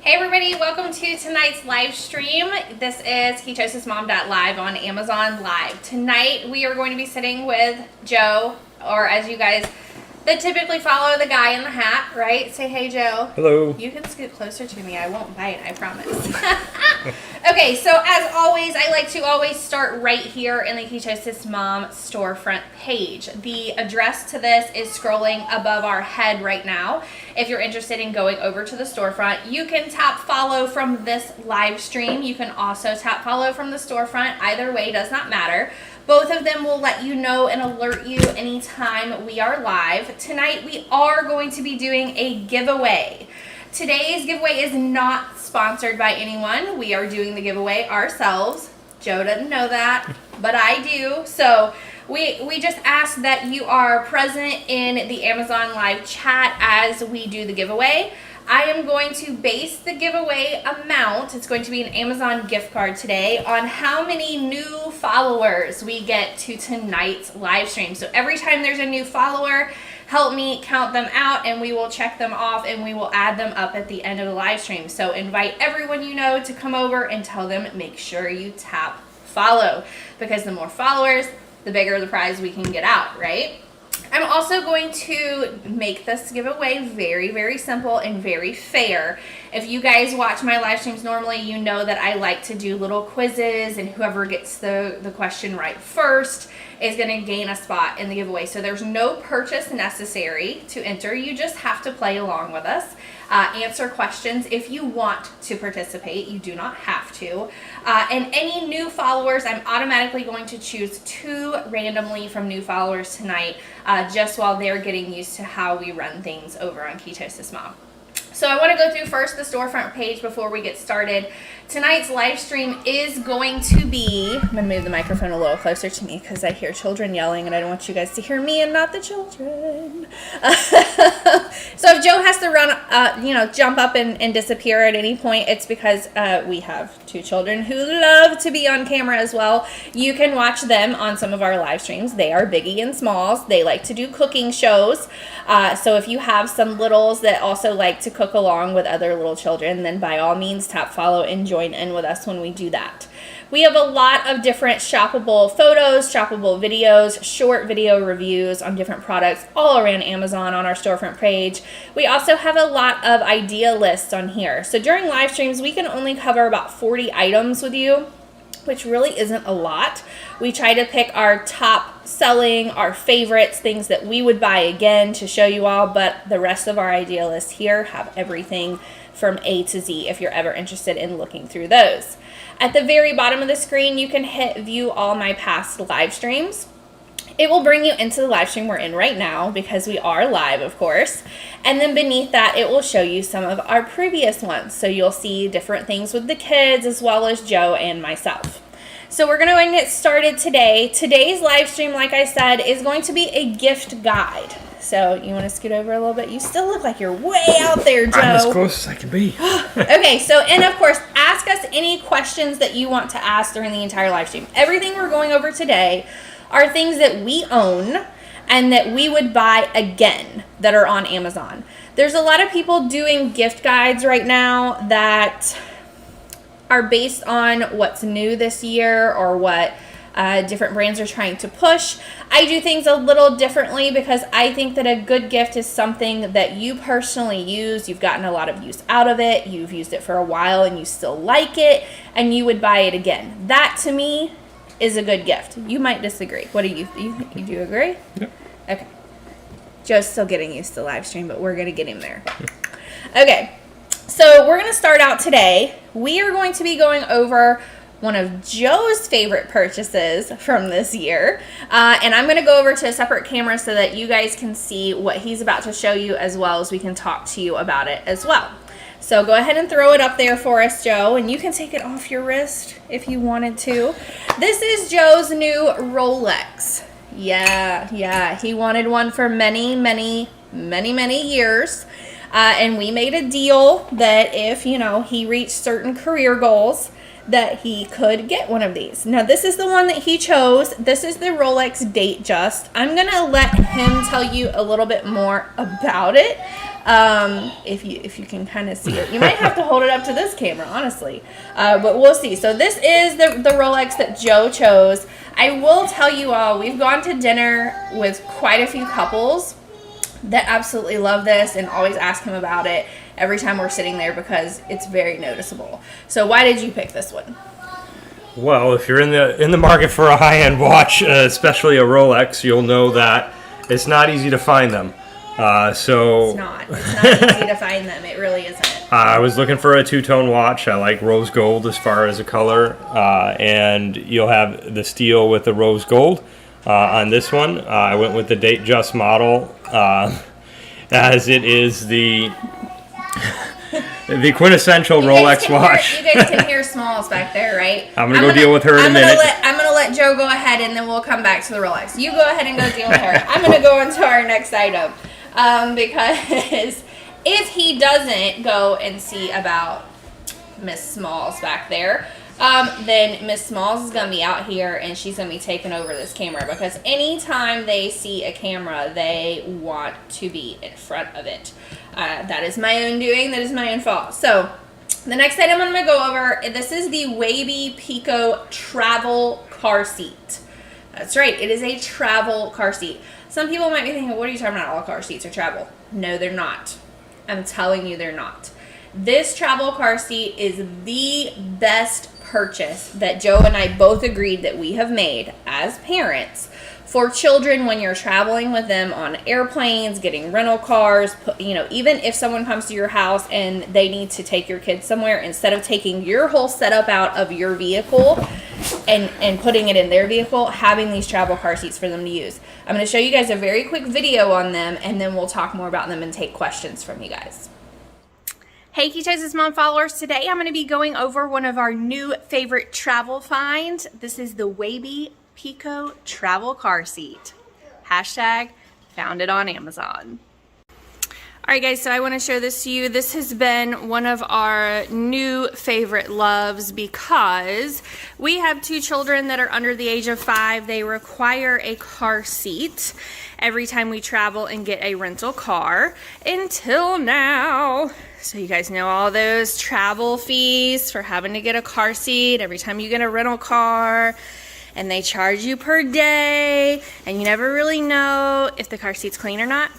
Hey everybody, welcome to tonight's live stream. This is KetosisMom.live on Amazon Live. Tonight we are going to be sitting with Joe, or as you guys that typically follow the guy in the hat, right? Say hey, Joe. Hello. You can scoot closer to me. I won't bite, I promise. Okay, so as always, I like to always start right here in the Ketosis Mom storefront page. The address to this is scrolling above our head right now. If you're interested in going over to the storefront, you can tap follow from this live stream. You can also tap follow from the storefront. Either way does not matter. Both of them will let you know and alert you anytime we are live. Tonight we are going to be doing a giveaway. Today's giveaway is not sponsored by anyone. We are doing the giveaway ourselves. Joe doesn't know that, but I do. So we just ask that you are present in the Amazon Live chat as we do the giveaway. I am going to base the giveaway amount, it's going to be an Amazon gift card today, on how many new followers we get to tonight's live stream. So every time there's a new follower, help me count them out and we will check them off and we will add them up at the end of the live stream. So invite everyone you know to come over and tell them, make sure you tap follow, because the more followers, the bigger the prize we can get out, right? I'm also going to make this giveaway very, very simple and very fair. If you guys watch my live streams normally, you know that I like to do little quizzes, and whoever gets the question right first is going to gain a spot in the giveaway. So there's no purchase necessary to enter. You just have to play along with us. Answer questions if you want to participate. You do not have to. And any new followers, I'm automatically going to choose 2 randomly from new followers tonight, just while they're getting used to how we run things over on Ketosis Mom. So I want to go through first the storefront page before we get started. Tonight's live stream is going to be, I'm going to move the microphone a little closer to me because I hear children yelling and I don't want you guys to hear me and not the children. So if Joe has to run, jump up and disappear at any point, it's because we have 2 children who love to be on camera as well. You can watch them on some of our live streams. They are Biggie and Smalls. They like to do cooking shows. So if you have some littles that also like to cook along with other little children, then by all means tap follow and join in with us when we do that. We have a lot of different shoppable photos, shoppable videos, short video reviews on different products all around Amazon on our storefront page. We also have a lot of idea lists on here. So during live streams, we can only cover about 40 items with you, which really isn't a lot. We try to pick our top selling, our favorites, things that we would buy again to show you all, but the rest of our idea list here have everything from A to Z if you're ever interested in looking through those. At the very bottom of the screen, you can hit view all my past live streams. It will bring you into the live stream we're in right now because we are live, of course. And then beneath that, it will show you some of our previous ones. So you'll see different things with the kids as well as Joe and myself. So we're going to go ahead and get started today. Today's live stream, like I said, is going to be a gift guide. So you want to scoot over a little bit? You still look like you're way out there, Joe. I'm as close as I can be. Okay, so, and of course, ask us any questions that you want to ask during the entire live stream. Everything we're going over today are things that we own and that we would buy again that are on Amazon. There's a lot of people doing gift guides right now that are based on what's new this year or what different brands are trying to push. I do things a little differently because I think that a good gift is something that you personally use. You've gotten a lot of use out of it. You've used it for a while and you still like it and you would buy it again. That to me is a good gift. You might disagree. What do you do agree? Yep. Okay. Joe's still getting used to live stream, but we're going to get him there. Okay. So we're going to start out today. We are going to be going over one of Joe's favorite purchases from this year. And I'm going to go over to a separate camera so that you guys can see what he's about to show you as well as we can talk to you about it as well. So go ahead and throw it up there for us, Joe, and you can take it off your wrist if you wanted to. This is Joe's new Rolex. Yeah, he wanted one for many years. And we made a deal that if, he reached certain career goals, that he could get one of these. Now this is the one that he chose. This is the Rolex Date Just. I'm gonna let him tell you a little bit more about it. If you can kind of see it. You might have to hold it up to this camera, honestly. But we'll see. So this is the Rolex that Joe chose. I will tell you all, we've gone to dinner with quite a few couples that absolutely love this and always ask him about it every time we're sitting there because it's very noticeable. So why did you pick this one? Well, if you're in the market for a high-end watch, especially a Rolex, you'll know that it's not easy to find them. It's not easy to find them. It really isn't. I was looking for a two-tone watch. I like rose gold as far as a color, and you'll have the steel with the rose gold. On this one, I went with the Date Just model, as it is the quintessential Rolex watch. You guys can hear Smalls back there, right? I'm gonna deal with her in a minute. I'm gonna let Joe go ahead, and then we'll come back to the Rolex. You go ahead and go deal with her. I'm gonna go into our next item, because if he doesn't go and see about Miss Smalls back there, then Miss Smalls is going to be out here and she's going to be taking over this camera, because anytime they see a camera, they want to be in front of it. That is my own doing. That is my own fault. So the next item I'm going to go over, this is the Wavy Pico travel car seat. That's right. It is a travel car seat. Some people might be thinking, what are you talking about? All car seats are travel. No, they're not. I'm telling you they're not. This travel car seat is the best purchase that Joe and I both agreed that we have made as parents for children when you're traveling with them on airplanes, getting rental cars, even if someone comes to your house and they need to take your kids somewhere, instead of taking your whole setup out of your vehicle and putting it in their vehicle, having these travel car seats for them to use. I'm going to show you guys a very quick video on them, and then we'll talk more about them and take questions from you guys. Hey Ketosis Mom followers, today I'm going to be going over one of our new favorite travel finds. This is the Wavy Pico travel car seat. Hashtag found it on Amazon. Alright guys, so I want to show this to you. This has been one of our new favorite loves because we have two children that are under the age of 5. They require a car seat every time we travel and get a rental car until now. So you guys know all those travel fees for having to get a car seat every time you get a rental car, and they charge you per day and you never really know if the car seat's clean or not.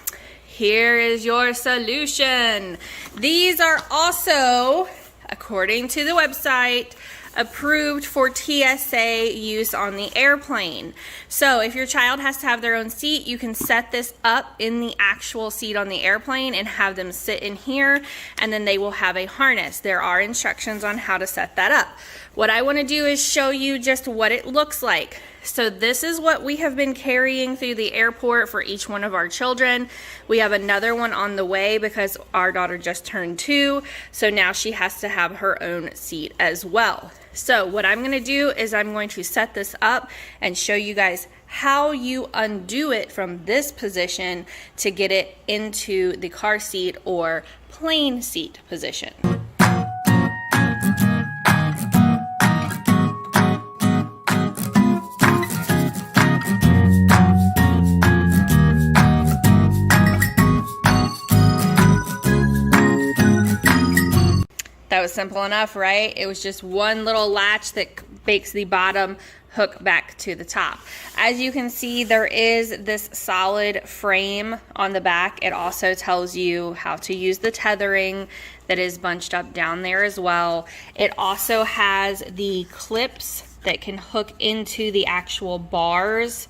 Here is your solution. These are also, according to the website, approved for TSA use on the airplane. So if your child has to have their own seat, you can set this up in the actual seat on the airplane and have them sit in here, and then they will have a harness. There are instructions on how to set that up. What I want to do is show you just what it looks like. So this is what we have been carrying through the airport for each one of our children. We have another one on the way because our daughter just turned 2, so now she has to have her own seat as well. So what I'm going to do is I'm going to set this up and show you guys how you undo it from this position to get it into the car seat or plane seat position. That was simple enough, right? It was just one little latch that makes the bottom hook back to the top. As you can see, there is this solid frame on the back. It also tells you how to use the tethering that is bunched up down there as well. It also has the clips that can hook into the actual bars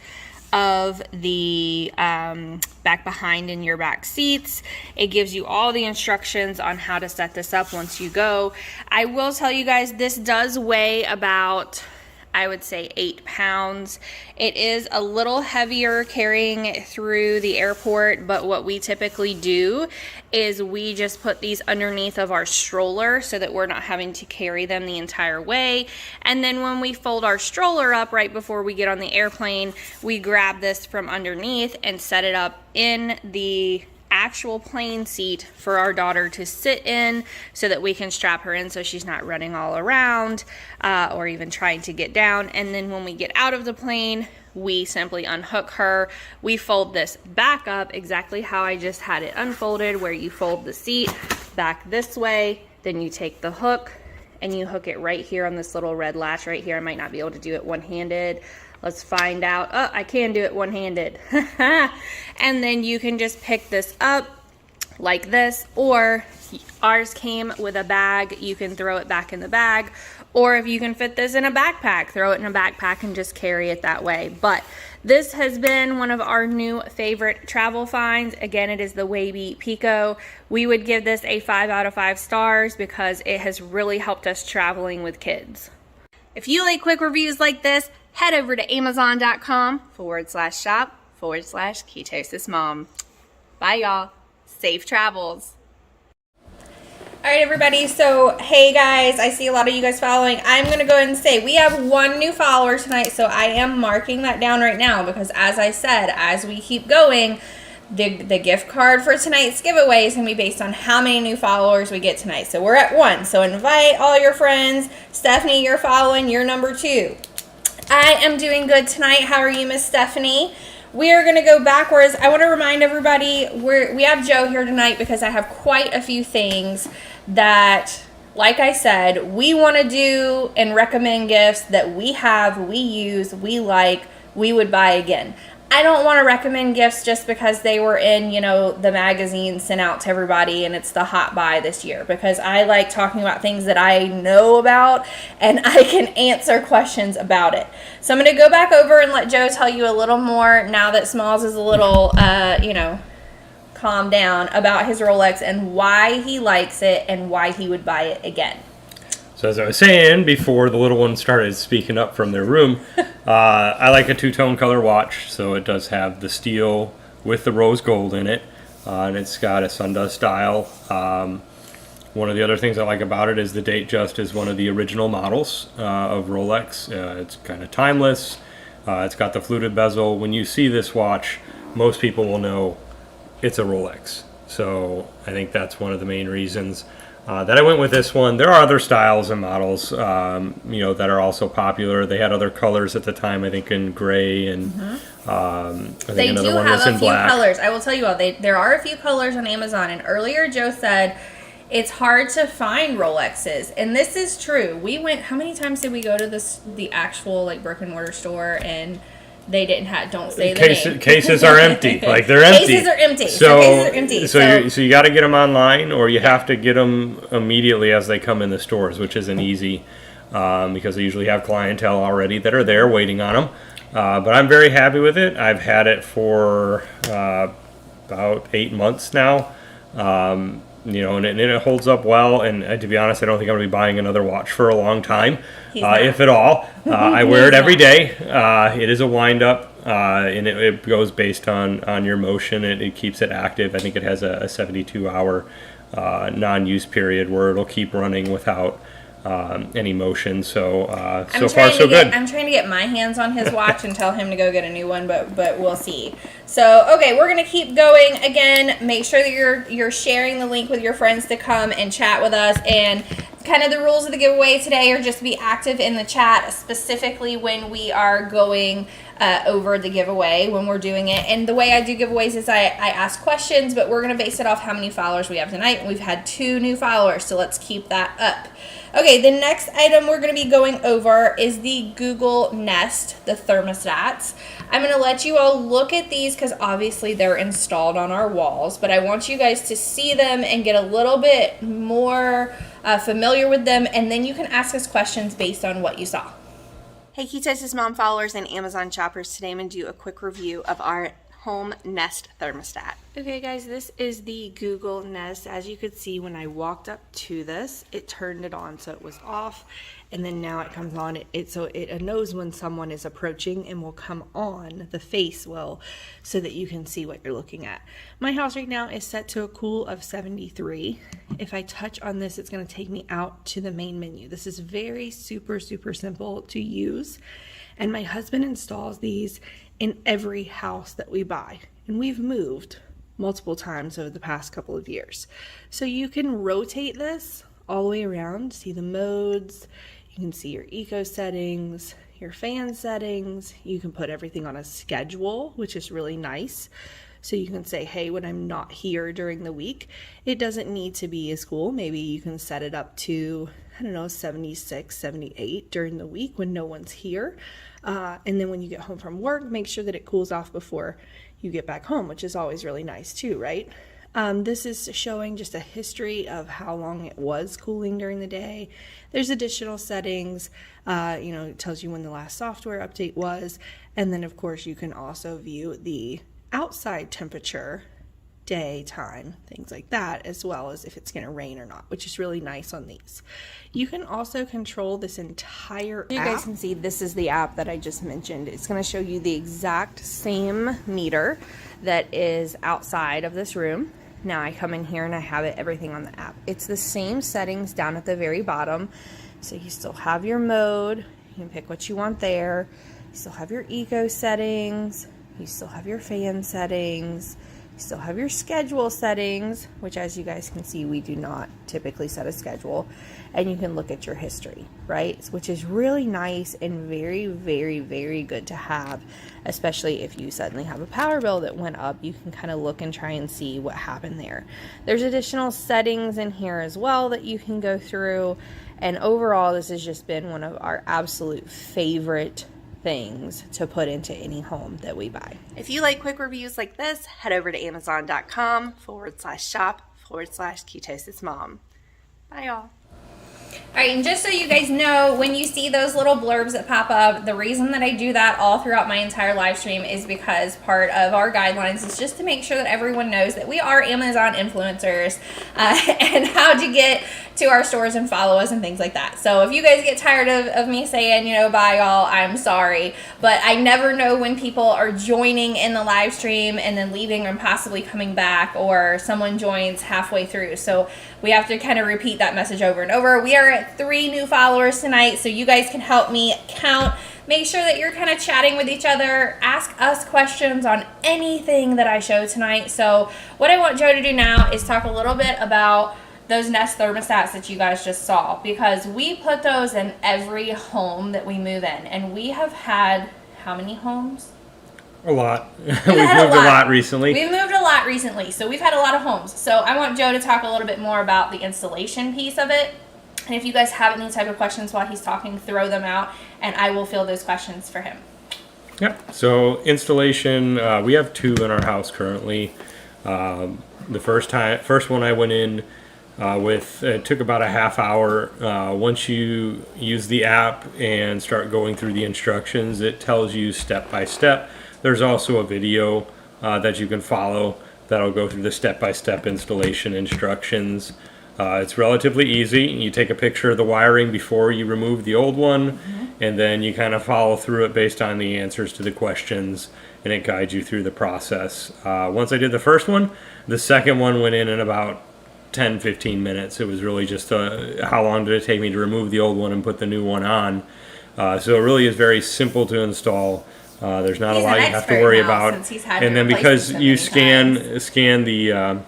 of the back behind in your back seats. It gives you all the instructions on how to set this up once you go. I will tell you guys, this does weigh about, I would say, 8 pounds. It is a little heavier carrying it through the airport, but what we typically do is we just put these underneath of our stroller so that we're not having to carry them the entire way. And then when we fold our stroller up right before we get on the airplane, we grab this from underneath and set it up in the actual plane seat for our daughter to sit in so that we can strap her in so she's not running all around or even trying to get down. And then when we get out of the plane, we simply unhook her. We fold this back up exactly how I just had it unfolded, where you fold the seat back this way, then you take the hook and you hook it right here on this little red latch right here. I might not be able to do it one-handed. Let's find out. Oh, I can do it one-handed. And then you can just pick this up like this, or ours came with a bag. You can throw it back in the bag, or if you can fit this in a backpack, throw it in a backpack and just carry it that way. But this has been one of our new favorite travel finds. Again, it is the Wavy Pico. We would give this a 5 out of 5 stars because it has really helped us traveling with kids. If you like quick reviews like this, head over to amazon.com/shop/ketosis mom. Bye, y'all. Safe travels. All right, everybody. So, hey, guys. I see a lot of you guys following. I'm going to go ahead and say we have 1 new follower tonight, so I am marking that down right now because, as I said, as we keep going, the gift card for tonight's giveaway is going to be based on how many new followers we get tonight. So, we're at 1. So, invite all your friends. Stephanie, you're following. You're number 2. I am doing good tonight. How are you, Miss Stephanie? We are going to go backwards. I want to remind everybody, we have Joe here tonight because I have quite a few things that, like I said, we want to do and recommend gifts that we have, we use, we like, we would buy again. I don't want to recommend gifts just because they were in, you know, the magazine sent out to everybody and it's the hot buy this year, because I like talking about things that I know about and I can answer questions about it. So I'm going to go back over and let Joe tell you a little more now that Smalls is a little, you know, calmed down about his Rolex and why he likes it and why he would buy it again. So as I was saying before the little ones started speaking up from their room, I like a two-tone color watch. So it does have the steel with the rose gold in it, and it's got a sundust dial. One of the other things I like about it is the Datejust is one of the original models of Rolex. It's kind of timeless. It's got the fluted bezel. When you see this watch, most people will know it's a Rolex. So I think that's one of the main reasons that I went with this one. There are other styles and models, you know, that are also popular. They had other colors at the time, I think in gray and I think they another do one have was a in few black. colors. I will tell you all, there are a few colors on Amazon. And earlier Joe said it's hard to find Rolexes, and this is true. We went. How many times did we go to the actual like brick and mortar store and they didn't have, don't say the name. Cases are empty. Like they're empty. Cases are empty. So cases are empty. So you got to get them online, or you have to get them immediately as they come in the stores, which isn't easy because they usually have clientele already that are there waiting on them. But I'm very happy with it. I've had it for about 8 months now. You know, and it holds up well. And to be honest, I don't think I'm going to be buying another watch for a long time, if at all. I wear it every day. It is a wind-up, and it goes based on your motion. It keeps it active. I think it has a 72-hour non-use period where it'll keep running without any motion. So so far so good. I'm trying to get my hands on his watch and tell him to go get a new one, but we'll see. So okay, we're gonna keep going. Again, make sure that you're sharing the link with your friends to come and chat with us. And kind of the rules of the giveaway today are just to be active in the chat, specifically when we are going over the giveaway, when we're doing it. And the way I do giveaways is I ask questions, but we're going to base it off how many followers we have tonight. We've had 2 new followers, so let's keep that up. Okay, the next item we're going to be going over is the Google Nest, the thermostats. I'm going to let you all look at these because obviously they're installed on our walls, but I want you guys to see them and get a little bit more familiar with them, and then you can ask us questions based on what you saw. Hey Ketosis Mom followers and Amazon shoppers, today I'm going to do a quick review of our home Nest thermostat. Okay guys, this is the Google Nest. As you could see, when I walked up to this, it turned it on, so it was off, and then now it comes on. So it knows when someone is approaching and will come on, the face will, so that you can see what you're looking at. My house right now is set to a cool of 73. If I touch on this, it's going to take me out to the main menu. This is very super simple to use, and my husband installs these in every house that we buy, and we've moved multiple times over the past couple of years. So you can rotate this all the way around, see the modes, you can see your eco settings, your fan settings, you can put everything on a schedule, which is really nice. So you can say, hey, when I'm not here during the week, it doesn't need to be as cool. Maybe you can set it up to, I don't know, 76, 78 during the week when no one's here. And then when you get home from work, make sure that it cools off before you get back home, which is always really nice too, right? This is showing just a history of how long it was cooling during the day. There's additional settings, it tells you when the last software update was. And then of course you can also view the outside temperature, daytime, things like that, as well as if it's going to rain or not, which is really nice on these. You can also control this entire app. You guys can see this is the app that I just mentioned. It's going to show you the exact same meter that is outside of this room. Now I come in here and I have everything on the app. It's the same settings down at the very bottom. So you still have your mode. You can pick what you want there. You still have your eco settings. You still have your fan settings. You still have your schedule settings, which as you guys can see, we do not typically set a schedule. And you can look at your history, right? Which is really nice and very, very, very good to have, especially if you suddenly have a power bill that went up. You can kind of look and try and see what happened there. There's additional settings in here as well that you can go through. And overall, this has just been one of our absolute favorite things to put into any home that we buy. If you like quick reviews like this, head over to amazon.com/shop/ketosismom. Bye, y'all. All right, and just so you guys know, when you see those little blurbs that pop up, the reason that I do that all throughout my entire live stream is because part of our guidelines is just to make sure that everyone knows that we are Amazon influencers and how to get to our stores and follow us and things like that. So if you guys get tired of me saying, bye y'all, I'm sorry. But I never know when people are joining in the live stream and then leaving and possibly coming back, or someone joins halfway through. So we have to kind of repeat that message over and over. We are at 3 new followers tonight, so you guys can help me count. Make sure that you're kind of chatting with each other. Ask us questions on anything that I show tonight. So what I want Joe to do now is talk a little bit about those Nest thermostats that you guys just saw, because we put those in every home that we move in, and we have had how many homes? A lot. We've moved a lot recently. We've moved a lot recently, so we've had a lot of homes. So I want Joe to talk a little bit more about the installation piece of it. And if you guys have any type of questions while he's talking, throw them out, and I will fill those questions for him. Yep. So installation, we have 2 in our house currently. The first one I went in it took about a half hour. Once you use the app and start going through the instructions, it tells you step by step. There's also a video that you can follow that'll go through the step-by-step installation instructions. It's relatively easy. You take a picture of the wiring before you remove the old one, and then you kind of follow through it based on the answers to the questions, and it guides you through the process. Once I did the first one, the second one went in about 10-15 minutes. It was really just how long did it take me to remove the old one and put the new one on. So it really is very simple to install. There's not a lot you have to worry about. And then because you scan the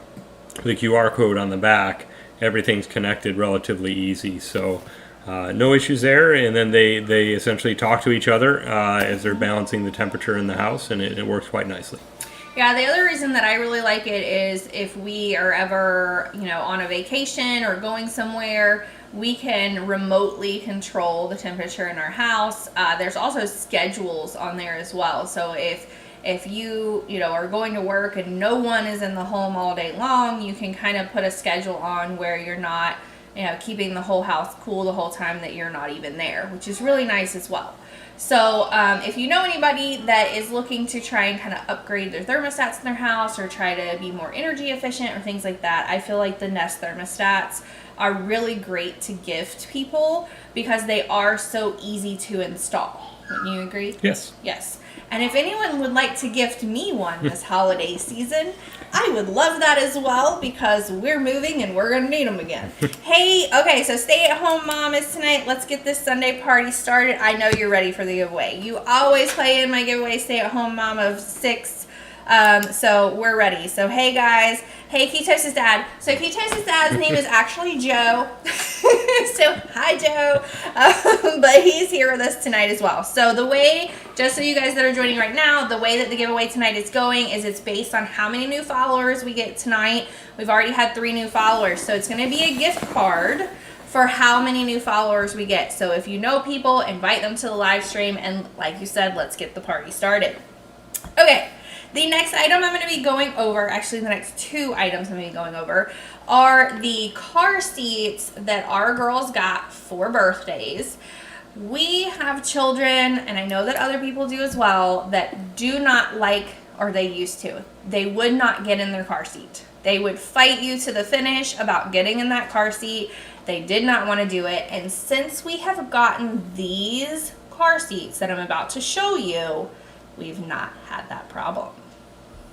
QR code on the back, everything's connected relatively easy. So no issues there. And then they essentially talk to each other as they're balancing the temperature in the house, and it works quite nicely. Yeah, the other reason that I really like it is if we are ever, on a vacation or going somewhere, we can remotely control the temperature in our house. There's also schedules on there as well. So if you are going to work and no one is in the home all day long, you can kind of put a schedule on where you're not, keeping the whole house cool the whole time that you're not even there, which is really nice as well. So if you know anybody that is looking to try and kind of upgrade their thermostats in their house or try to be more energy efficient or things like that, I feel like the Nest thermostats are really great to gift people because they are so easy to install. Wouldn't you agree? Yes. Yes. And if anyone would like to gift me one this holiday season, I would love that as well because we're moving and we're going to need them again. Hey, okay, so Stay at Home Mom is tonight. Let's get this Sunday party started. I know you're ready for the giveaway. You always play in my giveaway, Stay at Home Mom of 6 So we're ready. So hey guys, hey Ketosis dad. So Ketosis dad's name is actually Joe. So hi Joe. But he's here with us tonight as well. So the way, just so you guys that are joining right now, the way that the giveaway tonight is going is it's based on how many new followers we get tonight. We've already had 3 new followers, so it's going to be a gift card for how many new followers we get. So if you know people, invite them to the live stream, and like you said, let's get the party started. Okay, the next item I'm going to be going over, actually the next 2 items I'm going to be going over, are the car seats that our girls got for birthdays. We have children, and I know that other people do as well, that do not like, or they used to, they would not get in their car seat. They would fight you to the finish about getting in that car seat. They did not want to do it. And since we have gotten these car seats that I'm about to show you, we've not had that problem.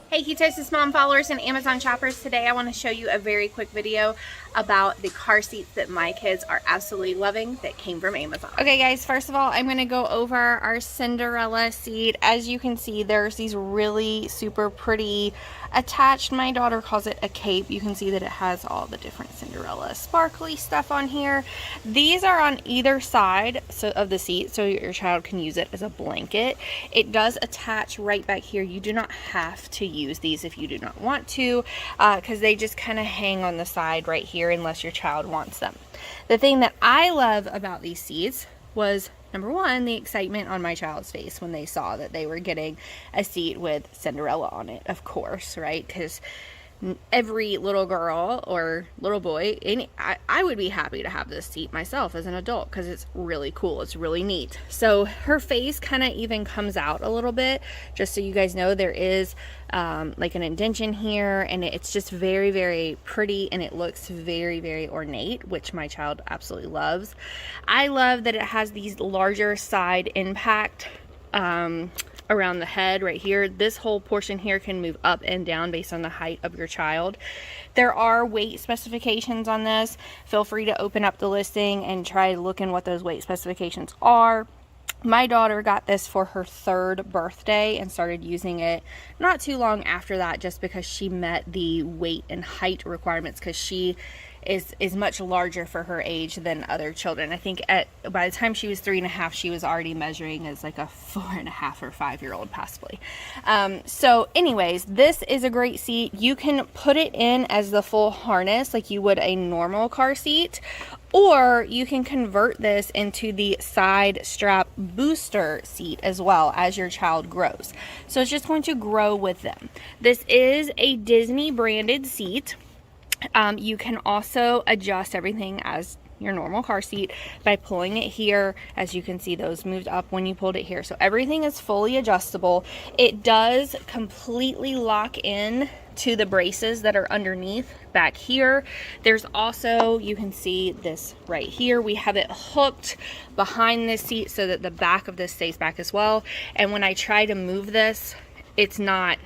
Hey Ketosis Mom followers and Amazon shoppers, today I want to show you a very quick video about the car seats that my kids are absolutely loving that came from Amazon. Okay guys, first of all, I'm going to go over our Cinderella seat. As you can see, there's these really super pretty attached, my daughter calls it a cape. You can see that it has all the different Cinderella sparkly stuff on here. These are on either side of the seat, so your child can use it as a blanket. It does attach right back here. You do not have to use these if you do not want to, because they just kind of hang on the side right here unless your child wants them. The thing that I love about these seats was, number one, the excitement on my child's face when they saw that they were getting a seat with Cinderella on it, of course, right? Because every little girl or little boy, I would be happy to have this seat myself as an adult because it's really cool. It's really neat. So her face kind of even comes out a little bit, just so you guys know. There is like an indentation here, and it's just very, very pretty, and it looks very, very ornate, which my child absolutely loves. I love that it has these larger side impact around the head right here. This whole portion here can move up and down based on the height of your child. There are weight specifications on this. Feel free to open up the listing and try looking what those weight specifications are. My daughter got this for her 3rd birthday and started using it not too long after that, just because she met the weight and height requirements, because she is much larger for her age than other children. I think by the time she was 3.5, she was already measuring as like a 4.5 or 5-year-old possibly. So anyways, this is a great seat. You can put it in as the full harness like you would a normal car seat, or you can convert this into the side strap booster seat as well as your child grows. So it's just going to grow with them. This is a Disney branded seat. You can also adjust everything as your normal car seat by pulling it here. As you can see, those moved up when you pulled it here. So everything is fully adjustable. It does completely lock in to the braces that are underneath back here. There's also, you can see this right here, we have it hooked behind this seat so that the back of this stays back as well. And when I try to move this, it's not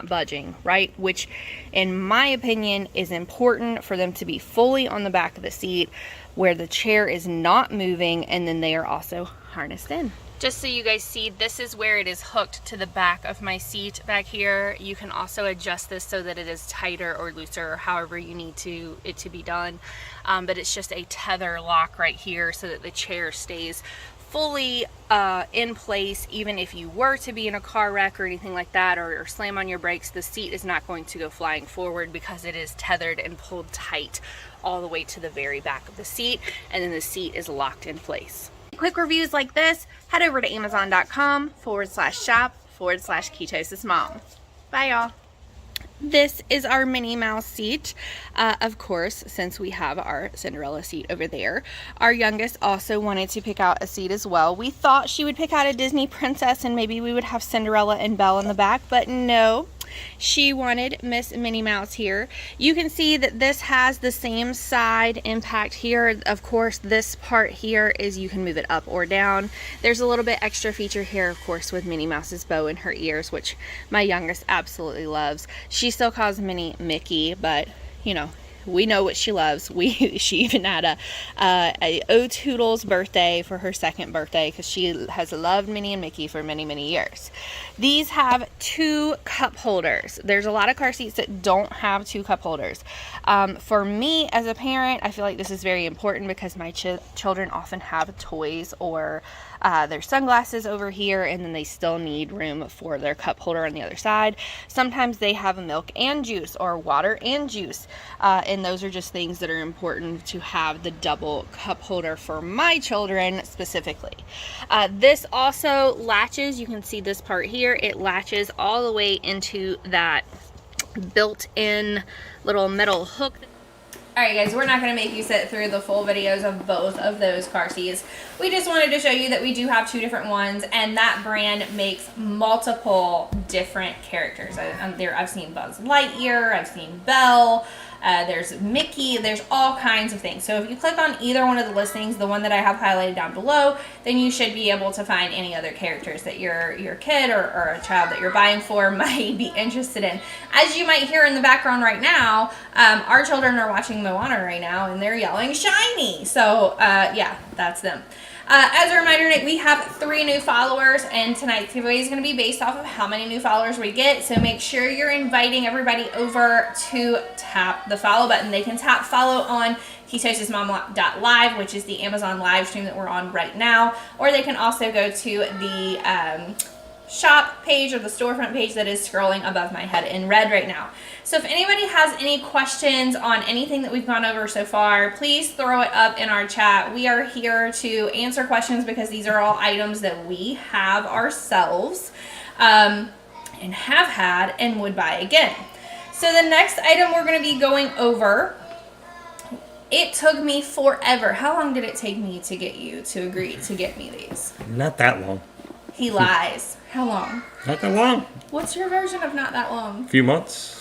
budging, right? Which in my opinion is important for them to be fully on the back of the seat where the chair is not moving, and then they are also harnessed in. Just so you guys see, this is where it is hooked to the back of my seat back here. You can also adjust this so that it is tighter or looser, or however you need it to be done. But it's just a tether lock right here so that the chair stays fully in place. Even if you were to be in a car wreck or anything like that, or slam on your brakes, the seat is not going to go flying forward because it is tethered and pulled tight all the way to the very back of the seat, and then the seat is locked in place. Quick reviews like this, head over to amazon.com/shop/Ketosis Mom. Bye y'all. This is our Minnie Mouse seat. Of course, since we have our Cinderella seat over there, our youngest also wanted to pick out a seat as well. We thought she would pick out a Disney princess and maybe we would have Cinderella and Belle in the back, but no. She wanted Miss Minnie Mouse here. You can see that this has the same side impact here. Of course, this part here is you can move it up or down. There's a little bit extra feature here, of course, with Minnie Mouse's bow in her ears, which my youngest absolutely loves. She still calls Minnie Mickey, but you know, we know what she loves. She even had a O'Toodle's birthday for her second birthday because she has loved Minnie and Mickey for many, many years. These have 2 cup holders. There's a lot of car seats that don't have 2 cup holders. For me as a parent, I feel like this is very important because my children often have toys or their sunglasses over here, and then they still need room for their cup holder on the other side. Sometimes they have a milk and juice or water and juice, and those are just things that are important to have the double cup holder for my children specifically. This also latches. You can see this part here. It latches all the way into that built-in little metal hook. Alright guys, we're not going to make you sit through the full videos of both of those car seats. We just wanted to show you that we do have 2 different ones, and that brand makes multiple different characters. I've seen Buzz Lightyear, I've seen Belle, there's Mickey, there's all kinds of things. So if you click on either one of the listings, the one that I have highlighted down below, then you should be able to find any other characters that your kid or a child that you're buying for might be interested in. As you might hear in the background right now, our children are watching Moana right now and they're yelling shiny. So yeah, that's them. As a reminder, we have 3 new followers, and tonight's giveaway is going to be based off of how many new followers we get. So make sure you're inviting everybody over to tap the follow button. They can tap follow on ketosismom.live, which is the Amazon live stream that we're on right now, or they can also go to the shop page or the storefront page that is scrolling above my head in red right now. So if anybody has any questions on anything that we've gone over so far, please throw it up in our chat. We are here to answer questions because these are all items that we have ourselves and have had and would buy again. So the next item we're going to be going over, it took me forever. How long did it take me to get you to agree to get me these? Not that long. He lies. How long? Not that long. What's your version of not that long? A few months.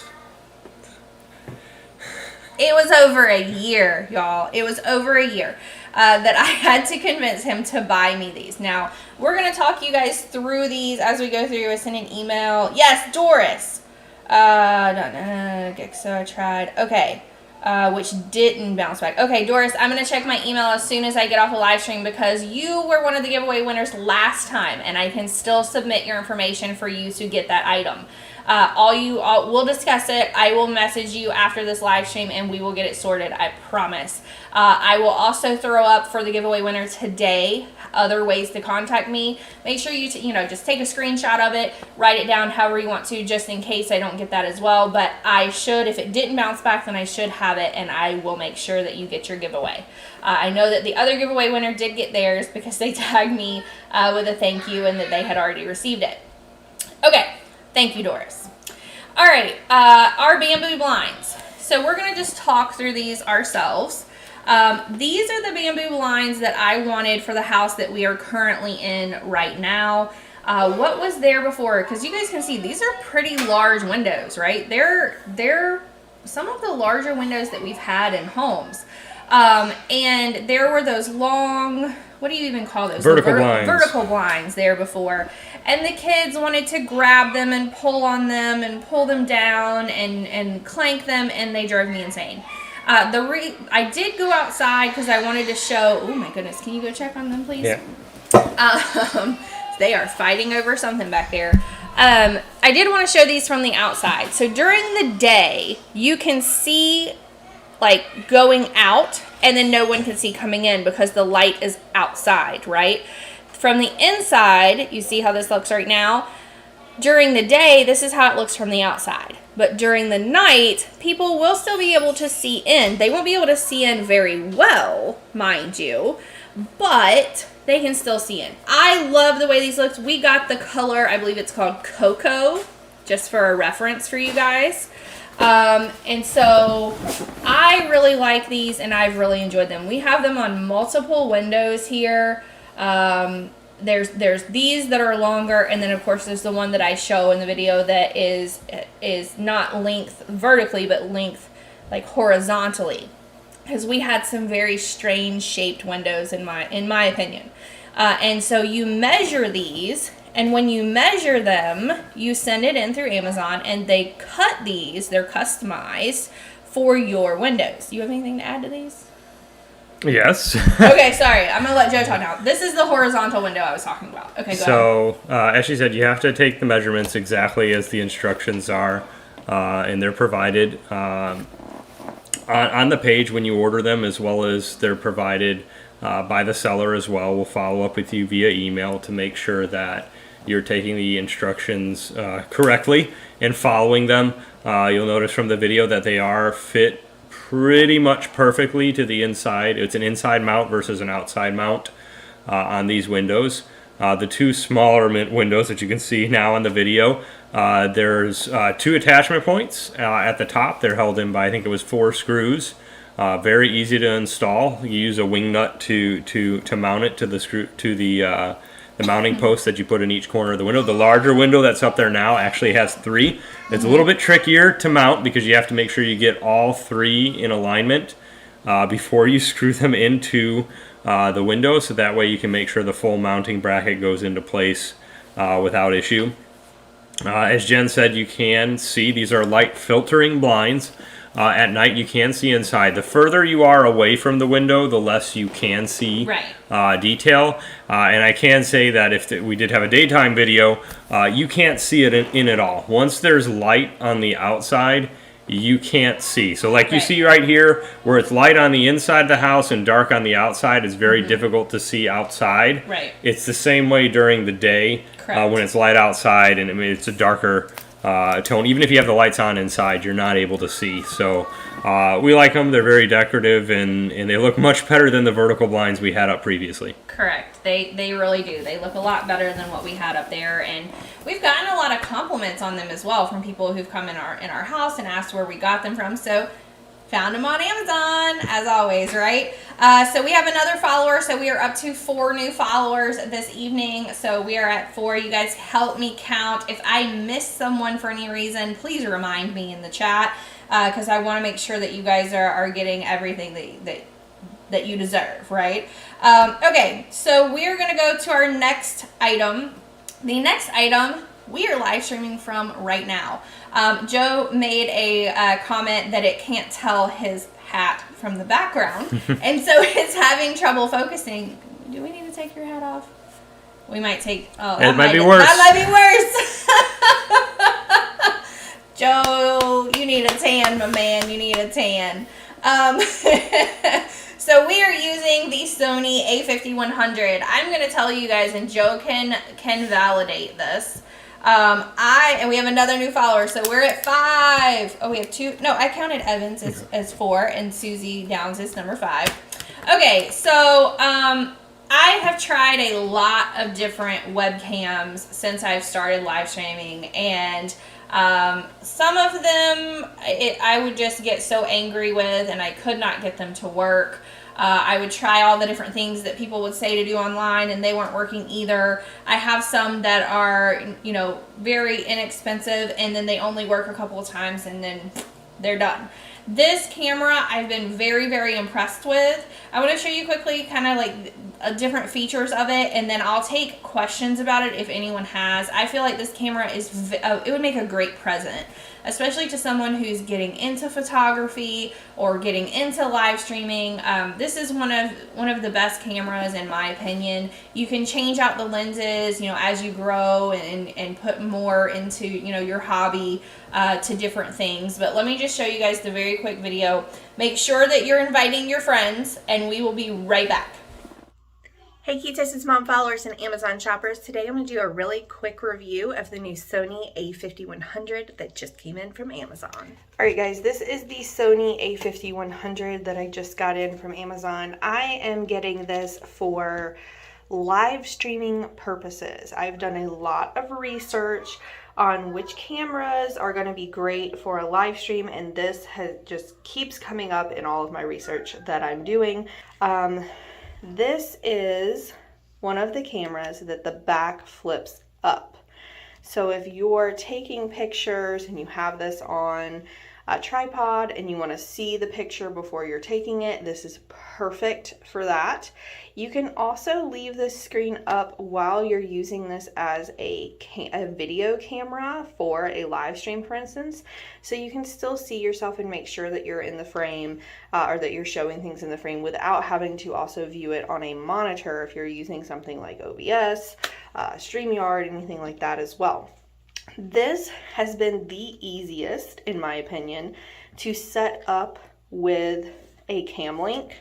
It was over a year, y'all. It was over a year that I had to convince him to buy me these. Now, we're going to talk you guys through these as we go through. I sent an email. Yes, Doris. So I tried. Okay. Which didn't bounce back. Okay, Doris, I'm going to check my email as soon as I get off the live stream because you were one of the giveaway winners last time, and I can still submit your information for you to get that item. We'll discuss it. I will message you after this live stream and we will get it sorted, I promise. I will also throw up for the giveaway winner today other ways to contact me. Make sure you just take a screenshot of it, write it down however you want to, just in case I don't get that as well. But I should, if it didn't bounce back, then I should have it, and I will make sure that you get your giveaway. I know that the other giveaway winner did get theirs because they tagged me with a thank you and that they had already received it. Okay, thank you, Doris. All right, our bamboo blinds. So we're going to just talk through these ourselves. These are the bamboo blinds that I wanted for the house that we are currently in right now. What was there before? Because you guys can see these are pretty large windows, right? They're some of the larger windows that we've had in homes. And there were those long, what do you even call those? Vertical blinds. Vertical blinds there before. And the kids wanted to grab them and pull on them and pull them down and clank them, and they drove me insane. I did go outside because I wanted to show, oh my goodness, can you go check on them, please? Yeah. They are fighting over something back there. I did want to show these from the outside. So during the day, you can see like going out, and then no one can see coming in because the light is outside, right? From the inside, you see how this looks right now. During the day, this is how it looks from the outside. But during the night, people will still be able to see in. They won't be able to see in very well, mind you, but they can still see in. I love the way these look. We got the color, I believe it's called Cocoa, just for a reference for you guys. And so I really like these, and I've really enjoyed them. We have them on multiple windows here. There's these that are longer, and then of course there's the one that I show in the video that is not length vertically, but length like horizontally, because we had some very strange shaped windows in my opinion. And so you measure these, and when you measure them, you send it in through Amazon, and they cut these. They're customized for your windows. You have anything to add to these? Yes. Okay, sorry. I'm going to let Joe talk now. This is the horizontal window I was talking about. Okay, go ahead. As she said, you have to take the measurements exactly as the instructions are, and they're provided on the page when you order them, as well as they're provided by the seller as well. We'll follow up with you via email to make sure that you're taking the instructions correctly and following them. You'll notice from the video that they are fit pretty much perfectly to the inside. It's an inside mount versus an outside mount on these windows. The two smaller windows that you can see now on the video, there's 2 attachment points at the top. They're held in by, I think it was 4 screws. Very easy to install. You use a wing nut to mount it to the mounting post that you put in each corner of the window. The larger window that's up there now actually has 3. It's a little bit trickier to mount because you have to make sure you get all 3 in alignment before you screw them into the window, so that way you can make sure the full mounting bracket goes into place without issue. As Jen said, you can see these are light filtering blinds. At night you can see inside. The further you are away from the window, the less you can see detail. And I can say that if we did have a daytime video, you can't see it in at all. Once there's light on the outside, you can't see. So like you see right here, where it's light on the inside of the house and dark on the outside, it's very difficult to see outside. It's the same way during the day when it's light outside and it's a darker tone. Even if you have the lights on inside, you're not able to see. So we like them. They're very decorative, and they look much better than the vertical blinds we had up previously. Correct. They really do. They look a lot better than what we had up there, and we've gotten a lot of compliments on them as well from people who've come in our house and asked where we got them from. So found them on Amazon, as always, right? So we have another follower. So we are up to 4 new followers this evening. So we are at 4. You guys help me count. If I miss someone for any reason, please remind me in the chat, because I want to make sure that you guys are getting everything that you deserve, right? Okay, so we're going to go to our next item. The next item we are live streaming from right now. Joe made a comment that it can't tell his hat from the background, and so it's having trouble focusing. Do we need to take your hat off? We might take... Oh, it might be worse. That might be worse. Joe, you need a tan, my man. You need a tan. So we are using the Sony A5100. I'm going to tell you guys, and Joe can validate this. And we have another new follower, so we're at 5. Oh, we have 2. No, I counted Evans as 4, and Susie Downs is number 5. Okay, so I have tried a lot of different webcams since I've started live streaming, and some of them I would just get so angry with, and I could not get them to work. I would try all the different things that people would say to do online, and they weren't working either. I have some that are, very inexpensive, and then they only work a couple of times, and then they're done. This camera I've been very, very impressed with. I want to show you quickly kind of like different features of it, and then I'll take questions about it if anyone has. I feel like this camera is, it would make a great present, especially to someone who's getting into photography or getting into live streaming. This is one of the best cameras in my opinion. You can change out the lenses, as you grow and put more into, your hobby to different things. But let me just show you guys the very quick video. Make sure that you're inviting your friends, and we will be right back. Hey Key Test's mom followers and Amazon shoppers. Today I'm going to do a really quick review of the new Sony A5100 that just came in from Amazon. Alright guys, this is the Sony A5100 that I just got in from Amazon. I am getting this for live streaming purposes. I've done a lot of research on which cameras are going to be great for a live stream, and this just keeps coming up in all of my research that I'm doing. This is one of the cameras that the back flips up. So if you're taking pictures and you have this on tripod and you want to see the picture before you're taking it, this is perfect for that. You can also leave this screen up while you're using this as a video camera for a live stream, for instance, so you can still see yourself and make sure that you're in the frame or that you're showing things in the frame without having to also view it on a monitor if you're using something like OBS, StreamYard, anything like that as well. This has been the easiest, in my opinion, to set up with a cam link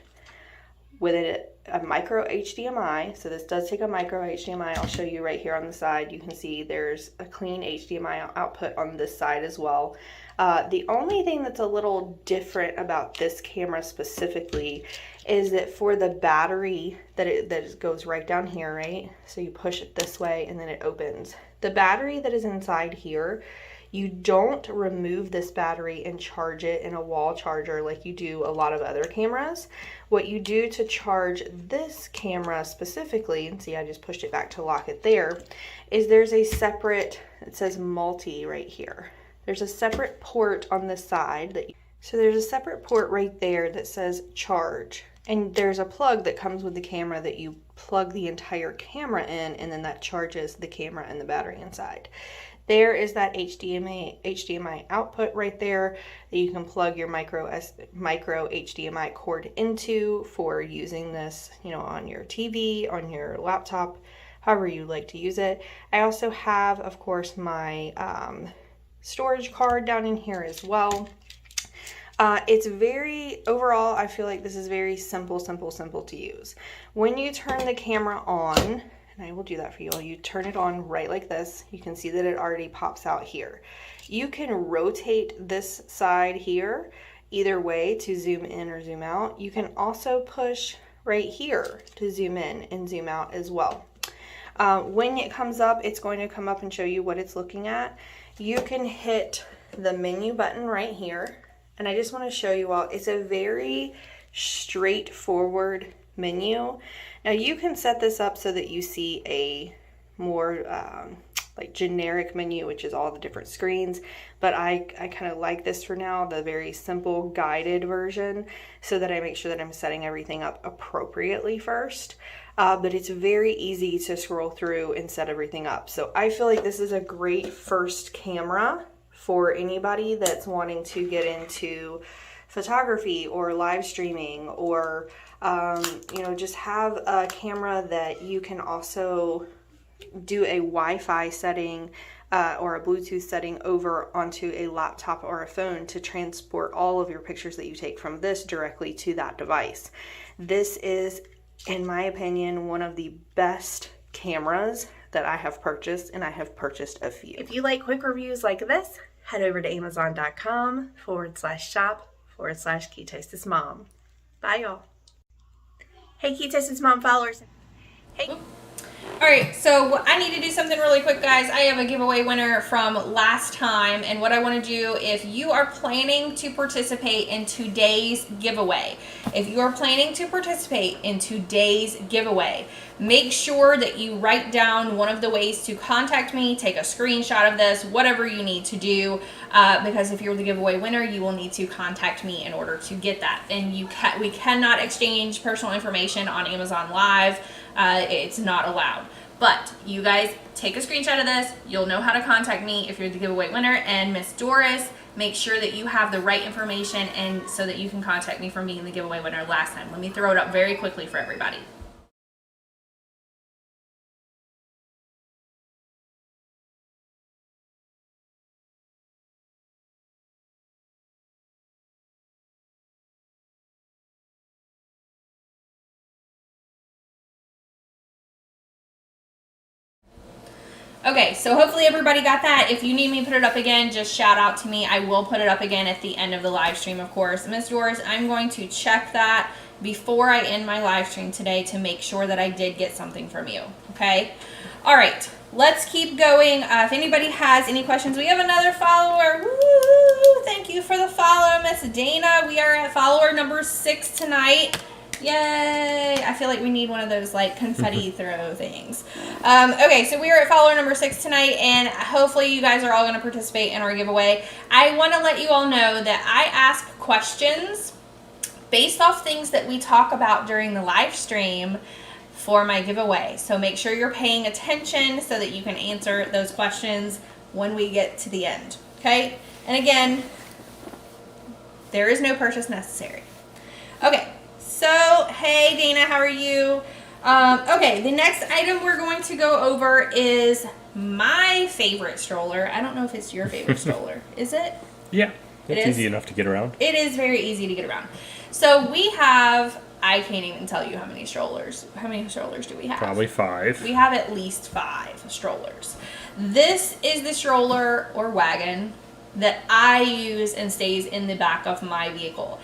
with a micro HDMI. So this does take a micro HDMI. I'll show you right here on the side. You can see there's a clean HDMI output on this side as well. The only thing that's a little different about this camera specifically is that for the battery that goes right down here, right? So you push it this way and then it opens. The battery that is inside here, you don't remove this battery and charge it in a wall charger like you do a lot of other cameras. What you do to charge this camera specifically, and see I just pushed it back to lock it there, is there's a separate, it says multi right here. There's a separate port on this side. So there's a separate port right there that says charge. And there's a plug that comes with the camera that you plug the entire camera in, and then that charges the camera and the battery inside. There is that HDMI output right there that you can plug your micro HDMI cord into for using this, you know, on your TV, on your laptop, however you like to use it. I also have, of course, my storage card down in here as well. It's very, overall, I feel like this is very simple to use. When you turn the camera on, and I will do that for you all, you turn it on right like this. You can see that it already pops out here. You can rotate this side here either way to zoom in or zoom out. You can also push right here to zoom in and zoom out as well. When it comes up, it's going to come up and show you what it's looking at. You can hit the menu button right here. And I just want to show you all, it's a very straightforward menu. Now you can set this up so that you see a more like generic menu, which is all the different screens. But I kind of like this for now, the very simple guided version, so that I make sure that I'm setting everything up appropriately first. But it's very easy to scroll through and set everything up. So I feel like this is a great first camera for anybody that's wanting to get into photography or live streaming, or you know, just have a camera that you can also do a Wi-Fi setting or a Bluetooth setting over onto a laptop or a phone to transport all of your pictures that you take from this directly to that device. This is, in my opinion, one of the best cameras that I have purchased, and I have purchased a few. If you like quick reviews like this, head over to amazon.com/shop/KeyTasteThisMom. Bye, y'all. Hey, KeyTasteThisMom followers. Hey. All right, so I need to do something really quick, guys. I have a giveaway winner from last time, and what I want to do, if you are planning to participate in today's giveaway, make sure that you write down one of the ways to contact me, take a screenshot of this, whatever you need to do, because if you're the giveaway winner, you will need to contact me in order to get that. And we cannot exchange personal information on Amazon Live. It's not allowed. But you guys take a screenshot of this. You'll know how to contact me if you're the giveaway winner. And Miss Doris, make sure that you have the right information and so that you can contact me from being the giveaway winner last time. Let me throw it up very quickly for everybody. Okay, so hopefully everybody got that. If you need me to put it up again, just shout out to me. I will put it up again at the end of the live stream, of course. Ms. Doris, I'm going to check that before I end my live stream today to make sure that I did get something from you, okay? All right, let's keep going. If anybody has any questions, we have another follower. Woo! Thank you for the follow, Miss Dana. We are at follower number 6 tonight. Yay! I feel like we need one of those like confetti throw things. Okay, so we are at follower number 6 tonight, and hopefully you guys are all going to participate in our giveaway. I want to let you all know that I ask questions based off things that we talk about during the live stream for my giveaway. So make sure you're paying attention so that you can answer those questions when we get to the end. Okay? And again, there is no purchase necessary. Okay. So, hey Dana, how are you? Okay, the next item we're going to go over is my favorite stroller. I don't know if it's your favorite stroller. Is it? Yeah, it's easy enough to get around. It is very easy to get around. So we have, I can't even tell you how many strollers. How many strollers do we have? Probably 5. We have at least 5 strollers. This is the stroller or wagon that I use and stays in the back of my vehicle.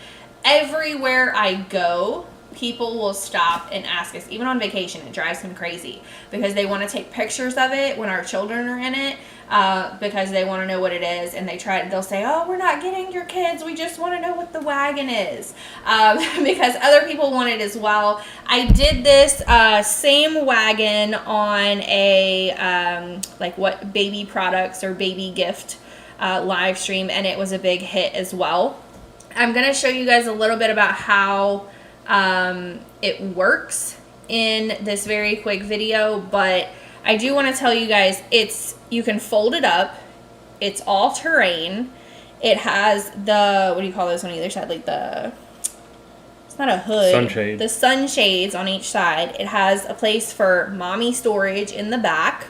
Everywhere I go, people will stop and ask us, even on vacation. It drives them crazy because they want to take pictures of it when our children are in it, because they want to know what it is, and they'll say, oh, we're not getting your kids, we just want to know what the wagon is, because other people want it as well. I did this same wagon on a like what baby products or baby gift live stream, and it was a big hit as well. I'm going to show you guys a little bit about how it works in this very quick video, but I do want to tell you guys, you can fold it up, it's all terrain, it has the, what do you call those on either side, like it's not a hood, sunshade. The sunshades on each side. It has a place for mommy storage in the back.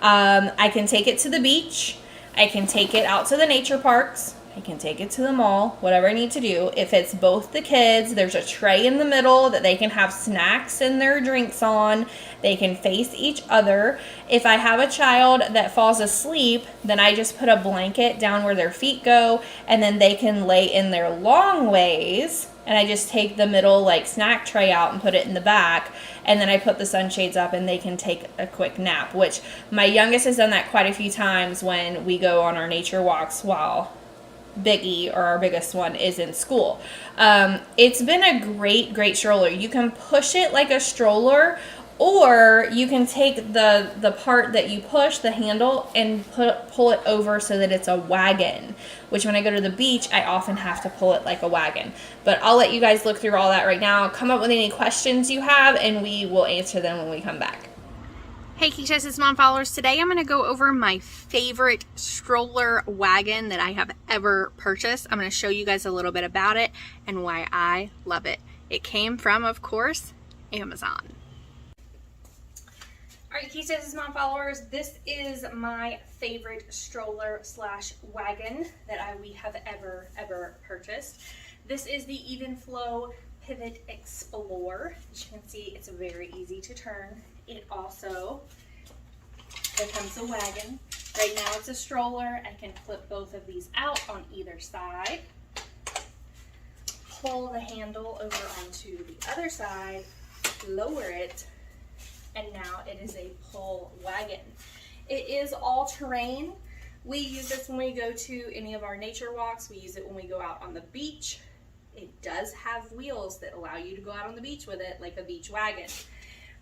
I can take it to the beach, I can take it out to the nature parks, I can take it to the mall, whatever I need to do. If it's both the kids, there's a tray in the middle that they can have snacks and their drinks on. They can face each other. If I have a child that falls asleep, then I just put a blanket down where their feet go, and then they can lay in their long ways. And I just take the middle like snack tray out and put it in the back, and then I put the sunshades up and they can take a quick nap, which my youngest has done that quite a few times when we go on our nature walks while Biggie, or our biggest one, is in school. It's been a great stroller. You can push it like a stroller, or you can take the part that you push, the handle, and pull it over so that it's a wagon, which when I go to the beach, I often have to pull it like a wagon. But I'll let you guys look through all that right now. Come up with any questions you have, and we will answer them when we come back. Hey Keychases Mom followers, today I'm going to go over my favorite stroller wagon that I have ever purchased. I'm going to show you guys a little bit about it and why I love it. It came from, of course, Amazon. Alright Keychases Mom followers, this is my favorite stroller slash wagon that we have ever purchased. This is the Even Flow Pivot Explorer. As you can see, it's very easy to turn. It also becomes a wagon. Right now it's a stroller. I can flip both of these out on either side, pull the handle over onto the other side, lower it, and now it is a pull wagon. It is all terrain. We use this when we go to any of our nature walks. We use it when we go out on the beach. It does have wheels that allow you to go out on the beach with it, like a beach wagon.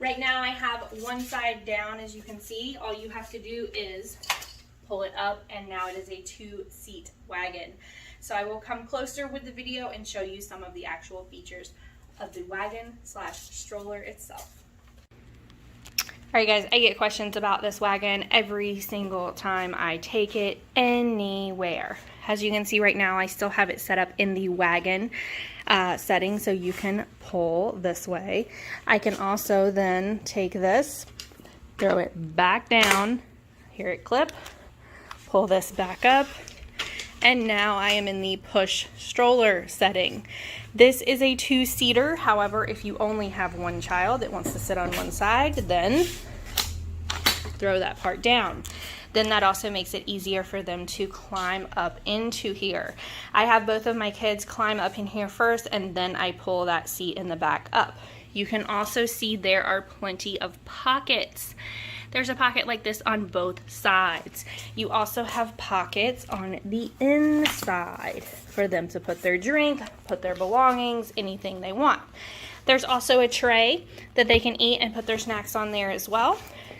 Right now I have one side down, as you can see. All you have to do is pull it up, and now it is a 2-seat wagon. So I will come closer with the video and show you some of the actual features of the wagon slash stroller itself. Alright guys, I get questions about this wagon every single time I take it anywhere. As you can see right now, I still have it set up in the wagon setting, so you can pull this way. I can also then take this, throw it back down, hear it clip, pull this back up, and now I am in the push stroller setting. This is a 2-seater. However, if you only have one child that wants to sit on one side, then throw that part down. Then that also makes it easier for them to climb up into here. I have both of my kids climb up in here first, and then I pull that seat in the back up. You can also see there are plenty of pockets. There's a pocket like this on both sides. You also have pockets on the inside for them to put their drink, put their belongings, anything they want. There's also a tray that they can eat and put their snacks on there as well.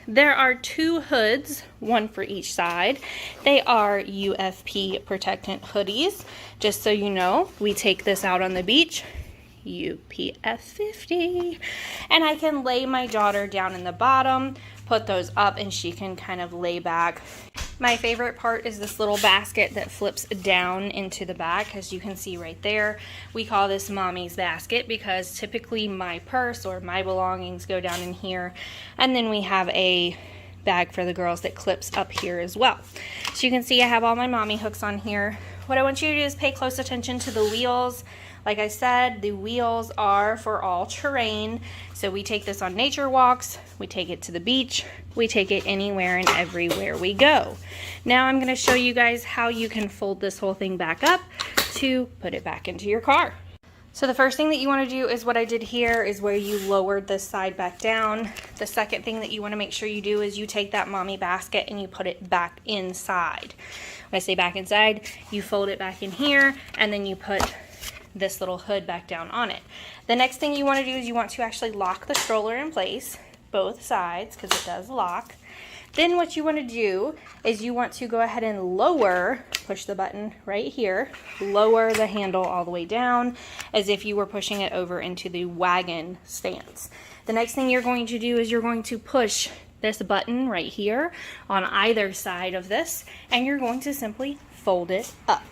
There are 2 hoods, one for each side. They are UFP protectant hoodies. Just so you know, we take this out on the beach, UPF 50. And I can lay my daughter down in the bottom, put those up, and she can kind of lay back. My favorite part is this little basket that flips down into the back, as you can see right there. We call this mommy's basket because typically my purse or my belongings go down in here, and then we have a bag for the girls that clips up here as well. So you can see I have all my mommy hooks on here. What I want you to do is pay close attention to the wheels. Like I said, the wheels are for all terrain. So we take this on nature walks, we take it to the beach, we take it anywhere and everywhere we go. Now I'm going to show you guys how you can fold this whole thing back up to put it back into your car. So the first thing that you want to do is what I did here, is where you lowered this side back down. The second thing that you want to make sure you do is you take that mommy basket and you put it back inside. When I say back inside, you fold it back in here and then you put this little hood back down on it. The next thing you want to do is you want to actually lock the stroller in place, both sides, because it does lock. Then what you want to do is you want to go ahead and lower, push the button right here, lower the handle all the way down as if you were pushing it over into the wagon stance. The next thing you're going to do is you're going to push this button right here on either side of this, and you're going to simply fold it up.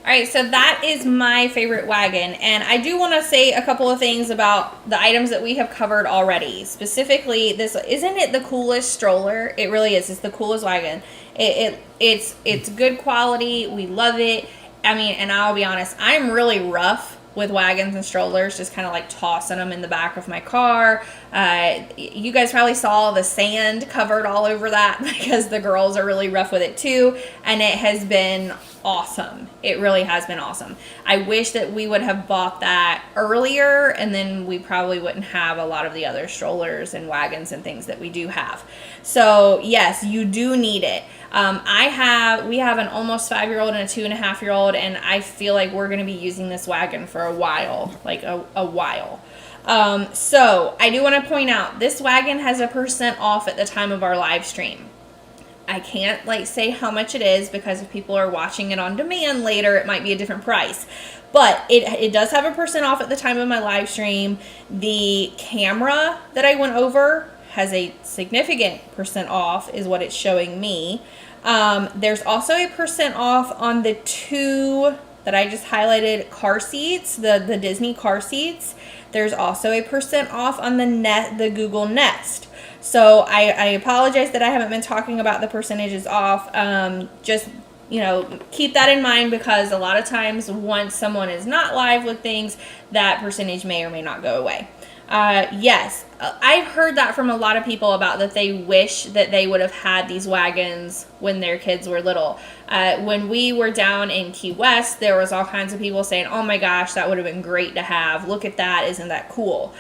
Alright, so that is my favorite wagon, and I do want to say a couple of things about the items that we have covered already. Specifically, this, isn't it the coolest stroller? It really is. It's the coolest wagon. It's good quality. We love it. I mean, and I'll be honest, I'm really rough with wagons and strollers, just kind of like tossing them in the back of my car. You guys probably saw the sand covered all over that because the girls are really rough with it too, and it has been awesome. It really has been awesome. I wish that we would have bought that earlier, and then we probably wouldn't have a lot of the other strollers and wagons and things that we do have. So yes, you do need it. We have an almost 5-year-old and a 2.5-year-old, and I feel like we're going to be using this wagon for a while, like a while. So I do want to point out, this wagon has a % off at the time of our live stream. I can't say how much it is, because if people are watching it on demand later, it might be a different price. But it does have a % off at the time of my live stream. The camera that I went over has a significant % off, is what it's showing me. There's also a % off on the 2 that I just highlighted car seats, the Disney car seats. There's also a % off on the Google Nest. So I apologize that I haven't been talking about the percentages off. Just, keep that in mind, because a lot of times once someone is not live with things, that percentage may or may not go away. Yes, I've heard that from a lot of people about that they wish that they would have had these wagons when their kids were little. When we were down in Key West, there was all kinds of people saying, oh my gosh, that would have been great to have. Look at that. Isn't that cool?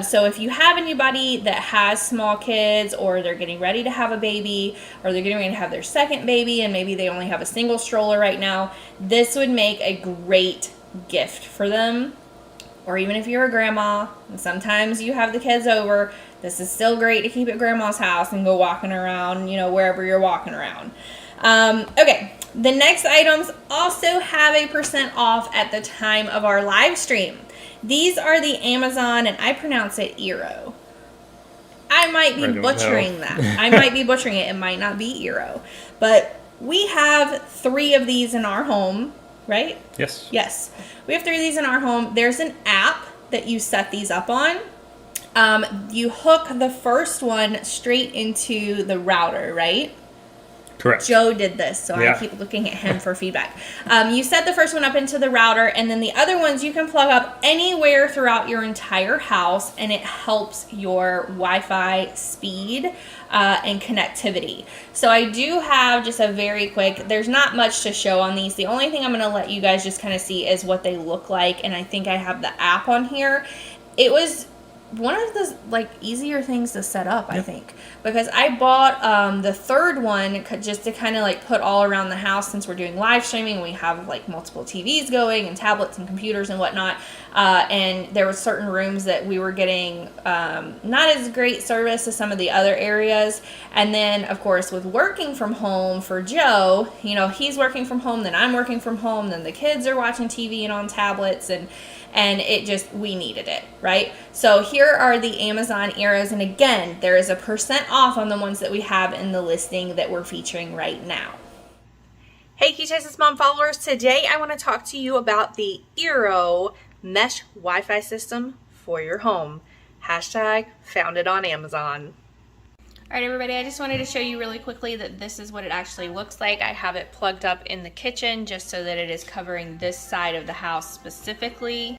So if you have anybody that has small kids, or they're getting ready to have a baby, or they're getting ready to have their second baby, and maybe they only have a single stroller right now, this would make a great gift for them. Or even if you're a grandma and sometimes you have the kids over, this is still great to keep at grandma's house and go walking around, wherever you're walking around. Okay, the next items also have a % off at the time of our live stream. These are the Amazon, and I pronounce it Eero. I might be butchering that. I might be butchering it. It might not be Eero. But we have 3 of these in our home. Right? Yes. Yes. We have 3 of these in our home. There's an app that you set these up on. You hook the first one straight into the router, right? Correct. Joe did this, so yeah. I keep looking at him for feedback. You set the first one up into the router, and then the other ones you can plug up anywhere throughout your entire house, and it helps your Wi-Fi speed and connectivity. So I do have just a very quick, there's not much to show on these. The only thing I'm going to let you guys just kind of see is what they look like, and I think I have the app on here. It was one of the like easier things to set up, I think, because I bought the third one just to kind of like put all around the house, since we're doing live streaming. We have like multiple TVs going and tablets and computers and whatnot, and there were certain rooms that we were getting not as great service as some of the other areas. And then of course with working from home for Joe, you know, he's working from home, then I'm working from home, then the kids are watching TV and on tablets, and it just, we needed it, right? So here are the Amazon Eeros, and again, there is a % off on the ones that we have in the listing that we're featuring right now. Hey Key Chases Mom followers, today I want to talk to you about the Eero mesh Wi-Fi system for your home. Hashtag found it on Amazon. All right, everybody, I just wanted to show you really quickly that this is what it actually looks like. I have it plugged up in the kitchen just so that it is covering this side of the house specifically.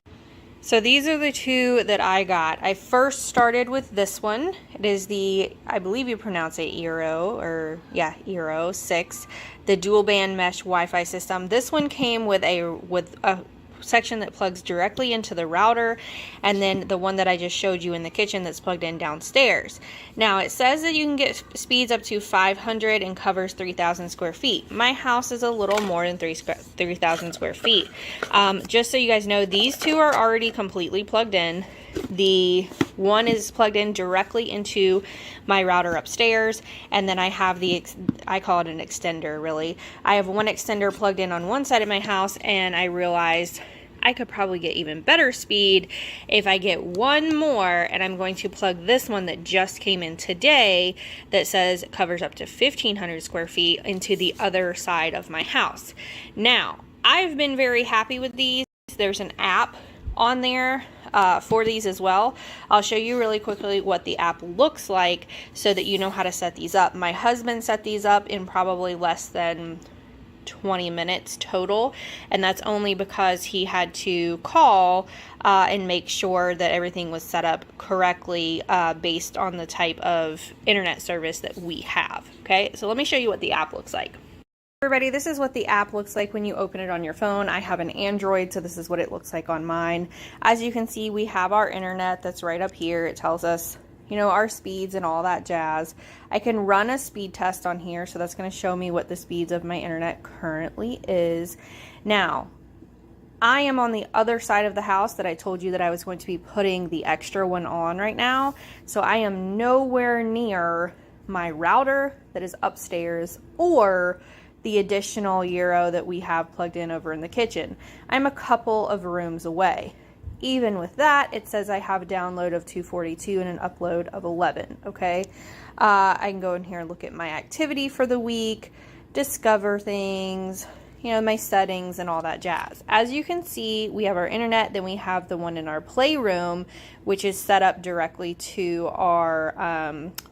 So these are the two that I got. I first started with this one. It is the, I believe you pronounce it Eero, or yeah, Eero 6, the dual band mesh Wi-Fi system. This one came with a section that plugs directly into the router, and then the one that I just showed you in the kitchen that's plugged in downstairs. Now it says that you can get speeds up to 500 and covers 3,000 square feet. My house is a little more than 3,000 square feet. Just so you guys know, these two are already completely plugged in. The one is plugged in directly into my router upstairs, and then I have I call it an extender really. I have one extender plugged in on one side of my house, and I realized I could probably get even better speed if I get one more, and I'm going to plug this one that just came in today that says it covers up to 1,500 square feet into the other side of my house. Now, I've been very happy with these. There's an app on there for these as well. I'll show you really quickly what the app looks like so that you know how to set these up. My husband set these up in probably less than 20 minutes total, and that's only because he had to call and make sure that everything was set up correctly based on the type of internet service that we have. Okay, so let me show you what the app looks like. Everybody, this is what the app looks like when you open it on your phone. I have an Android, so this is what it looks like on mine. As you can see, we have our internet that's right up here. It tells us, you know, our speeds and all that jazz. I can run a speed test on here, so that's going to show me what the speeds of my internet currently is. Now, I am on the other side of the house that I told you that I was going to be putting the extra one on right now, so I am nowhere near my router that is upstairs or the additional Eero that we have plugged in over in the kitchen. I'm a couple of rooms away. Even with that, it says I have a download of 242 and an upload of 11, okay? I can go in here and look at my activity for the week, discover things, you know, my settings and all that jazz. As you can see, we have our internet, then we have the one in our playroom, which is set up directly to our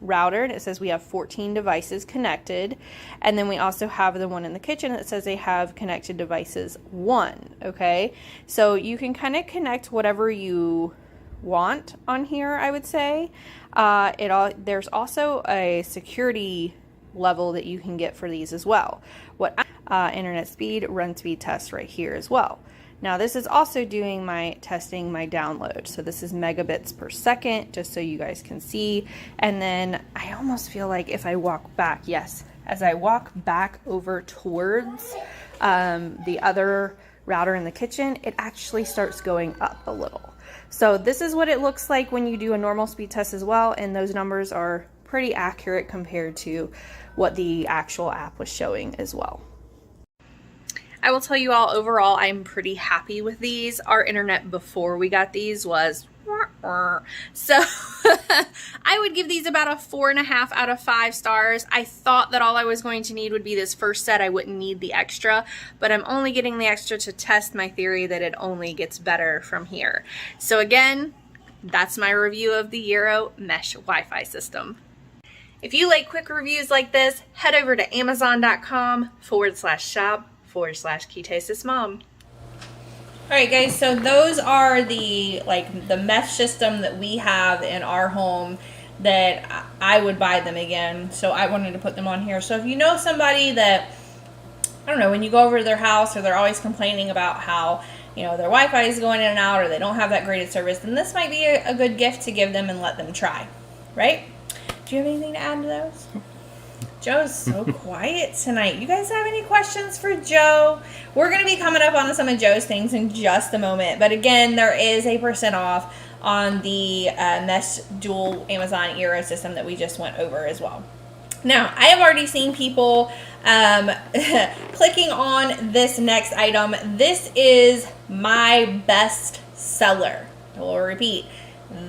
router, and it says we have 14 devices connected. And then we also have the one in the kitchen that says they have connected devices 1, okay? So you can kind of connect whatever you want on here, I would say. There's also a security level that you can get for these as well. Internet speed, run speed test right here as well. Now this is also doing my testing my download. So this is megabits per second, just so you guys can see. And then I almost feel like if I walk back, yes, as I walk back over towards the other router in the kitchen, it actually starts going up a little. So this is what it looks like when you do a normal speed test as well, and those numbers are pretty accurate compared to what the actual app was showing as well. I will tell you all, overall, I'm pretty happy with these. Our internet before we got these was so I would give these about a 4.5 out of 5 stars. I thought that all I was going to need would be this first set. I wouldn't need the extra, but I'm only getting the extra to test my theory that it only gets better from here. So again, that's my review of the Eero mesh Wi-Fi system. If you like quick reviews like this, head over to amazon.com/shop/KeyChasesMom. Alright guys, so those are the mesh system that we have in our home that I would buy them again. So I wanted to put them on here. So if you know somebody that, I don't know, when you go over to their house, or they're always complaining about how you know, their Wi-Fi is going in and out, or they don't have that great service, then this might be a good gift to give them and let them try, right? Do you have anything to add to those? Joe's so quiet tonight. You guys have any questions for Joe? We're going to be coming up on some of Joe's things in just a moment. But again, there is a % off on the Mesh Dual Amazon Eero system that we just went over as well. Now, I have already seen people clicking on this next item. This is my best seller. I will repeat.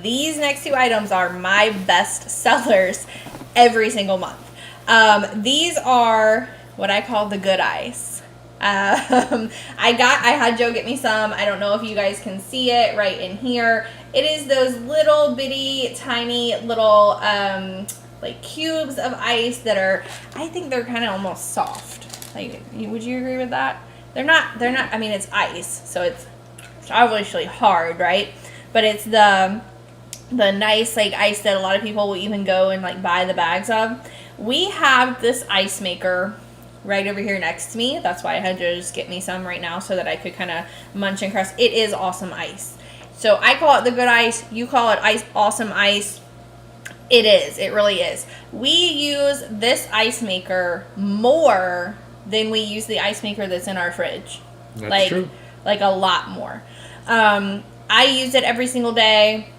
These next 2 items are my best sellers every single month. These are what I call the good ice. I had Joe get me some. I don't know if you guys can see it right in here. It is those little bitty, tiny little, like cubes of ice that are, I think they're kind of almost soft. Like, would you agree with that? They're not, I mean, it's ice, so it's obviously hard, right? But it's the nice, like, ice that a lot of people will even go and, like, buy the bags of. We have this ice maker right over here next to me. That's why I had to just get me some right now so that I could kind of munch and crust. It is awesome ice. So I call it the good ice. You call it awesome ice. It is. It really is. We use this ice maker more than we use the ice maker that's in our fridge. That's true. Like a lot more. I use it every single day.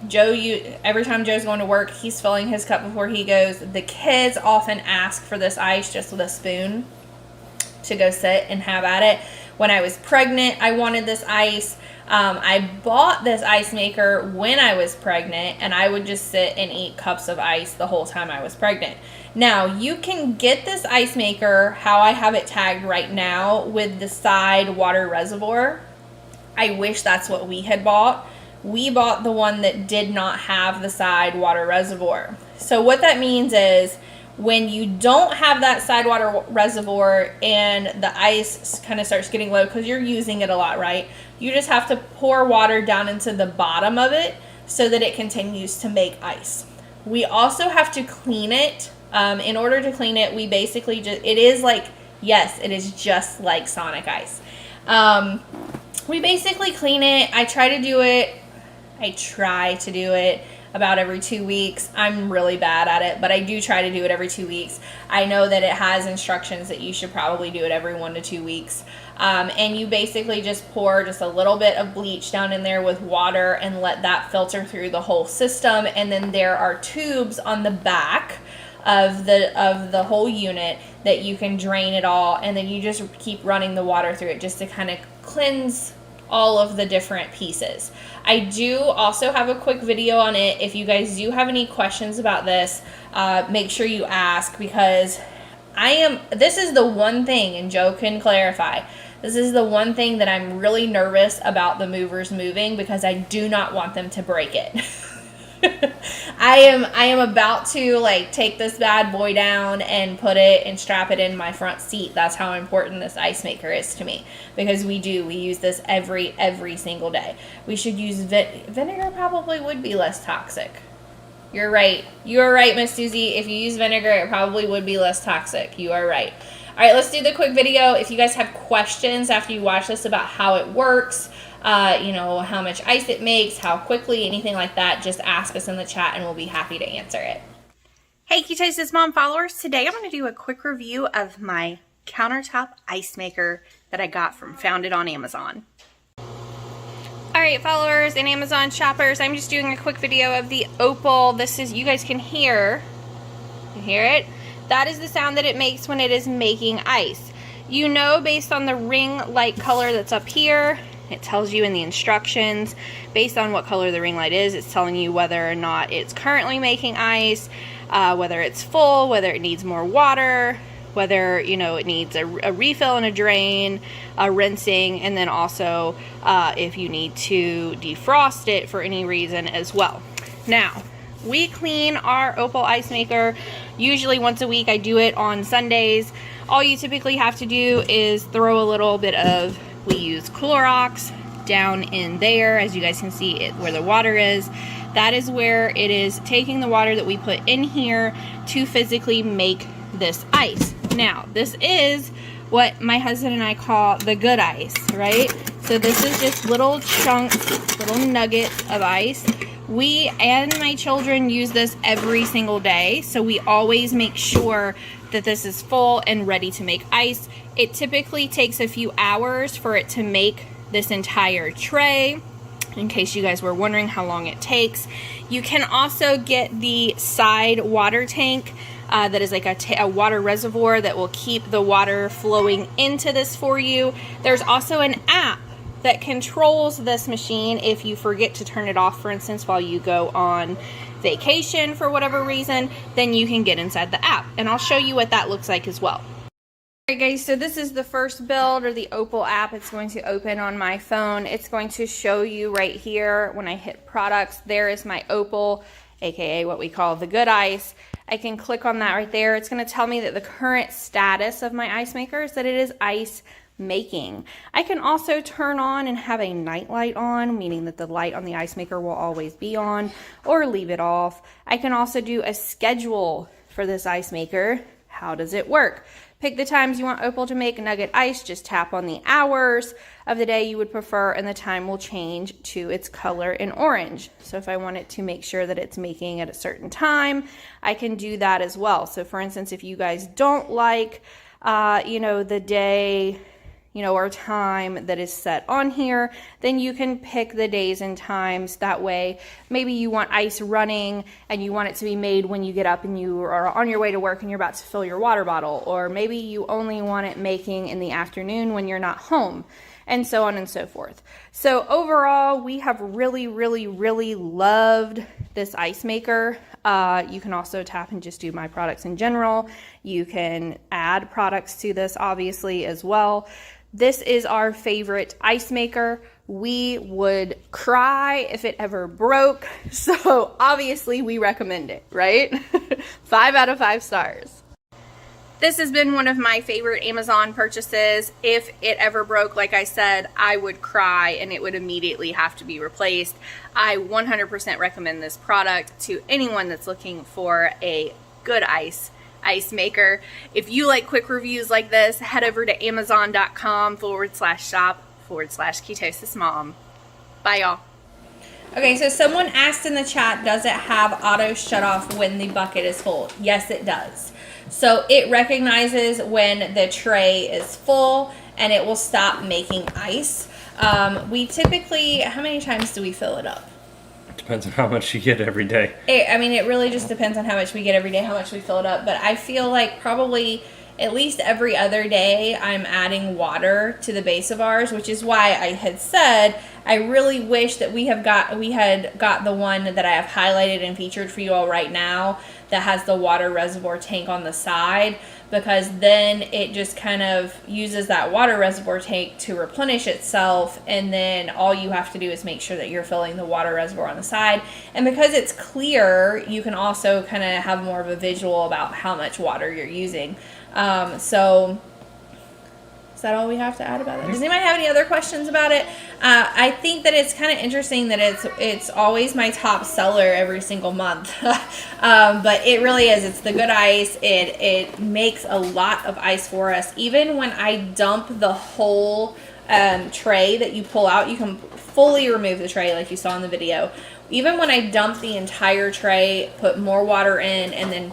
Every time Joe's going to work, he's filling his cup before he goes. The kids often ask for this ice just with a spoon to go sit and have at it. When I was pregnant, I wanted this ice. I bought this ice maker when I was pregnant, and I would just sit and eat cups of ice the whole time I was pregnant. Now, you can get this ice maker, how I have it tagged right now, with the side water reservoir. I wish that's what we had bought. We bought the one that did not have the side water reservoir. So what that means is when you don't have that side water reservoir and the ice kind of starts getting low because you're using it a lot, right? You just have to pour water down into the bottom of it so that it continues to make ice. We also have to clean it. In order to clean it, we basically just, it is just like Sonic Ice. We basically clean it. I try to do it about every 2 weeks. I'm really bad at it, but I do try to do it every 2 weeks. I know that it has instructions that you should probably do it every 1 to 2 weeks. And you basically just pour just a little bit of bleach down in there with water and let that filter through the whole system. And then there are tubes on the back of the whole unit that you can drain it all, and then you just keep running the water through it just to kind of cleanse all of the different pieces. I do also have a quick video on it. If you guys do have any questions about this, make sure you ask, because this is the one thing, and Joe can clarify, this is the one thing that I'm really nervous about the movers moving, because I do not want them to break it. I am about to take this bad boy down and put it and strap it in my front seat. That's how important this ice maker is to me, because we use this every single day. We should use vinegar. Probably would be less toxic. You're right, Miss Susie. If you use vinegar, it probably would be less toxic. You are right. All right, let's do the quick video. If you guys have questions after you watch this about how it works, how much ice it makes, how quickly, anything like that, just ask us in the chat and we'll be happy to answer it. Hey, Ketosis Mom followers. Today I'm going to do a quick review of my countertop ice maker that I got found it on Amazon. Alright, followers and Amazon shoppers, I'm just doing a quick video of the Opal. This is, you guys can hear it? That is the sound that it makes when it is making ice. You know, based on the ring light color that's up here, it tells you in the instructions, based on what color the ring light is, it's telling you whether or not it's currently making ice, whether it's full, whether it needs more water, whether, it needs a refill and a drain, a rinsing, and then also if you need to defrost it for any reason as well. Now, we clean our Opal ice maker usually once a week. I do it on Sundays. All you typically have to do is throw a little bit of, we use Clorox down in there, as you guys can see it where the water is. That is where it is taking the water that we put in here to physically make this ice. Now, this is what my husband and I call the good ice, right? So this is just little chunks, little nuggets of ice. We and my children use this every single day, so we always make sure that this is full and ready to make ice. It typically takes a few hours for it to make this entire tray, in case you guys were wondering how long it takes. You can also get the side water tank that is like a water reservoir that will keep the water flowing into this for you. There's also an app that controls this machine if you forget to turn it off, for instance, while you go on vacation for whatever reason, then you can get inside the app. And I'll show you what that looks like as well. Alright guys, so this is the first build, or the Opal app. It's going to open on my phone. It's going to show you right here when I hit products. There is my Opal, aka what we call the good ice. I can click on that right there. It's going to tell me that the current status of my ice maker is that it is ice making. I can also turn on and have a night light on, meaning that the light on the ice maker will always be on, or leave it off. I can also do a schedule for this ice maker. How does it work? Pick the times you want Opal to make nugget ice. Just tap on the hours of the day you would prefer, and the time will change to its color in orange. So if I want it to make sure that it's making at a certain time, I can do that as well. So for instance, if you guys don't like, the day, or time that is set on here, then you can pick the days and times. That way, maybe you want ice running and you want it to be made when you get up and you are on your way to work and you're about to fill your water bottle, or maybe you only want it making in the afternoon when you're not home, and so on and so forth. So overall, we have really, really, really loved this ice maker. You can also tap and just do my products in general. You can add products to this obviously as well. This is our favorite ice maker. We would cry if it ever broke, so obviously we recommend it, right? 5 out of 5 stars. This has been one of my favorite Amazon purchases. If it ever broke, like I said, I would cry and it would immediately have to be replaced. I 100% recommend this product to anyone that's looking for a good ice maker. If you like quick reviews like this, head over to amazon.com/shop/ketosis mom. Bye y'all. Okay, so someone asked in the chat, does it have auto shut off when the bucket is full? Yes, it does. So it recognizes when the tray is full and it will stop making ice. We typically, how many times do we fill it up? Depends on how much you get every day. It really just depends on how much we get every day, how much we fill it up. But I feel like probably at least every other day I'm adding water to the base of ours, which is why I had said I really wish that we had got the one that I have highlighted and featured for you all right now that has the water reservoir tank on the side, because then it just kind of uses that water reservoir tank to replenish itself, and then all you have to do is make sure that you're filling the water reservoir on the side. And because it's clear, you can also kind of have more of a visual about how much water you're using. So is that all we have to add about it? Does anybody have any other questions about it? I think that it's kind of interesting that it's always my top seller every single month. But it really is. It's the good ice. It makes a lot of ice for us. Even when I dump the whole tray that you pull out, you can fully remove the tray like you saw in the video. Even when I dump the entire tray, put more water in, and then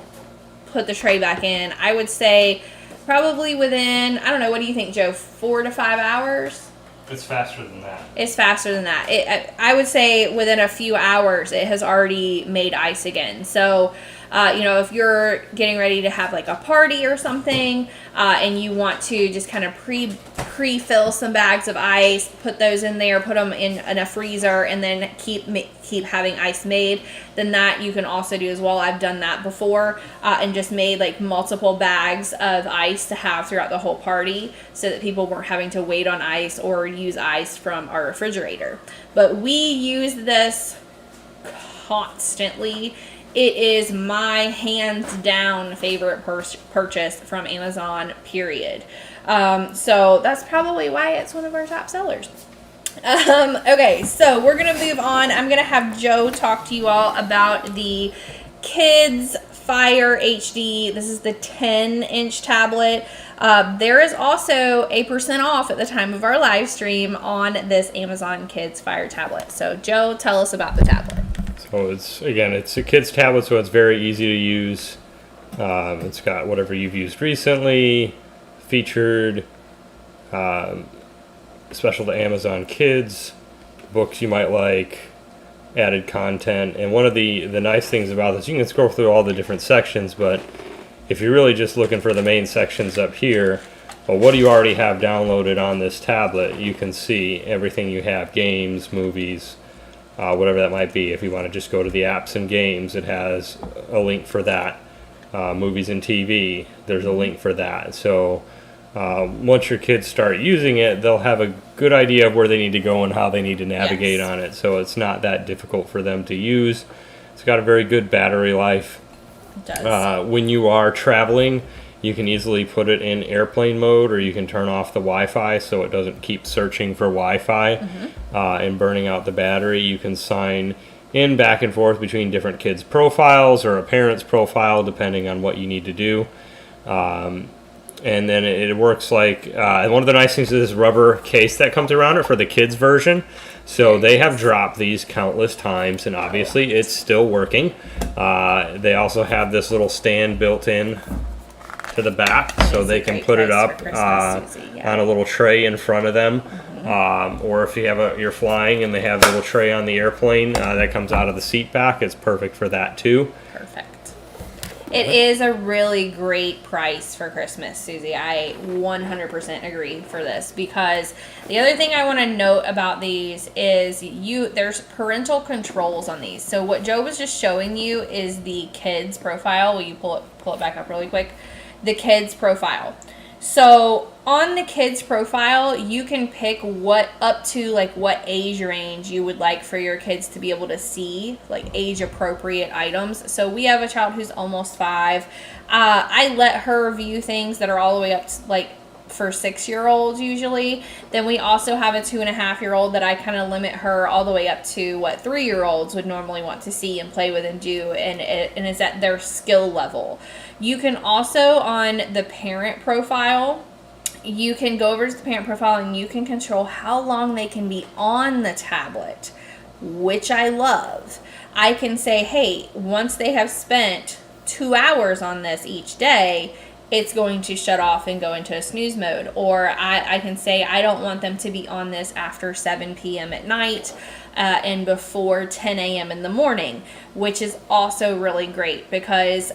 put the tray back in, I would say probably within, I don't know, what do you think, Joe, 4 to 5 hours? It's faster than that. It's faster than that. I would say within a few hours it has already made ice again. So if you're getting ready to have like a party or something, and you want to just kind of pre-fill some bags of ice, put those in there, put them in a freezer, and then keep having ice made, then that you can also do as well. I've done that before, and just made like multiple bags of ice to have throughout the whole party, so that people weren't having to wait on ice or use ice from our refrigerator. But we use this constantly. It is my hands down favorite purchase from Amazon, period. So that's probably why it's one of our top sellers. Okay, so we're going to move on. I'm going to have Joe talk to you all about the kids Fire HD. This is the 10-inch tablet. There is also a % off at the time of our live stream on this Amazon Kids Fire tablet. So Joe, tell us about the tablet. So it's a kid's tablet, so it's very easy to use. It's got whatever you've used recently, featured, special to Amazon Kids, books you might like, added content. And one of the nice things about this, you can scroll through all the different sections, but if you're really just looking for the main sections up here, well, what do you already have downloaded on this tablet? You can see everything you have, games, movies, whatever that might be. If you want to just go to the apps and games, it has a link for that. Movies and TV, there's a link for that. So once your kids start using it, they'll have a good idea of where they need to go and how they need to navigate on it. So it's not that difficult for them to use. It's got a very good battery life. It does. When you are traveling, you can easily put it in airplane mode, or you can turn off the Wi-Fi so it doesn't keep searching for Wi-Fi and burning out the battery. You can sign in back and forth between different kids' profiles or a parent's profile, depending on what you need to do. And then it works like, one of the nice things is this rubber case that comes around it for the kids version. So they have dropped these countless times, and obviously it's still working. They also have this little stand built in to the back, so they can put it up on a little tray in front of them. Or if you have you're flying and they have a little tray on the airplane that comes out of the seat back, it's perfect for that too. Perfect. It is a really great price for Christmas, Susie. I 100% agree for this, because the other thing I want to note about these is there's parental controls on these. So what Joe was just showing you is the kids profile. Will you pull it back up really quick? The kids profile. So on the kids profile, you can pick what age range you would like for your kids to be able to see, like age appropriate items. So we have a child who's almost 5. I let her view things that are all the way up to, for 6-year-olds usually. Then we also have a 2.5-year-old that I kind of limit her all the way up to what 3-year-olds would normally want to see and play with and do, and it's at their skill level. You can also, on the parent profile, you can go over to the parent profile and you can control how long they can be on the tablet, which I love. I can say, hey, once they have spent 2 hours on this each day, it's going to shut off and go into a snooze mode. Or I can say I don't want them to be on this after 7 p.m. at night and before 10 a.m. in the morning, which is also really great, because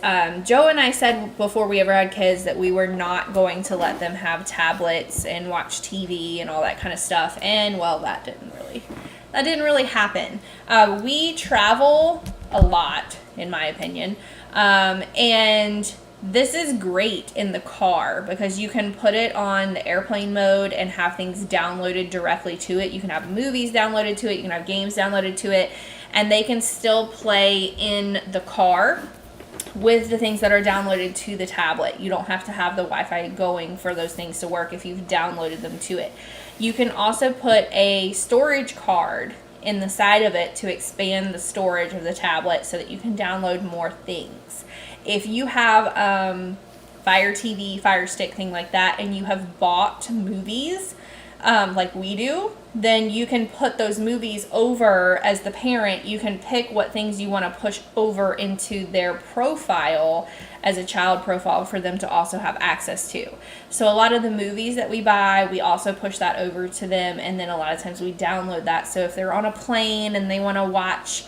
Joe and I said before we ever had kids that we were not going to let them have tablets and watch TV and all that kind of stuff. And well, that didn't really happen. We travel a lot, in my opinion, and this is great in the car because you can put it on the airplane mode and have things downloaded directly to it. You can have movies downloaded to it. You can have games downloaded to it. And they can still play in the car with the things that are downloaded to the tablet. You don't have to have the Wi-Fi going for those things to work if you've downloaded them to it. You can also put a storage card in the side of it to expand the storage of the tablet so that you can download more things. If you have Fire TV, Fire Stick, thing like that, and you have bought movies like we do, then you can put those movies over as the parent. You can pick what things you want to push over into their profile as a child profile for them to also have access to. So a lot of the movies that we buy, we also push that over to them, and then a lot of times we download that. So if they're on a plane and they want to watch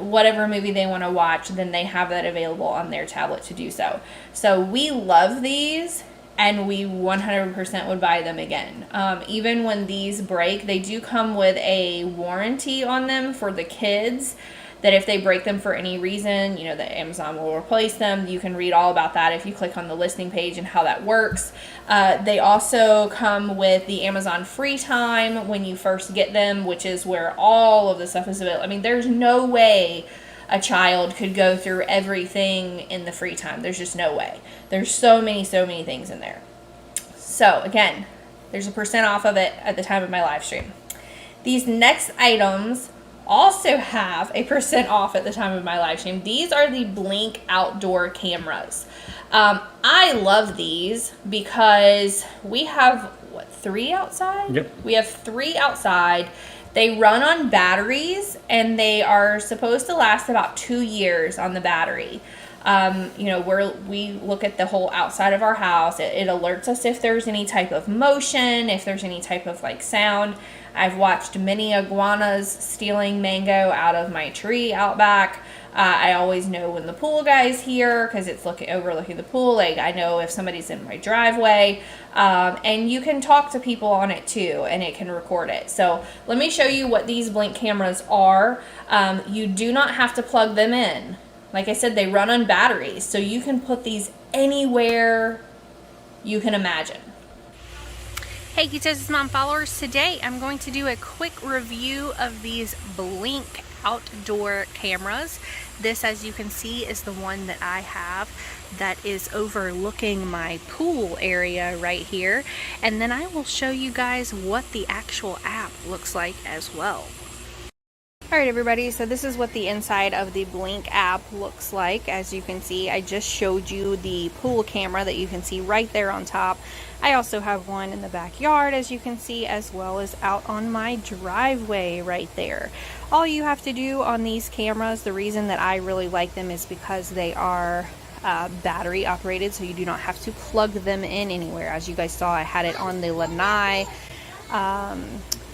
whatever movie they want to watch, then they have that available on their tablet to do so. So we love these, and we 100% would buy them again. Even when these break, they do come with a warranty on them for the kids, that if they break them for any reason, that Amazon will replace them. You can read all about that if you click on the listing page and how that works. They also come with the Amazon free time when you first get them, which is where all of the stuff is available. I mean, there's no way a child could go through everything in the free time. There's just no way. There's so many things in there. So again, there's a % off of it at the time of my live stream. These next items also have a % off at the time of my live stream. These are the Blink outdoor cameras. I love these because we have, what, 3 outside? Yep. We have 3 outside. They run on batteries, and they are supposed to last about 2 years on the battery. You know, we look at the whole outside of our house. It alerts us if there's any type of motion, if there's any type of like sound. I've watched many iguanas stealing mango out of my tree out back. I always know when the pool guy's here because it's overlooking the pool. Like, I know if somebody's in my driveway. And you can talk to people on it too, and it can record it. So let me show you what these Blink cameras are. You do not have to plug them in. Like I said, they run on batteries, so you can put these anywhere you can imagine. Hey Ketosis Mom followers, today I'm going to do a quick review of these Blink outdoor cameras. This, as you can see, is the one that I have that is overlooking my pool area right here. And then I will show you guys what the actual app looks like as well. Alright everybody, so this is what the inside of the Blink app looks like. As you can see, I just showed you the pool camera that you can see right there on top. I also have one in the backyard, as you can see, as well as out on my driveway right there. All you have to do on these cameras, the reason that I really like them is because they are battery operated, so you do not have to plug them in anywhere. As you guys saw, I had it on the lanai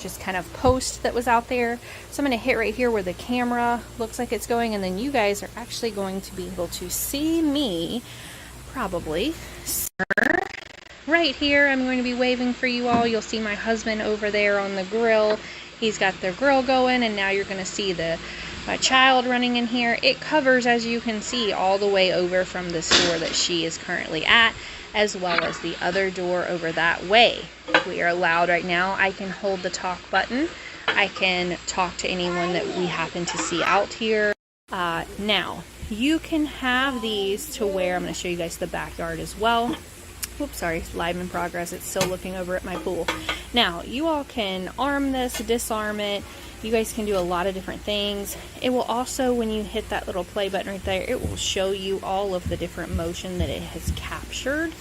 just kind of post that was out there. So I'm going to hit right here where the camera looks like it's going, and then you guys are actually going to be able to see me probably right here. I'm going to be waving for you all. You'll see my husband over there on the grill. He's got the grill going, and now you're going to see my child running in here. It covers, as you can see, all the way over from the store that she is currently at, as well as the other door over that way. We are allowed right now. I can hold the talk button. I can talk to anyone that we happen to see out here. Now, you can have these to where, I'm going to show you guys the backyard as well. Oops, sorry, it's live in progress. It's still looking over at my pool. Now, you all can arm this, disarm it. You guys can do a lot of different things. It will also, when you hit that little play button right there, it will show you all of the different motion that it has captured,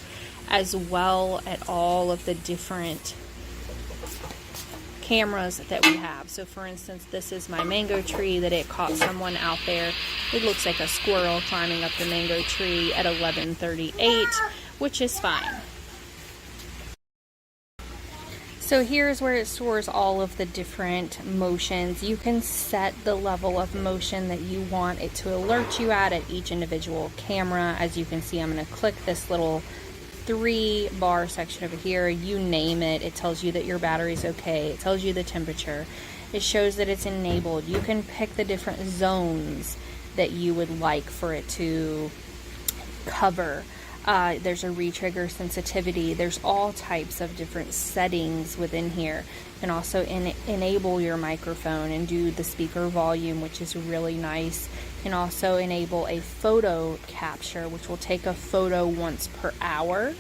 as well as all of the different cameras that we have. So for instance, this is my mango tree that it caught someone out there. It looks like a squirrel climbing up the mango tree at 11:38, which is fine. So here's where it stores all of the different motions. You can set the level of motion that you want it to alert you at each individual camera. As you can see, I'm going to click this little 3-bar section over here. You name it. It tells you that your battery's okay. It tells you the temperature. It shows that it's enabled. You can pick the different zones that you would like for it to cover. There's a retrigger sensitivity. There's all types of different settings within here. You can also enable your microphone and do the speaker volume, which is really nice. You can also enable a photo capture, which will take a photo once per hour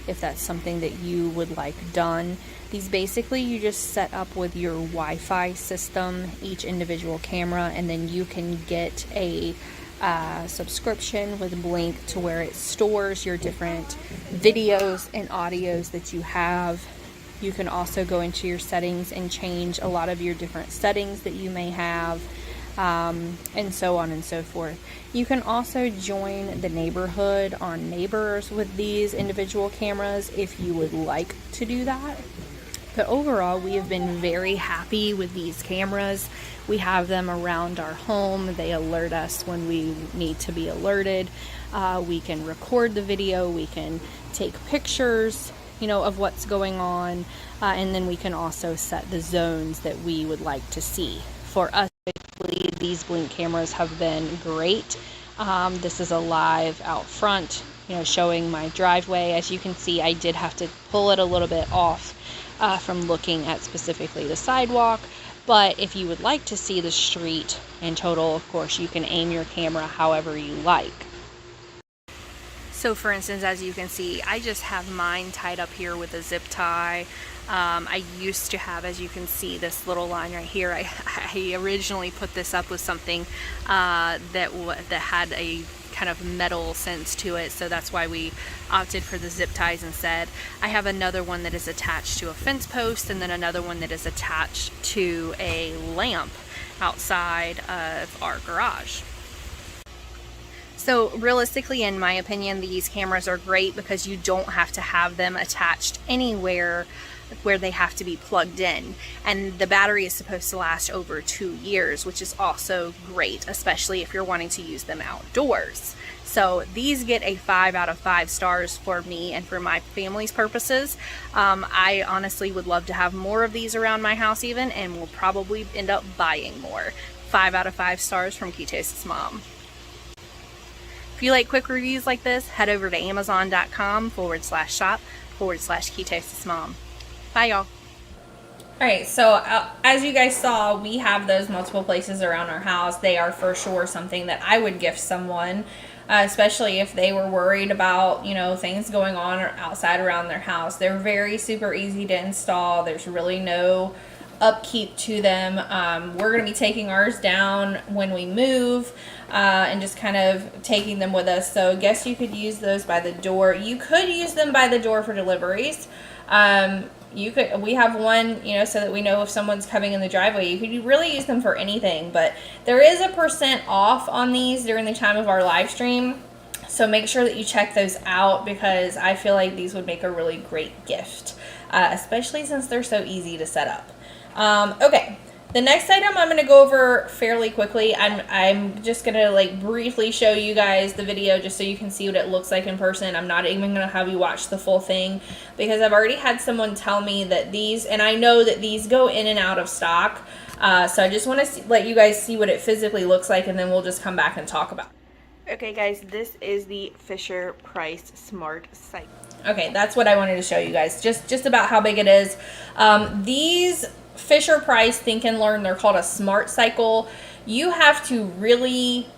if that's something that you would like done. These basically you just set up with your Wi-Fi system, each individual camera, and then you can get a subscription with Blink to where it stores your different videos and audios that you have. You can also go into your settings and change a lot of your different settings that you may have, and so on and so forth. You can also join the neighborhood on Neighbors with these individual cameras if you would like to do that. But overall, we have been very happy with these cameras. We have them around our home. They alert us when we need to be alerted. We can record the video. We can take pictures, of what's going on. And then we can also set the zones that we would like to see. For us, these Blink cameras have been great. This is a live out front, showing my driveway. As you can see, I did have to pull it a little bit off from looking at specifically the sidewalk. But if you would like to see the street in total, of course, you can aim your camera however you like. So for instance, as you can see, I just have mine tied up here with a zip tie. I used to have, as you can see, this little line right here. I originally put this up with something that had a kind of metal sense to it, so that's why we opted for the zip ties instead. I have another one that is attached to a fence post, and then another one that is attached to a lamp outside of our garage. So realistically, in my opinion, these cameras are great because you don't have to have them attached anywhere where they have to be plugged in, and the battery is supposed to last over 2 years, which is also great, especially if you're wanting to use them outdoors. So these get a 5 out of 5 stars for me and for my family's purposes. I honestly would love to have more of these around my house even, and we'll probably end up buying more. 5 out of 5 stars from Ketosis Mom. If you like quick reviews like this, head over to amazon.com/shop/Ketosis Mom. Bye, y'all. Alright, so as you guys saw, we have those multiple places around our house. They are for sure something that I would gift someone, especially if they were worried about, you know, things going on outside around their house. They're very super easy to install. There's really no upkeep to them. We're going to be taking ours down when we move and just kind of taking them with us. So I guess you could use those by the door. You could use them by the door for deliveries. We have one, you know, so that we know if someone's coming in the driveway. You could really use them for anything, but there is a % off on these during the time of our live stream. So make sure that you check those out, because I feel like these would make a really great gift, especially since they're so easy to set up. Okay. The next item I'm going to go over fairly quickly. I'm just going to like briefly show you guys the video just so you can see what it looks like in person. I'm not even going to have you watch the full thing because I've already had someone tell me that these, and I know that these go in and out of stock. So I just want to let you guys see what it physically looks like, and then we'll just come back and talk about it. Okay guys, this is the Fisher-Price Smart Cycle. Okay, that's what I wanted to show you guys. Just about how big it is. These Fisher-Price Think and Learn, they're called a Smart Cycle. You have to really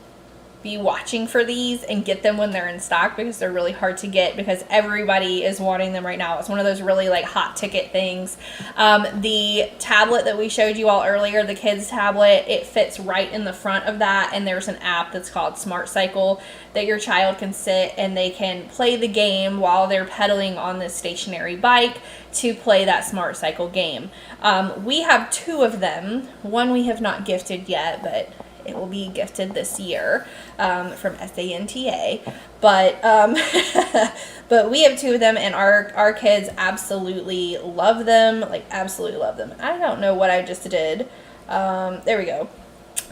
be watching for these and get them when they're in stock, because they're really hard to get because everybody is wanting them right now. It's one of those really like hot ticket things. The tablet that we showed you all earlier, the kids tablet, it fits right in the front of that, and there's an app that's called Smart Cycle that your child can sit and they can play the game while they're pedaling on this stationary bike to play that Smart Cycle game. We have 2 of them. One we have not gifted yet, but it will be gifted this year from SANTA. But but we have 2 of them, and our kids absolutely love them, like absolutely love them. I don't know what I just did. There we go.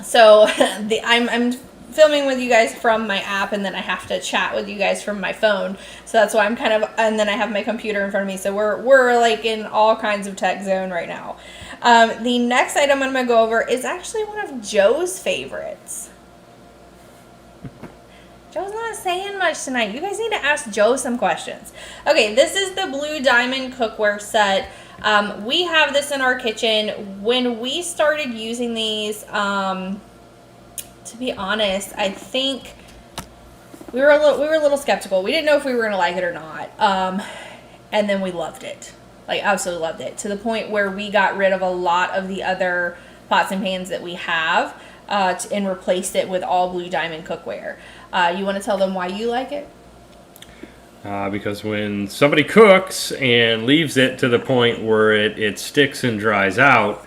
So I'm filming with you guys from my app, and then I have to chat with you guys from my phone. So that's why I'm kind of, and then I have my computer in front of me. So we're like in all kinds of tech zone right now. The next item I'm going to go over is actually one of Joe's favorites. Joe's not saying much tonight. You guys need to ask Joe some questions. Okay, this is the Blue Diamond cookware set. We have this in our kitchen. When we started using these, to be honest, I think we were a little skeptical. We didn't know if we were going to like it or not. And then we loved it. Like, absolutely loved it. To the point where we got rid of a lot of the other pots and pans that we have and replaced it with all Blue Diamond cookware. You want to tell them why you like it? Because when somebody cooks and leaves it to the point where it sticks and dries out,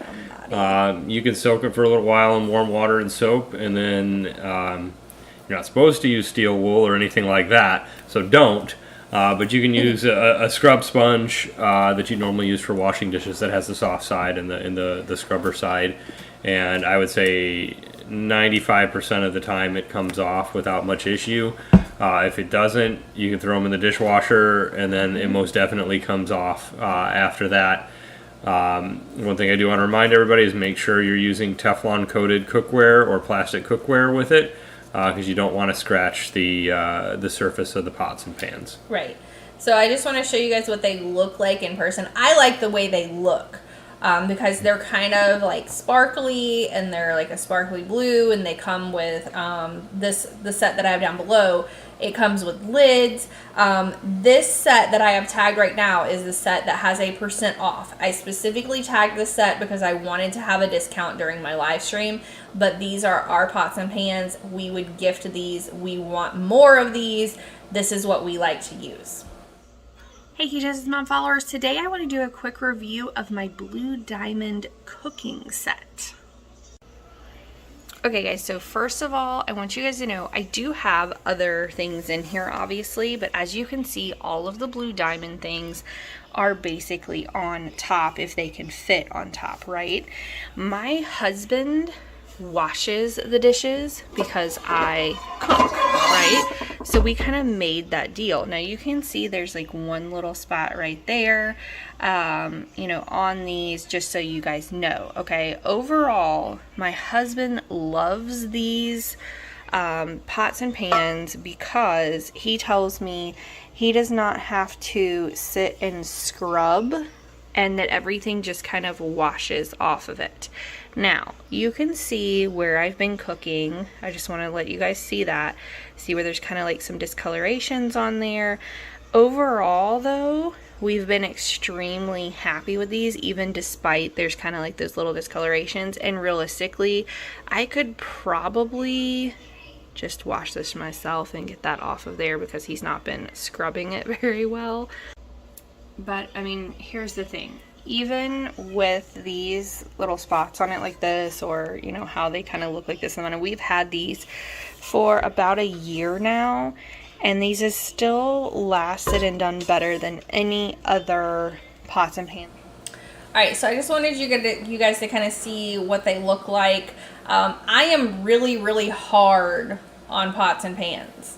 you can soak it for a little while in warm water and soap, and then you're not supposed to use steel wool or anything like that, so don't. But you can use a scrub sponge that you normally use for washing dishes that has the soft side and the scrubber side, and I would say 95% of the time it comes off without much issue. If it doesn't, you can throw them in the dishwasher, and then it most definitely comes off after that. One thing I do want to remind everybody is make sure you're using Teflon coated cookware or plastic cookware with it, because you don't want to scratch the surface of the pots and pans. Right. So I just want to show you guys what they look like in person. I like the way they look. because they're kind of like sparkly, and they're like a sparkly blue, and they come with the set that I have down below. It comes with lids. This set that I have tagged right now is the set that has a % off. I specifically tagged this set because I wanted to have a discount during my live stream, but these are our pots and pans. We would gift these. We want more of these. This is what we like to use. Hey Keychases Mom followers, today I want to do a quick review of my Blue Diamond cooking set. Okay guys, so first of all, I want you guys to know I do have other things in here obviously, but as you can see, all of the Blue Diamond things are basically on top if they can fit on top, right? My husband washes the dishes because I cook, right? So we kind of made that deal. Now you can see there's like one little spot right there, you know, on these, just so you guys know. Okay, overall, my husband loves these pots and pans because he tells me he does not have to sit and scrub, and that everything just kind of washes off of it. Now, you can see where I've been cooking. I just want to let you guys see that. See where there's kind of like some discolorations on there. Overall, though, we've been extremely happy with these, even despite there's kind of like those little discolorations. And realistically, I could probably just wash this myself and get that off of there because he's not been scrubbing it very well. But, I mean, here's the thing. Even with these little spots on it like this, or, you know, how they kind of look like this, and we've had these for about a year now, and these have still lasted and done better than any other pots and pans. Alright, so I just wanted you guys to kind of see what they look like. I am really, really hard on pots and pans.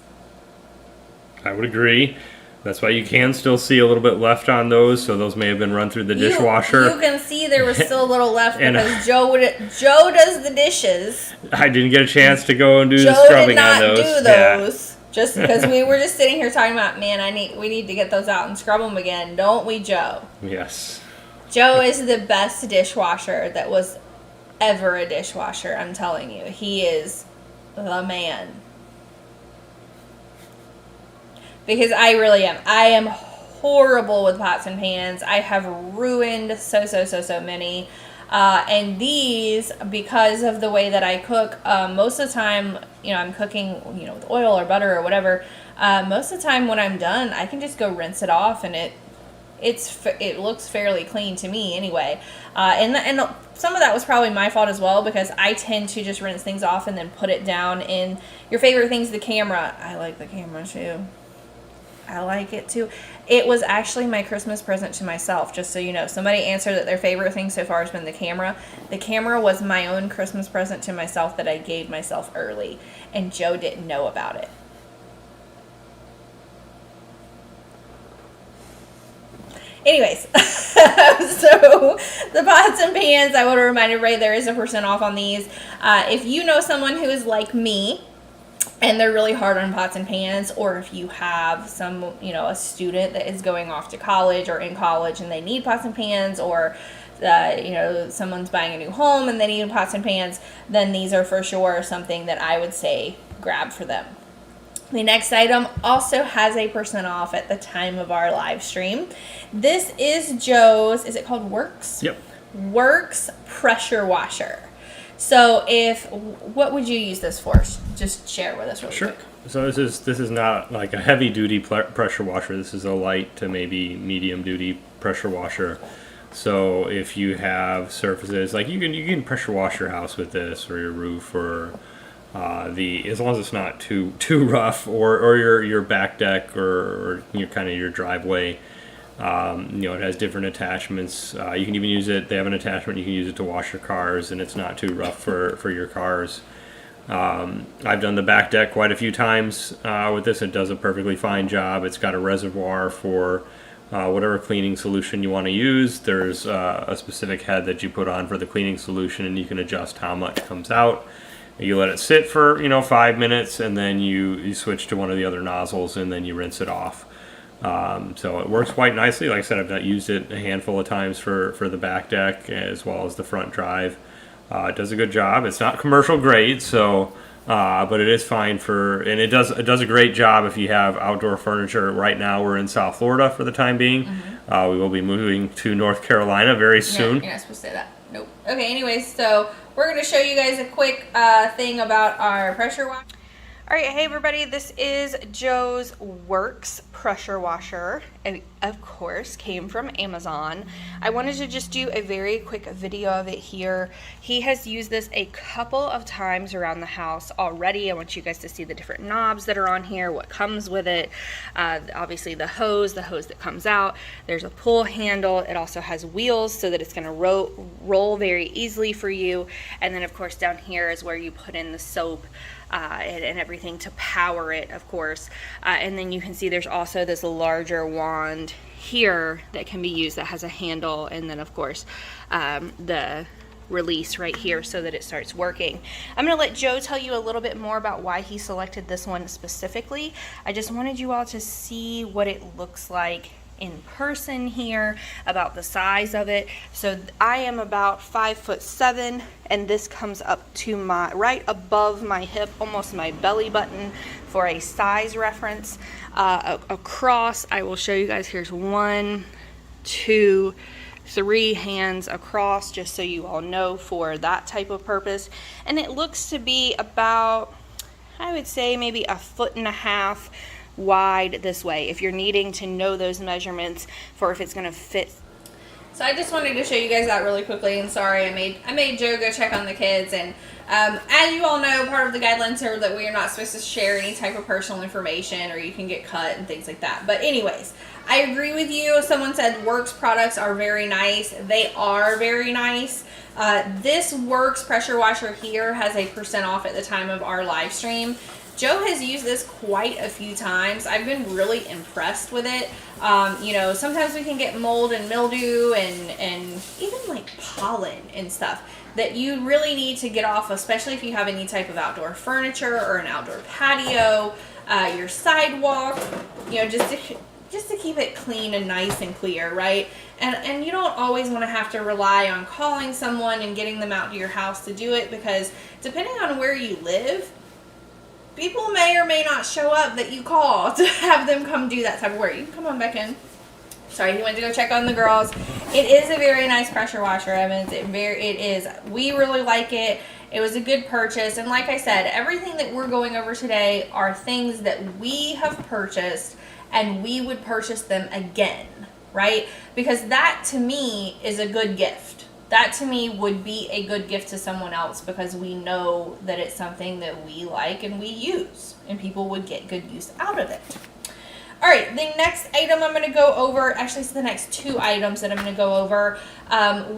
I would agree. That's why you can still see a little bit left on those, so those may have been run through the dishwasher. You can see there was still a little left because Joe does the dishes. I didn't get a chance to go and do the scrubbing on those. Joe did not do those. Yeah. Just because we were just sitting here talking about, man, we need to get those out and scrub them again, don't we, Joe? Yes. Joe is the best dishwasher that was ever a dishwasher, I'm telling you. He is the man. Because I really am. I am horrible with pots and pans. I have ruined so many. And these, because of the way that I cook, most of the time, you know, I'm cooking, you know, with oil or butter or whatever. Most of the time when I'm done, I can just go rinse it off, and it looks fairly clean to me anyway. And some of that was probably my fault as well, because I tend to just rinse things off and then put it down in your favorite things, the camera. I like the camera too. I like it too. It was actually my Christmas present to myself, just so you know. Somebody answered that their favorite thing so far has been the camera. The camera was my own Christmas present to myself that I gave myself early, and Joe didn't know about it. Anyways, so the pots and pans, I want to remind everybody there is a % off on these. If you know someone who is like me, and they're really hard on pots and pans, or if you have some, you know, a student that is going off to college or in college and they need pots and pans, or, you know, someone's buying a new home and they need pots and pans, then these are for sure something that I would say grab for them. The next item also has a % off at the time of our live stream. This is Joe's, is it called Works? Yep. Works pressure washer. So what would you use this for? Just share with us really quick. So this is not like a heavy duty pressure washer. This is a light to maybe medium duty pressure washer. So if you have surfaces, like you can pressure wash your house with this, or your roof, or as long as it's not too rough, or your back deck, or your kind of your driveway. You know, it has different attachments. You can even use it. They have an attachment. You can use it to wash your cars, and it's not too rough for your cars. I've done the back deck quite a few times with this. It does a perfectly fine job. It's got a reservoir for whatever cleaning solution you want to use. There's a specific head that you put on for the cleaning solution, and you can adjust how much comes out. You let it sit for 5 minutes, and then you switch to one of the other nozzles, and then you rinse it off. So it works quite nicely. Like I said, I've not used it a handful of times for the back deck as well as the front drive. It does a good job. It's not commercial grade, so but it is fine and it does a great job if you have outdoor furniture. Right now we're in South Florida for the time being. We will be moving to North Carolina very soon. No, you're not supposed to say that. Nope. Okay, anyways, so we're going to show you guys a quick thing about our pressure washer. All right, hey everybody, this is Joe's Works pressure washer. It, of course, came from Amazon. I wanted to just do a very quick video of it here. He has used this a couple of times around the house already. I want you guys to see the different knobs that are on here, what comes with it. Obviously the hose that comes out. There's a pull handle. It also has wheels so that it's gonna roll very easily for you. And then of course down here is where you put in the soap and everything to power it, of course. And then you can see there's also this larger wand here that can be used that has a handle, and then of course the release right here so that it starts working. I'm going to let Joe tell you a little bit more about why he selected this one specifically. I just wanted you all to see what it looks like in person here, about the size of it. So I am about 5'7", and this comes up to my right above my hip, almost my belly button, for a size reference. Across, I will show you guys, here's 1, 2, 3 hands across, just so you all know, for that type of purpose. And it looks to be about, I would say, maybe 1.5 feet wide this way, if you're needing to know those measurements for if it's going to fit. So I just wanted to show you guys that really quickly, and sorry, I made Joe go check on the kids, and as you all know, part of the guidelines are that we are not supposed to share any type of personal information, or you can get cut and things like that. But anyways, I agree with you. Someone said Works products are very nice. They are very nice. This Works pressure washer here has a % off at the time of our live stream. Joe has used this quite a few times. I've been really impressed with it. You know, sometimes we can get mold and mildew and even like pollen and stuff that you really need to get off, especially if you have any type of outdoor furniture or an outdoor patio, your sidewalk, you know, just to keep it clean and nice and clear, right? And you don't always want to have to rely on calling someone and getting them out to your house to do it, because depending on where you live, people may or may not show up that you call to have them come do that type of work. You can come on back in. Sorry, he went to go check on the girls. It is a very nice pressure washer, Evans. It is. We really like it. It was a good purchase. And like I said, everything that we're going over today are things that we have purchased and we would purchase them again, right? Because that to me is a good gift. That to me would be a good gift to someone else, because we know that it's something that we like and we use, and people would get good use out of it. All right, the next item I'm going to go over, actually it's the next 2 items that I'm going to go over.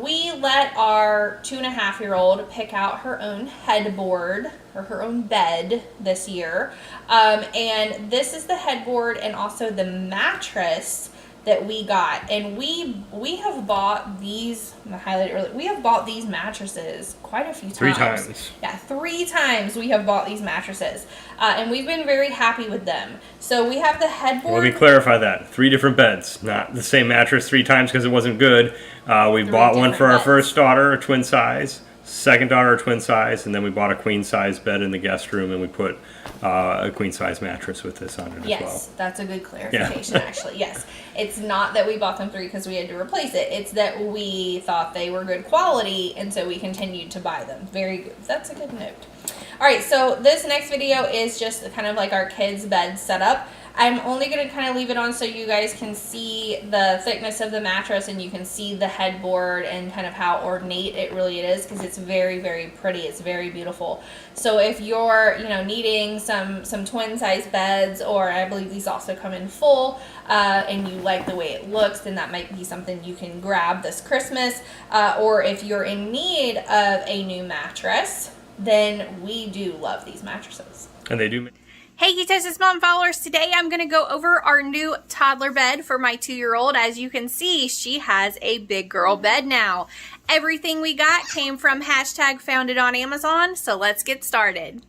We let our 2.5-year-old pick out her own headboard, or her own bed this year. And this is the headboard and also the mattress that we got, and we have bought these, I'm gonna highlight it earlier, we have bought these mattresses quite a few times. 3 times. Yeah, 3 times we have bought these mattresses, and we've been very happy with them. So we have the headboard. Let me clarify that. 3 different beds, not the same mattress 3 times because it wasn't good. We bought one for our first daughter, a twin size, second daughter, a twin size, and then we bought a queen size bed in the guest room, and we put a queen size mattress with this on it as well. Yes, that's a good clarification, actually. Yes, it's not that we bought them 3 because we had to replace it. It's that we thought they were good quality, and so we continued to buy them. Very good. That's a good note. All right, so this next video is just kind of like our kids' bed setup. I'm only going to kind of leave it on so you guys can see the thickness of the mattress, and you can see the headboard and kind of how ornate it really is, because it's very, very pretty. It's very beautiful. So if you're, you know, needing some twin size beds, or I believe these also come in full, and you like the way it looks, then that might be something you can grab this Christmas. Or if you're in need of a new mattress, then we do love these mattresses. And they do. Hey Ketosis Mom followers, today I'm going to go over our new toddler bed for my 2-year-old. As you can see, she has a big girl bed now. Everything we got came from #founded on Amazon, so let's get started.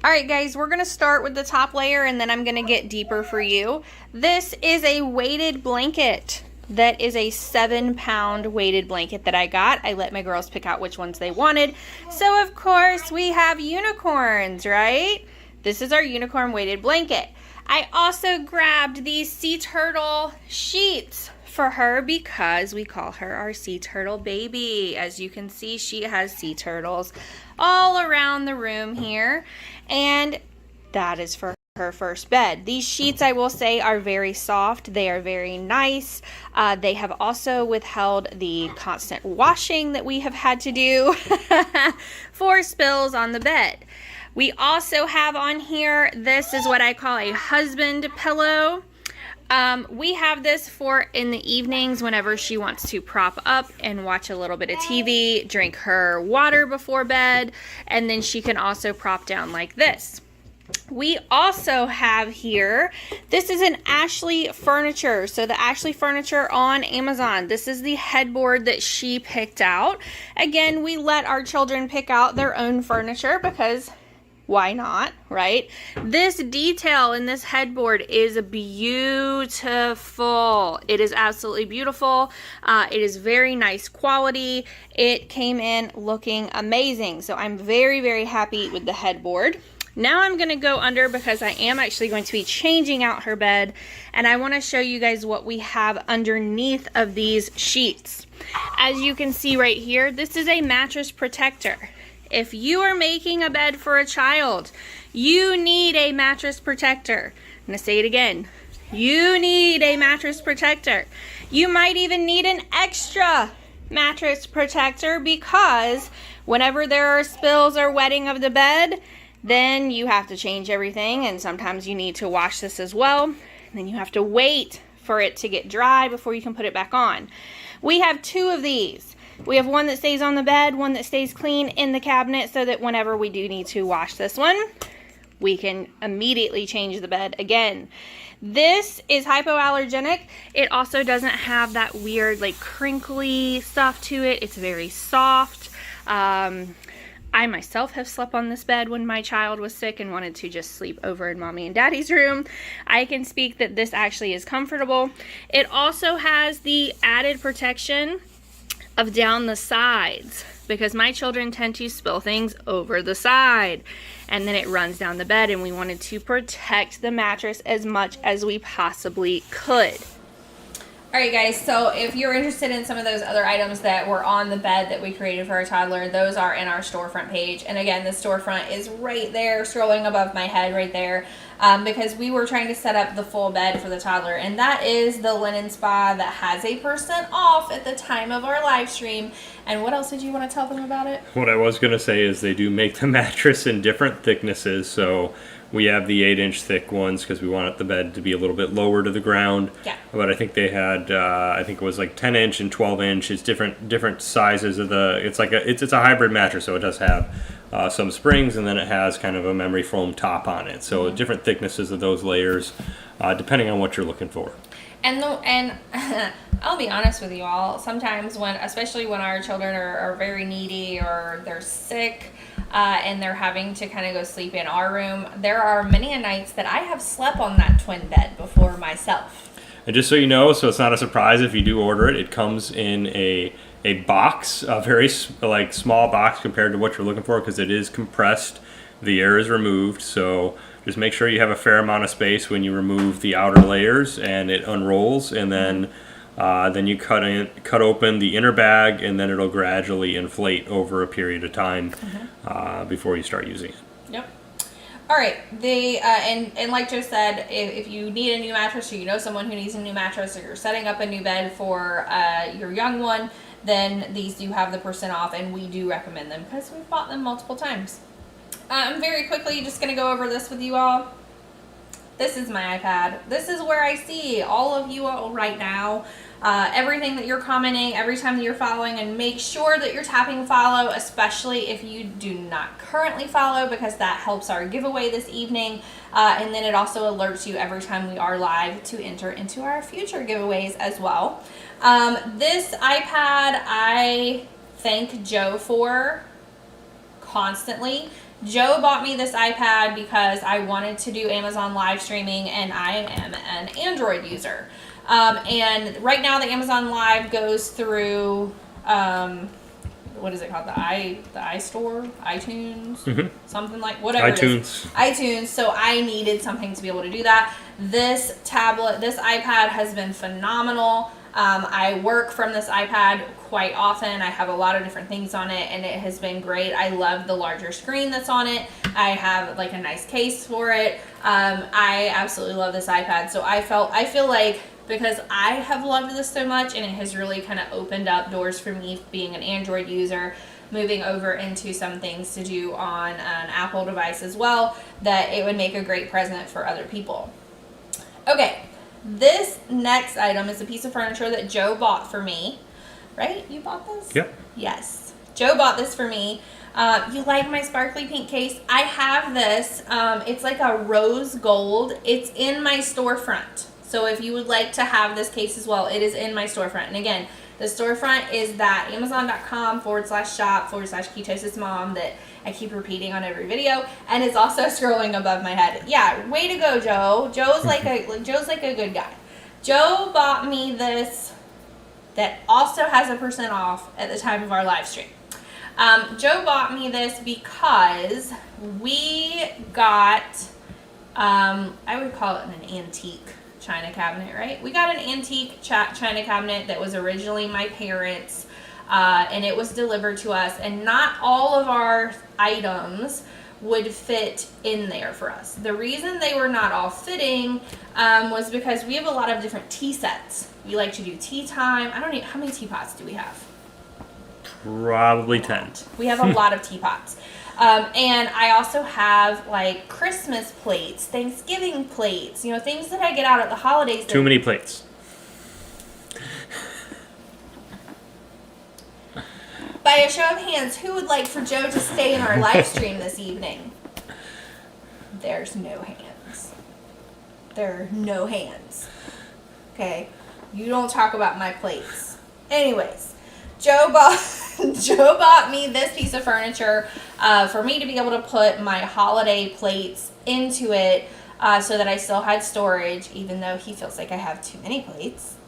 All right, guys, we're gonna start with the top layer and then I'm gonna get deeper for you. This is a weighted blanket. That is a 7-pound weighted blanket that I got. I let my girls pick out which ones they wanted. So of course we have unicorns, right? This is our unicorn weighted blanket. I also grabbed these sea turtle sheets for her because we call her our sea turtle baby. As you can see, she has sea turtles all around the room here, and that is for her first bed. These sheets, I will say, are very soft. They are very nice. They have also withheld the constant washing that we have had to do for spills on the bed. We also have on here, this is what I call a husband pillow. We have this for in the evenings whenever she wants to prop up and watch a little bit of TV, drink her water before bed, and then she can also prop down like this. We also have here, this is an Ashley Furniture. So the Ashley Furniture on Amazon. This is the headboard that she picked out. Again, we let our children pick out their own furniture because why not, right? This detail in this headboard is beautiful. It is absolutely beautiful. It is very nice quality. It came in looking amazing. So I'm very, very happy with the headboard. Now I'm going to go under because I am actually going to be changing out her bed, and I want to show you guys what we have underneath of these sheets. As you can see right here, this is a mattress protector. If you are making a bed for a child, you need a mattress protector. I'm going to say it again. You need a mattress protector. You might even need an extra mattress protector because whenever there are spills or wetting of the bed, then you have to change everything, and sometimes you need to wash this as well. And then you have to wait for it to get dry before you can put it back on. We have 2 of these. We have one that stays on the bed, one that stays clean in the cabinet, so that whenever we do need to wash this one, we can immediately change the bed again. This is hypoallergenic. It also doesn't have that weird like crinkly stuff to it. It's very soft. I myself have slept on this bed when my child was sick and wanted to just sleep over in mommy and daddy's room. I can speak that this actually is comfortable. It also has the added protection of down the sides because my children tend to spill things over the side and then it runs down the bed, and we wanted to protect the mattress as much as we possibly could. All right, guys, so if you're interested in some of those other items that were on the bed that we created for our toddler, those are in our storefront page. And again, the storefront is right there, scrolling above my head right there, because we were trying to set up the full bed for the toddler. And that is the linen spa that has a % off at the time of our live stream. And what else did you want to tell them about it? What I was going to say is they do make the mattress in different thicknesses, so we have the 8-inch thick ones because we wanted the bed to be a little bit lower to the ground. Yeah. But I think they had, I think it was like 10-inch and 12-inch. It's different sizes of the. It's like it's a hybrid mattress, so it does have some springs, and then it has kind of a memory foam top on it. So different thicknesses of those layers, depending on what you're looking for. And I'll be honest with you all. Sometimes especially when our children are very needy or they're sick. And they're having to kind of go sleep in our room, there are many nights that I have slept on that twin bed before myself. And just so you know, so it's not a surprise if you do order it, it comes in a box, a very small box compared to what you're looking for because it is compressed. The air is removed, so just make sure you have a fair amount of space when you remove the outer layers and it unrolls, and then you cut open the inner bag, and then it'll gradually inflate over a period of time before you start using it. Yep. All right. And like Joe said, if you need a new mattress or you know someone who needs a new mattress or you're setting up a new bed for your young one, then these do have the % off, and we do recommend them because we've bought them multiple times. I'm very quickly just going to go over this with you all. This is my iPad. This is where I see all of you all right now. Everything that you're commenting, every time that you're following, and make sure that you're tapping follow, especially if you do not currently follow, because that helps our giveaway this evening. And then it also alerts you every time we are live to enter into our future giveaways as well. This iPad, I thank Joe for constantly. Joe bought me this iPad because I wanted to do Amazon live streaming, and I am an Android user. And right now the Amazon Live goes through, what is it called? The iStore, iTunes, something like, whatever it is. iTunes. So I needed something to be able to do that. This iPad has been phenomenal. I work from this iPad quite often. I have a lot of different things on it, and it has been great. I love the larger screen that's on it. I have like a nice case for it. I absolutely love this iPad. So I feel like, because I have loved this so much, and it has really kind of opened up doors for me being an Android user, moving over into some things to do on an Apple device as well, that it would make a great present for other people. Okay, this next item is a piece of furniture that Joe bought for me. Right? You bought this? Yep. Yes. Joe bought this for me. You like my sparkly pink case? I have this. It's like a rose gold. It's in my storefront. So if you would like to have this case as well, it is in my storefront. And again, the storefront is that amazon.com/shop/ketosismom that I keep repeating on every video, and it's also scrolling above my head. Yeah, way to go, Joe. Joe's like a good guy. Joe bought me this that also has a % off at the time of our live stream. Joe bought me this because we got, I would call it an antique china cabinet, right? We got an antique china cabinet that was originally my parents', and it was delivered to us, and not all of our items would fit in there for us. The reason they were not all fitting was because we have a lot of different tea sets. We like to do tea time. I don't know, how many teapots do we have? Probably 10. We have a lot of teapots. And I also have like Christmas plates, Thanksgiving plates, you know, things that I get out at the holidays. Too many plates. By a show of hands, who would like for Joe to stay in our live stream this evening? There's no hands. There are no hands. Okay? You don't talk about my plates. Anyways, Joe bought me this piece of furniture for me to be able to put my holiday plates into it so that I still had storage, even though he feels like I have too many plates.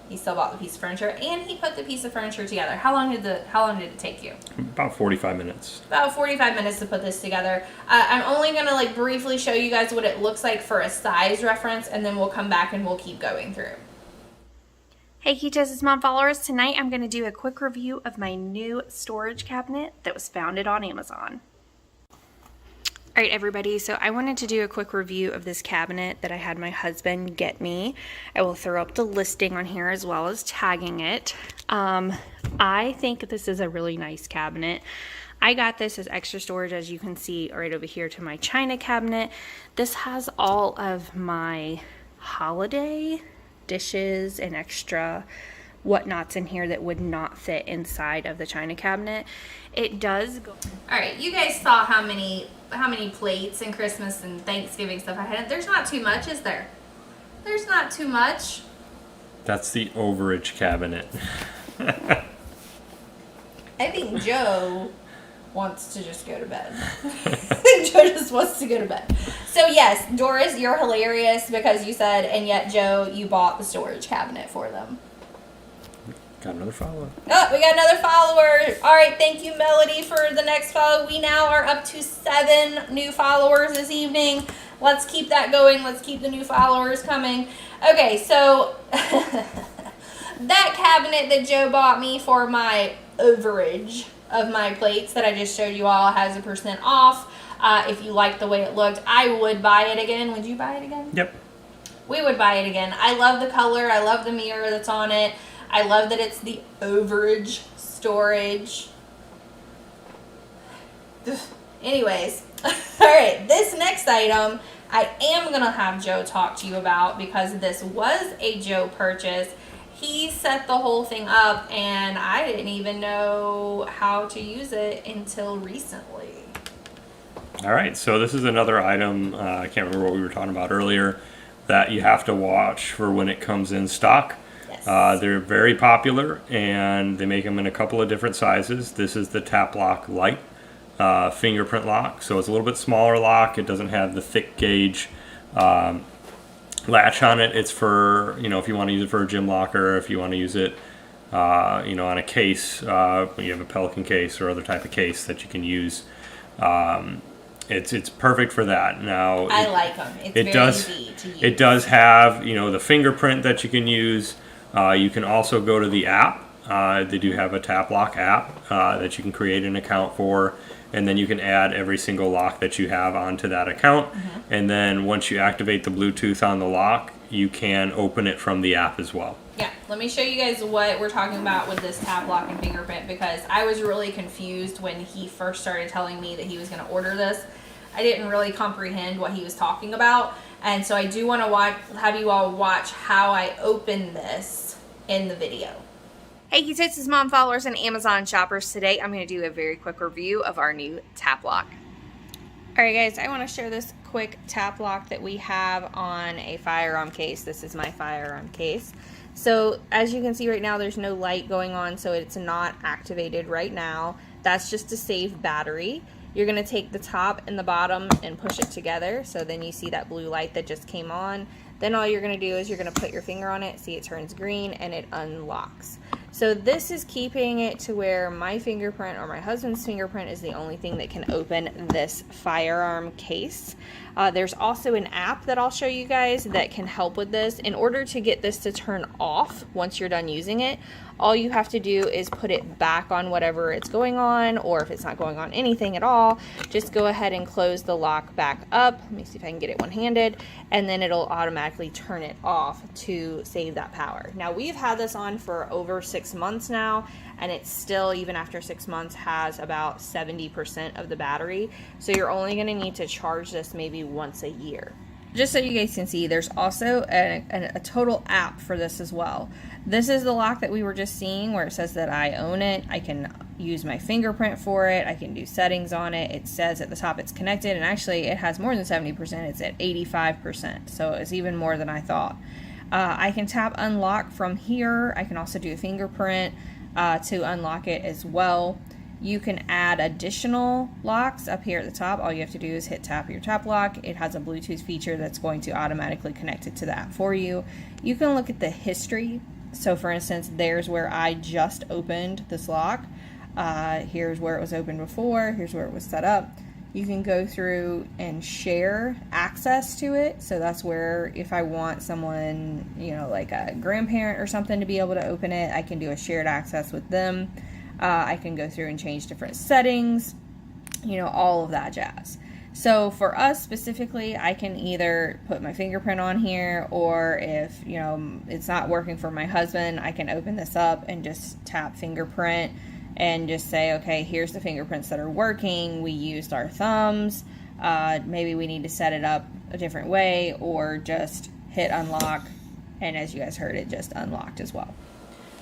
He still bought the piece of furniture, and he put the piece of furniture together. How long did it take you? About 45 minutes. About 45 minutes to put this together. I'm only going to like briefly show you guys what it looks like for a size reference, and then we'll come back and we'll keep going through. Hey Ketosis Mom followers, tonight I'm going to do a quick review of my new storage cabinet that was founded on Amazon. Alright everybody, so I wanted to do a quick review of this cabinet that I had my husband get me. I will throw up the listing on here as well as tagging it. I think this is a really nice cabinet. I got this as extra storage, as you can see right over here, to my china cabinet. This has all of my holiday dishes and extra whatnots in here that would not fit inside of the china cabinet. It does go. All right, you guys saw how many plates and Christmas and Thanksgiving stuff I had. There's not too much, is there? There's not too much. That's the overage cabinet. I think Joe wants to just go to bed. I think Joe just wants to go to bed. So yes, Doris, you're hilarious because you said, and yet Joe, you bought the storage cabinet for them. Got another follower. Oh, we got another follower. All right, thank you, Melody, for the next follow. We now are up to 7 new followers this evening. Let's keep that going. Let's keep the new followers coming. Okay, so that cabinet that Joe bought me for my overage of my plates that I just showed you all has a % off. If you like the way it looked, I would buy it again. Would you buy it again? Yep. We would buy it again. I love the color. I love the mirror that's on it. I love that it's the overage storage. Anyways, all right, this next item I am going to have Joe talk to you about because this was a Joe purchase. He set the whole thing up and I didn't even know how to use it until recently. All right, so this is another item, I can't remember what we were talking about earlier, that you have to watch for when it comes in stock. Yes. They're very popular and they make them in a couple of different sizes. This is the Tap Lock Lite. fingerprint lock. So it's a little bit smaller lock. It doesn't have the thick gauge latch on it. It's for, if you want to use it for a gym locker, if you want to use it, on a case, you have a Pelican case or other type of case that you can use. It's perfect for that. Now I like them. It's very easy to use. It does have the fingerprint that you can use. You can also go to the app. They do have a tap lock app that you can create an account for, and then you can add every single lock that you have onto that account. And then once you activate the Bluetooth on the lock, you can open it from the app as well. Yeah, let me show you guys what we're talking about with this tap lock and fingerprint, because I was really confused when he first started telling me that he was going to order this. I didn't really comprehend what he was talking about, and so I do want to have you all watch how I open this in the video. Hey Ketosis Mom followers and Amazon shoppers, today I'm going to do a very quick review of our new tap lock. Alright guys, I want to share this quick tap lock that we have on a firearm case. This is my firearm case. So as you can see right now, there's no light going on, so it's not activated right now. That's just to save battery. You're going to take the top and the bottom and push it together, so then you see that blue light that just came on. Then all you're going to do is you're going to put your finger on it, see it turns green, and it unlocks. So this is keeping it to where my fingerprint or my husband's fingerprint is the only thing that can open this firearm case. There's also an app that I'll show you guys that can help with this. In order to get this to turn off once you're done using it, all you have to do is put it back on whatever it's going on, or if it's not going on anything at all, just go ahead and close the lock back up. Let me see if I can get it one-handed, and then it'll automatically turn it off to save that power. Now we've had this on for over 6 months now, and it still, even after 6 months, has about 70% of the battery. So you're only going to need to charge this maybe once a year. Just so you guys can see, there's also a total app for this as well. This is the lock that we were just seeing where it says that I own it. I can use my fingerprint for it. I can do settings on it. It says at the top it's connected, and actually it has more than 70%. It's at 85%, so it's even more than I thought. I can tap unlock from here. I can also do a fingerprint to unlock it as well. You can add additional locks up here at the top. All you have to do is hit tap your tap lock. It has a Bluetooth feature that's going to automatically connect it to the app for you. You can look at the history. So for instance, there's where I just opened this lock. Here's where it was opened before. Here's where it was set up. You can go through and share access to it. So that's where if I want someone, like a grandparent or something to be able to open it, I can do a shared access with them. I can go through and change different settings, all of that jazz. So for us specifically, I can either put my fingerprint on here, or if, it's not working for my husband, I can open this up and just tap fingerprint and just say, okay, here's the fingerprints that are working. We used our thumbs. Maybe we need to set it up a different way, or just hit unlock. And as you guys heard, it just unlocked as well.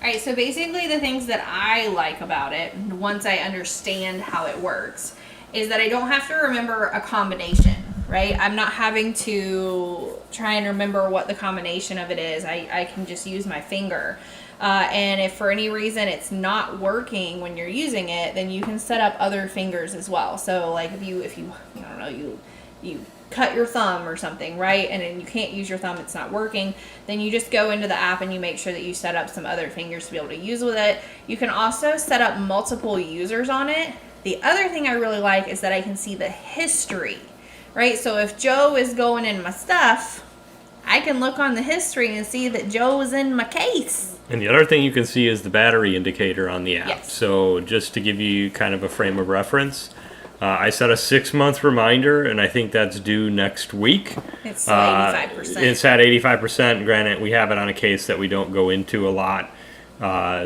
Alright, so basically the things that I like about it, once I understand how it works, is that I don't have to remember a combination, right? I'm not having to try and remember what the combination of it is. I can just use my finger. And if for any reason it's not working when you're using it, then you can set up other fingers as well. So like if you I don't know, you cut your thumb or something, right? And then you can't use your thumb, it's not working, then you just go into the app and you make sure that you set up some other fingers to be able to use with it. You can also set up multiple users on it. The other thing I really like is that I can see the history, right? So if Joe is going in my stuff, I can look on the history and see that Joe was in my case. And the other thing you can see is the battery indicator on the app. Yes. So just to give you kind of a frame of reference, I set a 6-month reminder, and I think that's due next week. It's still 85%. It's at 85%. Granted, we have it on a case that we don't go into a lot,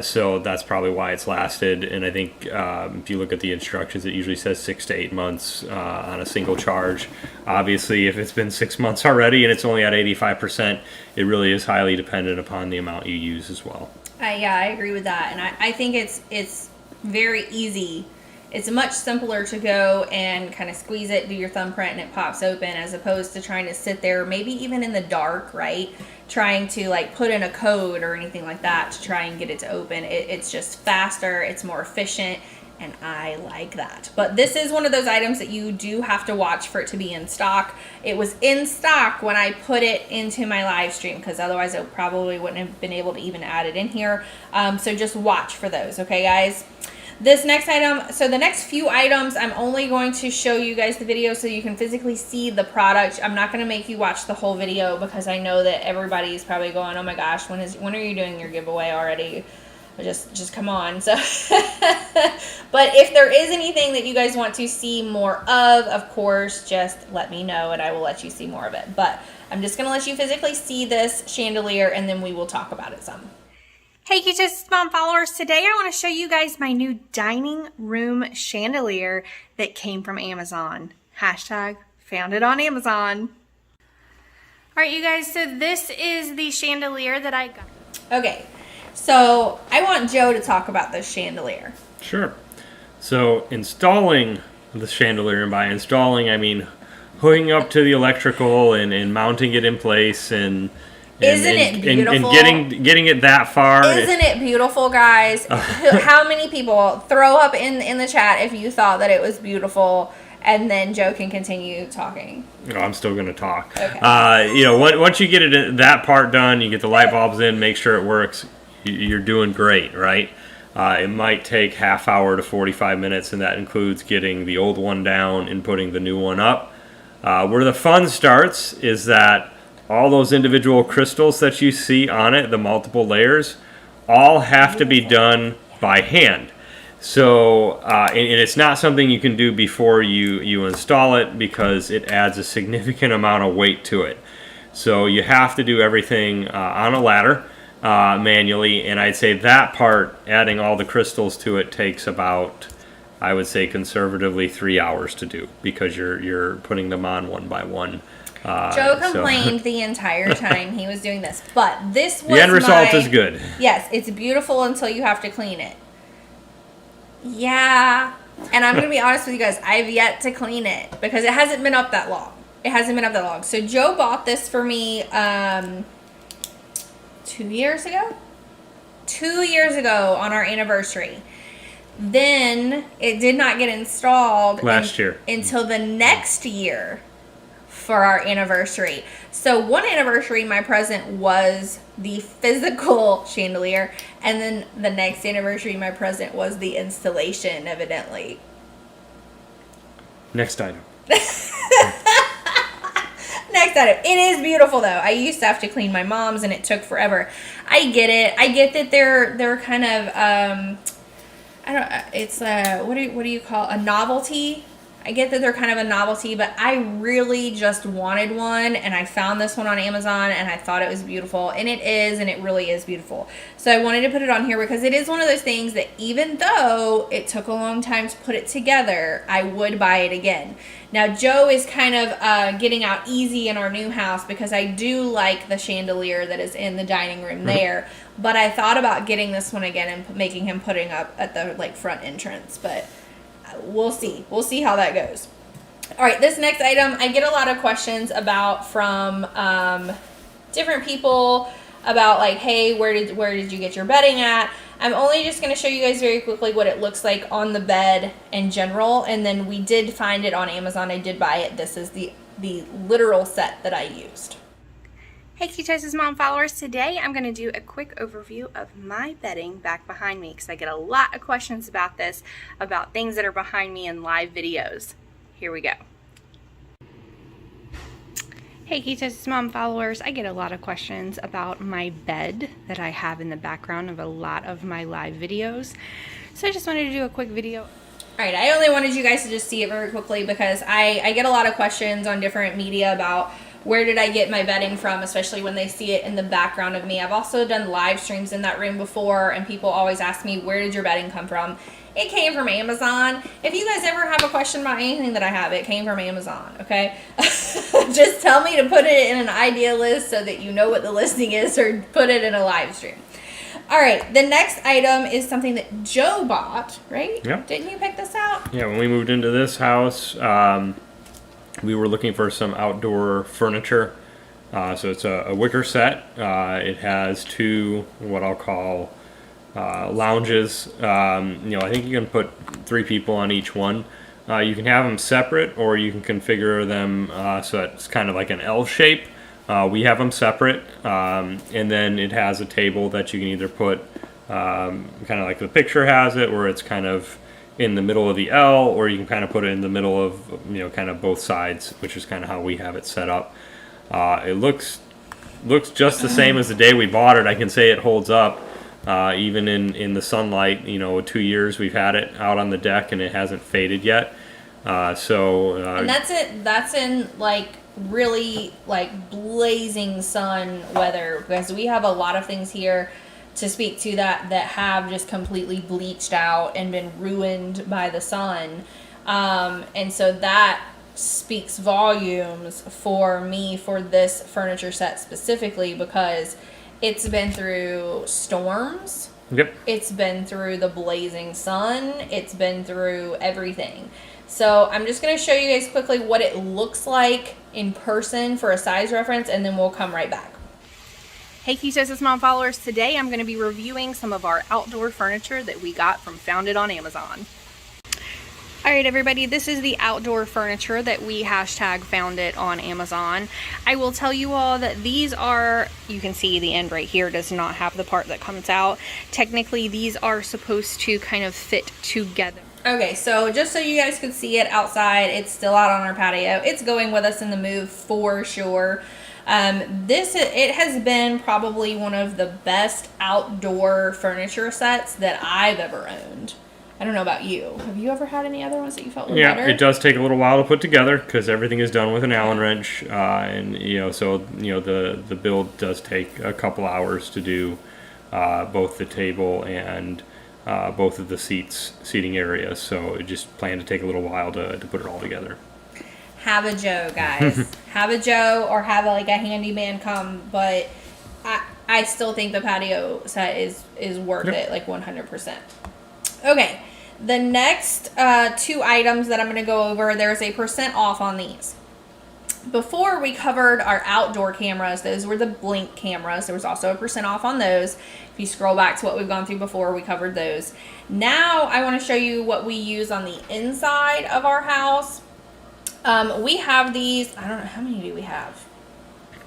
so that's probably why it's lasted. And I think if you look at the instructions, it usually says 6 to 8 months on a single charge. Obviously, if it's been 6 months already and it's only at 85%, it really is highly dependent upon the amount you use as well. Yeah, I agree with that, and I think it's very easy. It's much simpler to go and kind of squeeze it, do your thumbprint, and it pops open, as opposed to trying to sit there, maybe even in the dark, right? Trying to like put in a code or anything like that to try and get it to open. It's just faster, it's more efficient, and I like that. But this is one of those items that you do have to watch for it to be in stock. It was in stock when I put it into my live stream, because otherwise I probably wouldn't have been able to even add it in here. So just watch for those, okay guys? This next item, so the next few items, I'm only going to show you guys the video so you can physically see the product. I'm not going to make you watch the whole video because I know that everybody's probably going, oh my gosh, when are you doing your giveaway already? Just come on. So but if there is anything that you guys want to see more of course, just let me know and I will let you see more of it. But I'm just going to let you physically see this chandelier and then we will talk about it some. Hey Q-Justice Mom followers, today I want to show you guys my new dining room chandelier that came from Amazon. Hashtag found it on Amazon. Alright you guys, so this is the chandelier that I got. Okay, so I want Joe to talk about this chandelier. Sure. So installing the chandelier, and by installing I mean hooking up to the electrical and mounting it in place and Isn't it beautiful? And getting it that far. Isn't it beautiful, guys? How many people throw up in the chat if you thought that it was beautiful, and then Joe can continue talking. No, I'm still going to talk. Okay. You know, once you get that part done, you get the light bulbs in, make sure it works, you're doing great, right? It might take half hour to 45 minutes, and that includes getting the old one down and putting the new one up. Where the fun starts is that all those individual crystals that you see on it, the multiple layers, all have to be done by hand. So, and it's not something you can do before you install it because it adds a significant amount of weight to it. So you have to do everything on a ladder manually, and I'd say that part, adding all the crystals to it, takes about, I would say conservatively 3 hours to do because you're putting them on one by one. Joe complained the entire time he was doing this, but this was the end result is good. Yes, it's beautiful until you have to clean it. Yeah, and I'm going to be honest with you guys, I've yet to clean it because it hasn't been up that long. It hasn't been up that long. So Joe bought this for me 2 years ago? 2 years ago on our anniversary. Then it did not get installed last year until the next year for our anniversary. So one anniversary, my present was the physical chandelier, and then the next anniversary, my present was the installation, evidently. Next item. Next item. It is beautiful though. I used to have to clean my mom's and it took forever. I get it. I get that they're kind of I don't. It's what do you call a novelty? I get that they're kind of a novelty, but I really just wanted one, and I found this one on Amazon, and I thought it was beautiful, and it is, and it really is beautiful. So I wanted to put it on here because it is one of those things that even though it took a long time to put it together, I would buy it again. Now, Joe is kind of getting out easy in our new house because I do like the chandelier that is in the dining room there, but I thought about getting this one again and making him putting up at the front entrance, but we'll see. We'll see how that goes. All right, this next item I get a lot of questions about from different people about like, hey, where did you get your bedding at? I'm only just going to show you guys very quickly what it looks like on the bed in general, and then we did find it on Amazon. I did buy it. This is the literal set that I used. Hey Q-Justice Mom followers, today I'm going to do a quick overview of my bedding back behind me because I get a lot of questions about this, about things that are behind me in live videos. Here we go. Hey Q-Justice Mom followers, I get a lot of questions about my bed that I have in the background of a lot of my live videos. So I just wanted to do a quick video. Alright, I only wanted you guys to just see it very quickly because I get a lot of questions on different media about where did I get my bedding from, especially when they see it in the background of me. I've also done live streams in that room before, and people always ask me, where did your bedding come from? It came from Amazon. If you guys ever have a question about anything that I have, it came from Amazon, okay? Just tell me to put it in an idea list so that you know what the listing is, or put it in a live stream. All right, the next item is something that Joe bought, right? Yep. Didn't you pick this out? Yeah, when we moved into this house, we were looking for some outdoor furniture. So it's a wicker set. It has two what I'll call lounges. I think you can put 3 people on each one. You can have them separate, or you can configure them so it's kind of like an L shape. We have them separate, and then it has a table that you can either put kind of like the picture has it, where it's kind of in the middle of the L, or you can kind of put it in the middle of, kind of both sides, which is kind of how we have it set up. It looks just the same as the day we bought it. I can say it holds up, even in the sunlight. 2 years we've had it out on the deck, and it hasn't faded yet. And that's it. That's in like really like blazing sun weather, because we have a lot of things here to speak to that have just completely bleached out and been ruined by the sun, and so that speaks volumes for me for this furniture set specifically, because it's been through storms. Yep. It's been through the blazing sun. It's been through everything. So I'm just going to show you guys quickly what it looks like in person for a size reference, and then we'll come right back. Hey Ketosis Mom followers, today I'm going to be reviewing some of our outdoor furniture that we got from Found It on Amazon. Alright everybody, this is the outdoor furniture that we #found it on Amazon. I will tell you all that these are, you can see the end right here does not have the part that comes out. Technically these are supposed to kind of fit together. Okay, so just so you guys can see it outside, it's still out on our patio. It's going with us in the move for sure. It has been probably one of the best outdoor furniture sets that I've ever owned. I don't know about you. Have you ever had any other ones that you felt were better? Yeah, it does take a little while to put together because everything is done with an Allen wrench, the build does take a couple hours to do both the table and both of the seating areas. So it just planned to take a little while to put it all together. Have a Joe, guys. Have a Joe, or have a handyman come, but I still think the patio set is worth it, like 100%. Okay, the next 2 items that I'm going to go over, there's a % off on these. Before we covered our outdoor cameras, those were the Blink cameras. There was also a % off on those. If you scroll back to what we've gone through before, we covered those. Now I want to show you what we use on the inside of our house. We have these, I don't know, how many do we have?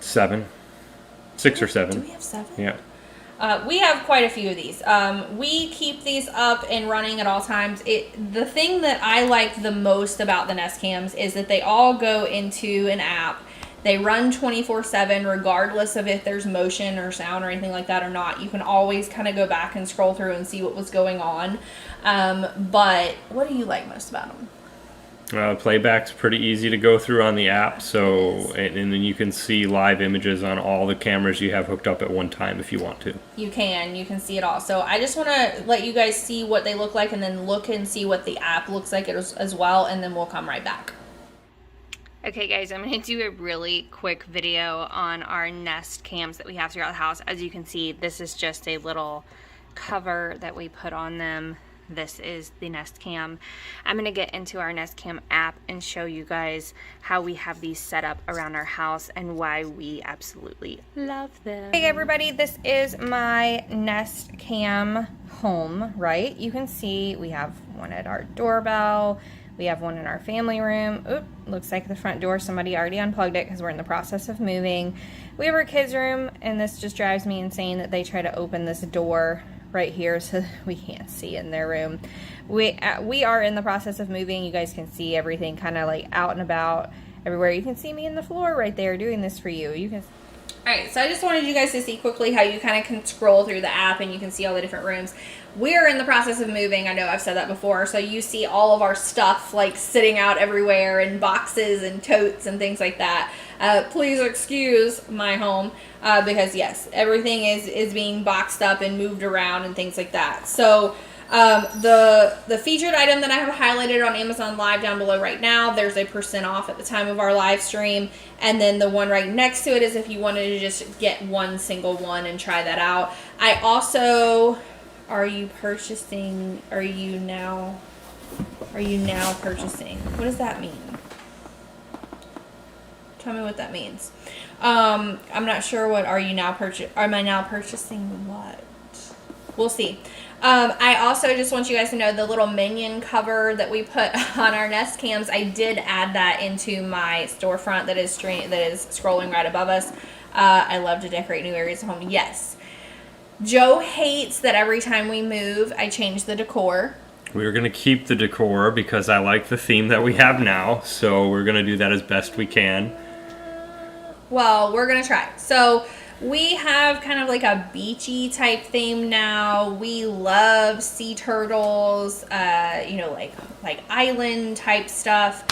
7. 6 or 7. Do we have 7? Yeah. We have quite a few of these. We keep these up and running at all times. The thing that I like the most about the Nest Cams is that they all go into an app. They run 24/7 regardless of if there's motion or sound or anything like that or not. You can always kind of go back and scroll through and see what was going on. But what do you like most about them? Playback's pretty easy to go through on the app, and then you can see live images on all the cameras you have hooked up at one time if you want to. You can see it all. So I just want to let you guys see what they look like, and then look and see what the app looks like as well, and then we'll come right back. Okay guys, I'm going to do a really quick video on our Nest Cams that we have throughout the house. As you can see, this is just a little cover that we put on them. This is the Nest Cam. I'm going to get into our Nest Cam app and show you guys how we have these set up around our house and why we absolutely love them. Hey everybody, this is my Nest Cam home, right? You can see we have one at our doorbell. We have one in our family room. Oop, looks like the front door, somebody already unplugged it because we're in the process of moving. We have our kids' room, and this just drives me insane that they try to open this door right here so we can't see in their room. We are in the process of moving. You guys can see everything kind of like out and about everywhere. You can see me in the floor right there doing this for you. You can. Alright, so I just wanted you guys to see quickly how you kind of can scroll through the app and you can see all the different rooms. We're in the process of moving. I know I've said that before. So you see all of our stuff like sitting out everywhere in boxes and totes and things like that. Please excuse my home because yes, everything is being boxed up and moved around and things like that. So the featured item that I have highlighted on Amazon Live down below right now, there's a % off at the time of our live stream. And then the one right next to it is if you wanted to just get one single one and try that out. I also, are you now purchasing? What does that mean? Tell me what that means. I'm not sure what am I now purchasing what? We'll see. I also just want you guys to know the little minion cover that we put on our Nest cams. I did add that into my storefront that is scrolling right above us. I love to decorate new areas of home. Yes. Joe hates that every time we move, I change the decor. We're going to keep the decor because I like the theme that we have now. So we're going to do that as best we can. Well, we're going to try. So we have kind of like a beachy type theme now. We love sea turtles, you know, like island type stuff.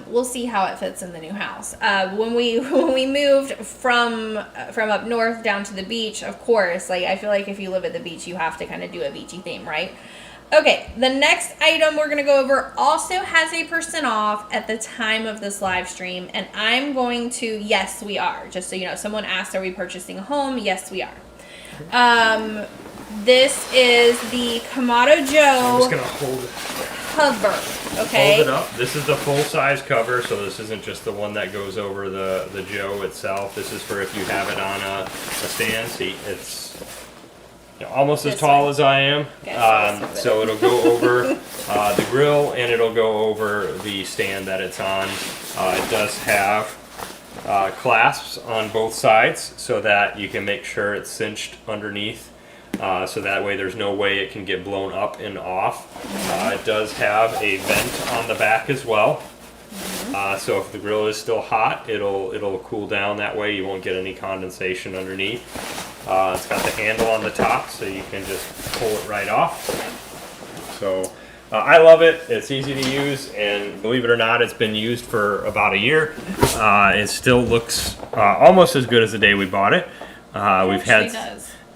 We'll see how it fits in the new house. When we moved from up north down to the beach, of course, like I feel like if you live at the beach, you have to kind of do a beachy theme, right? Okay, the next item we're going to go over also has a % off at the time of this live stream, and I'm going to, yes, we are. Just so you know, someone asked, are we purchasing a home? Yes, we are. This is the Kamado Joe I'm just going to hold it. cover, okay? Hold it up. This is the full-size cover, so this isn't just the one that goes over the Joe itself. This is for if you have it on a stand seat. It's almost as tall as I am, so it'll go over the grill and it'll go over the stand that it's on. It does have clasps on both sides so that you can make sure it's cinched underneath, so that way there's no way it can get blown up and off. It does have a vent on the back as well. So if the grill is still hot, it'll cool down that way. You won't get any condensation underneath. It's got the handle on the top, so you can just pull it right off. So I love it. It's easy to use, and believe it or not, it's been used for about a year. It still looks almost as good as the day we bought it. We've had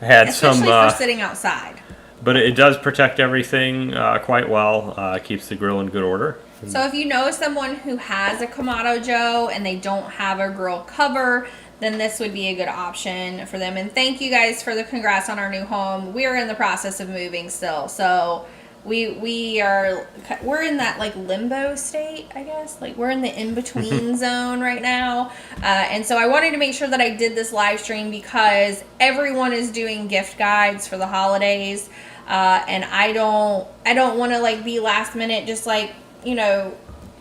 Especially some for sitting outside. but it does protect everything quite well. Keeps the grill in good order. So if you know someone who has a Kamado Joe and they don't have a grill cover, then this would be a good option for them. And thank you guys for the congrats on our new home. We are in the process of moving still, so we're in that like limbo state, I guess. Like we're in the in-between zone right now. And so I wanted to make sure that I did this live stream because everyone is doing gift guides for the holidays. And I don't want to like be last minute, just like, you know,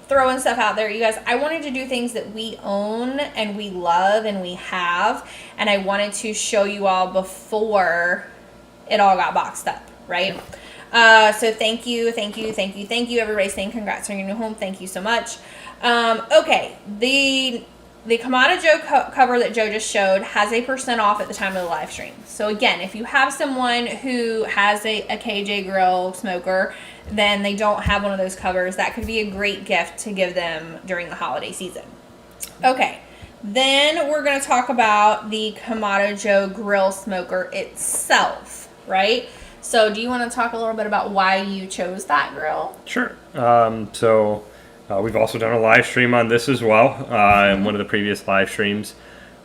throwing stuff out there. You guys, I wanted to do things that we own and we love and we have, and I wanted to show you all before it all got boxed up, right? So thank you everybody saying congrats on your new home. Thank you so much. Okay, the Kamado Joe cover that Joe just showed has a % off at the time of the live stream. So again, if you have someone who has a KJ grill smoker, then they don't have one of those covers, that could be a great gift to give them during the holiday season. Okay, then we're going to talk about the Kamado Joe grill smoker itself, right? So do you want to talk a little bit about why you chose that grill? Sure. We've also done a live stream on this as well in one of the previous live streams.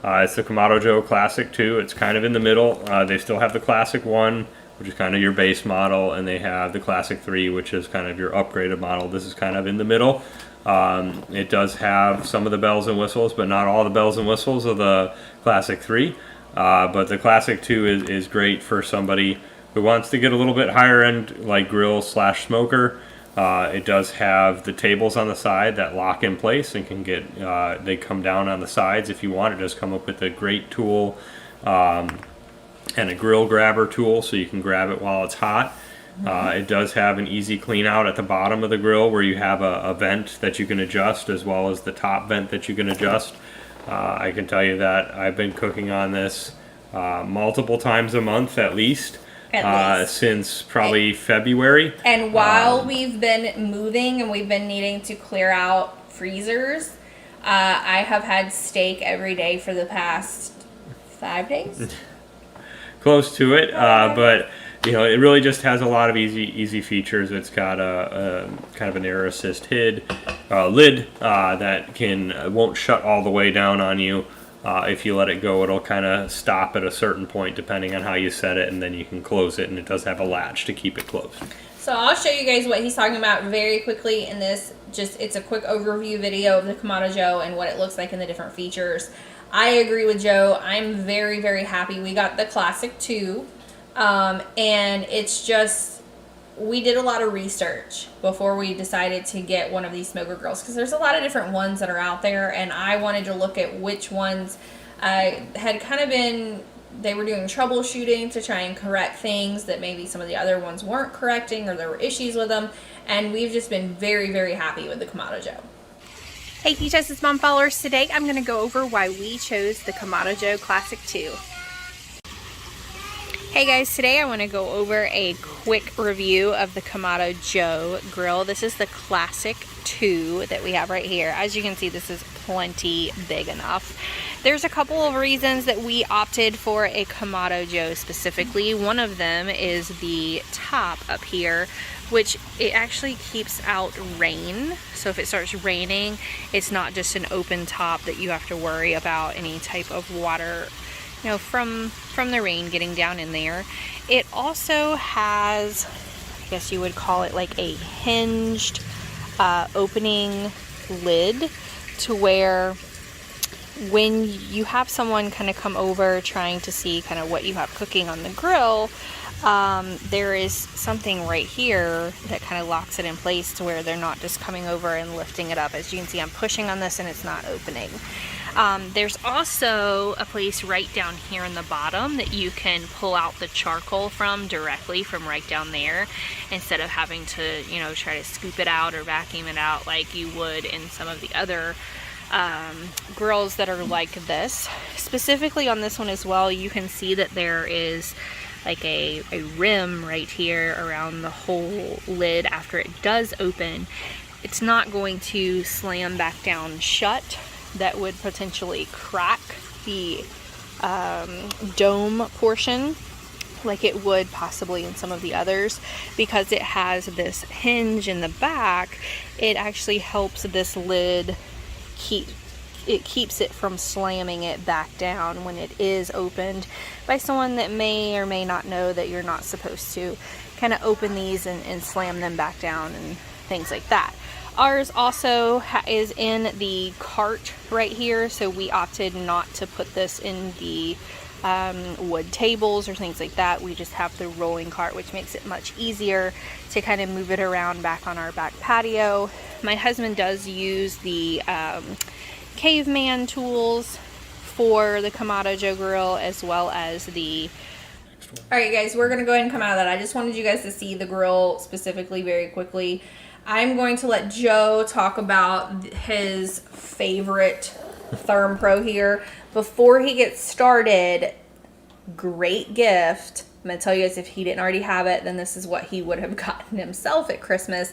It's the Kamado Joe Classic 2. It's kind of in the middle. They still have the Classic 1, which is kind of your base model, and they have the Classic 3, which is kind of your upgraded model. This is kind of in the middle. It does have some of the bells and whistles, but not all the bells and whistles of the Classic 3. But the Classic 2 is great for somebody who wants to get a little bit higher end, like grill / smoker. It does have the tables on the side that lock in place and can get, they come down on the sides if you want. It does come up with a great tool and a grill grabber tool so you can grab it while it's hot. It does have an easy clean out at the bottom of the grill where you have a vent that you can adjust as well as the top vent that you can adjust. I can tell you that I've been cooking on this multiple times a month at least. Since probably February. And while we've been moving and we've been needing to clear out freezers, I have had steak every day for the past 5 days. Close to it, but you know, it really just has a lot of easy features. It's got a kind of an air assist lid that won't shut all the way down on you. If you let it go, it'll kind of stop at a certain point depending on how you set it, and then you can close it, and it does have a latch to keep it closed. So I'll show you guys what he's talking about very quickly in this. It's a quick overview video of the Kamado Joe and what it looks like and the different features. I agree with Joe. I'm very, very happy. We got the Classic 2. And it's just, we did a lot of research before we decided to get one of these smoker grills, because there's a lot of different ones that are out there, and I wanted to look at which ones had kind of been, they were doing troubleshooting to try and correct things that maybe some of the other ones weren't correcting, or there were issues with them, and we've just been very, very happy with the Kamado Joe. Hey Ketosis Mom followers, today I'm going to go over why we chose the Kamado Joe Classic 2. Hey guys, today I want to go over a quick review of the Kamado Joe grill. This is the Classic 2 that we have right here. As you can see, this is plenty big enough. There's a couple of reasons that we opted for a Kamado Joe specifically. One of them is the top up here, which it actually keeps out rain. So if it starts raining, it's not just an open top that you have to worry about any type of water, you know, from the rain getting down in there. It also has, I guess you would call it like a hinged opening lid, to where when you have someone kind of come over trying to see kind of what you have cooking on the grill, there is something right here that kind of locks it in place to where they're not just coming over and lifting it up. As you can see, I'm pushing on this and it's not opening. There's also a place right down here in the bottom that you can pull out the charcoal from directly from right down there, instead of having to, you know, try to scoop it out or vacuum it out like you would in some of the other grills that are like this. Specifically on this one as well, you can see that there is like a rim right here around the whole lid. After it does open, it's not going to slam back down shut. That would potentially crack the dome portion like it would possibly in some of the others. Because it has this hinge in the back, it actually helps this lid keeps it from slamming it back down when it is opened by someone that may or may not know that you're not supposed to kind of open these and slam them back down and things like that. Ours also is in the cart right here, so we opted not to put this in the wood tables or things like that. We just have the rolling cart, which makes it much easier to kind of move it around back on our back patio. My husband does use the caveman tools for the Kamado Joe grill, as well as the... Alright guys, we're going to go ahead and come out of that. I just wanted you guys to see the grill specifically very quickly. I'm going to let Joe talk about his favorite ThermPro here. Before he gets started, great gift. I'm going to tell you guys, if he didn't already have it, then this is what he would have gotten himself at Christmas.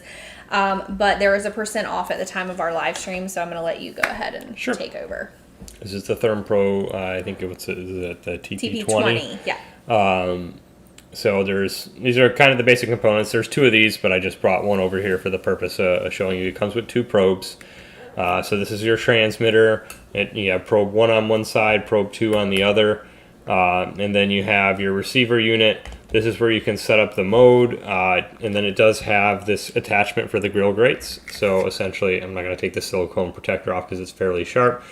But there was a % off at the time of our live stream, so I'm going to let you go ahead and take over. This is the ThermPro, I think it was the TP20. Yeah. So these are kind of the basic components. There's 2 of these, but I just brought one over here for the purpose of showing you. It comes with 2 probes. So this is your transmitter. You have probe 1 on one side, probe 2 on the other. And then you have your receiver unit. This is where you can set up the mode. And then it does have this attachment for the grill grates. So essentially, I'm not going to take the silicone protector off because it's fairly sharp.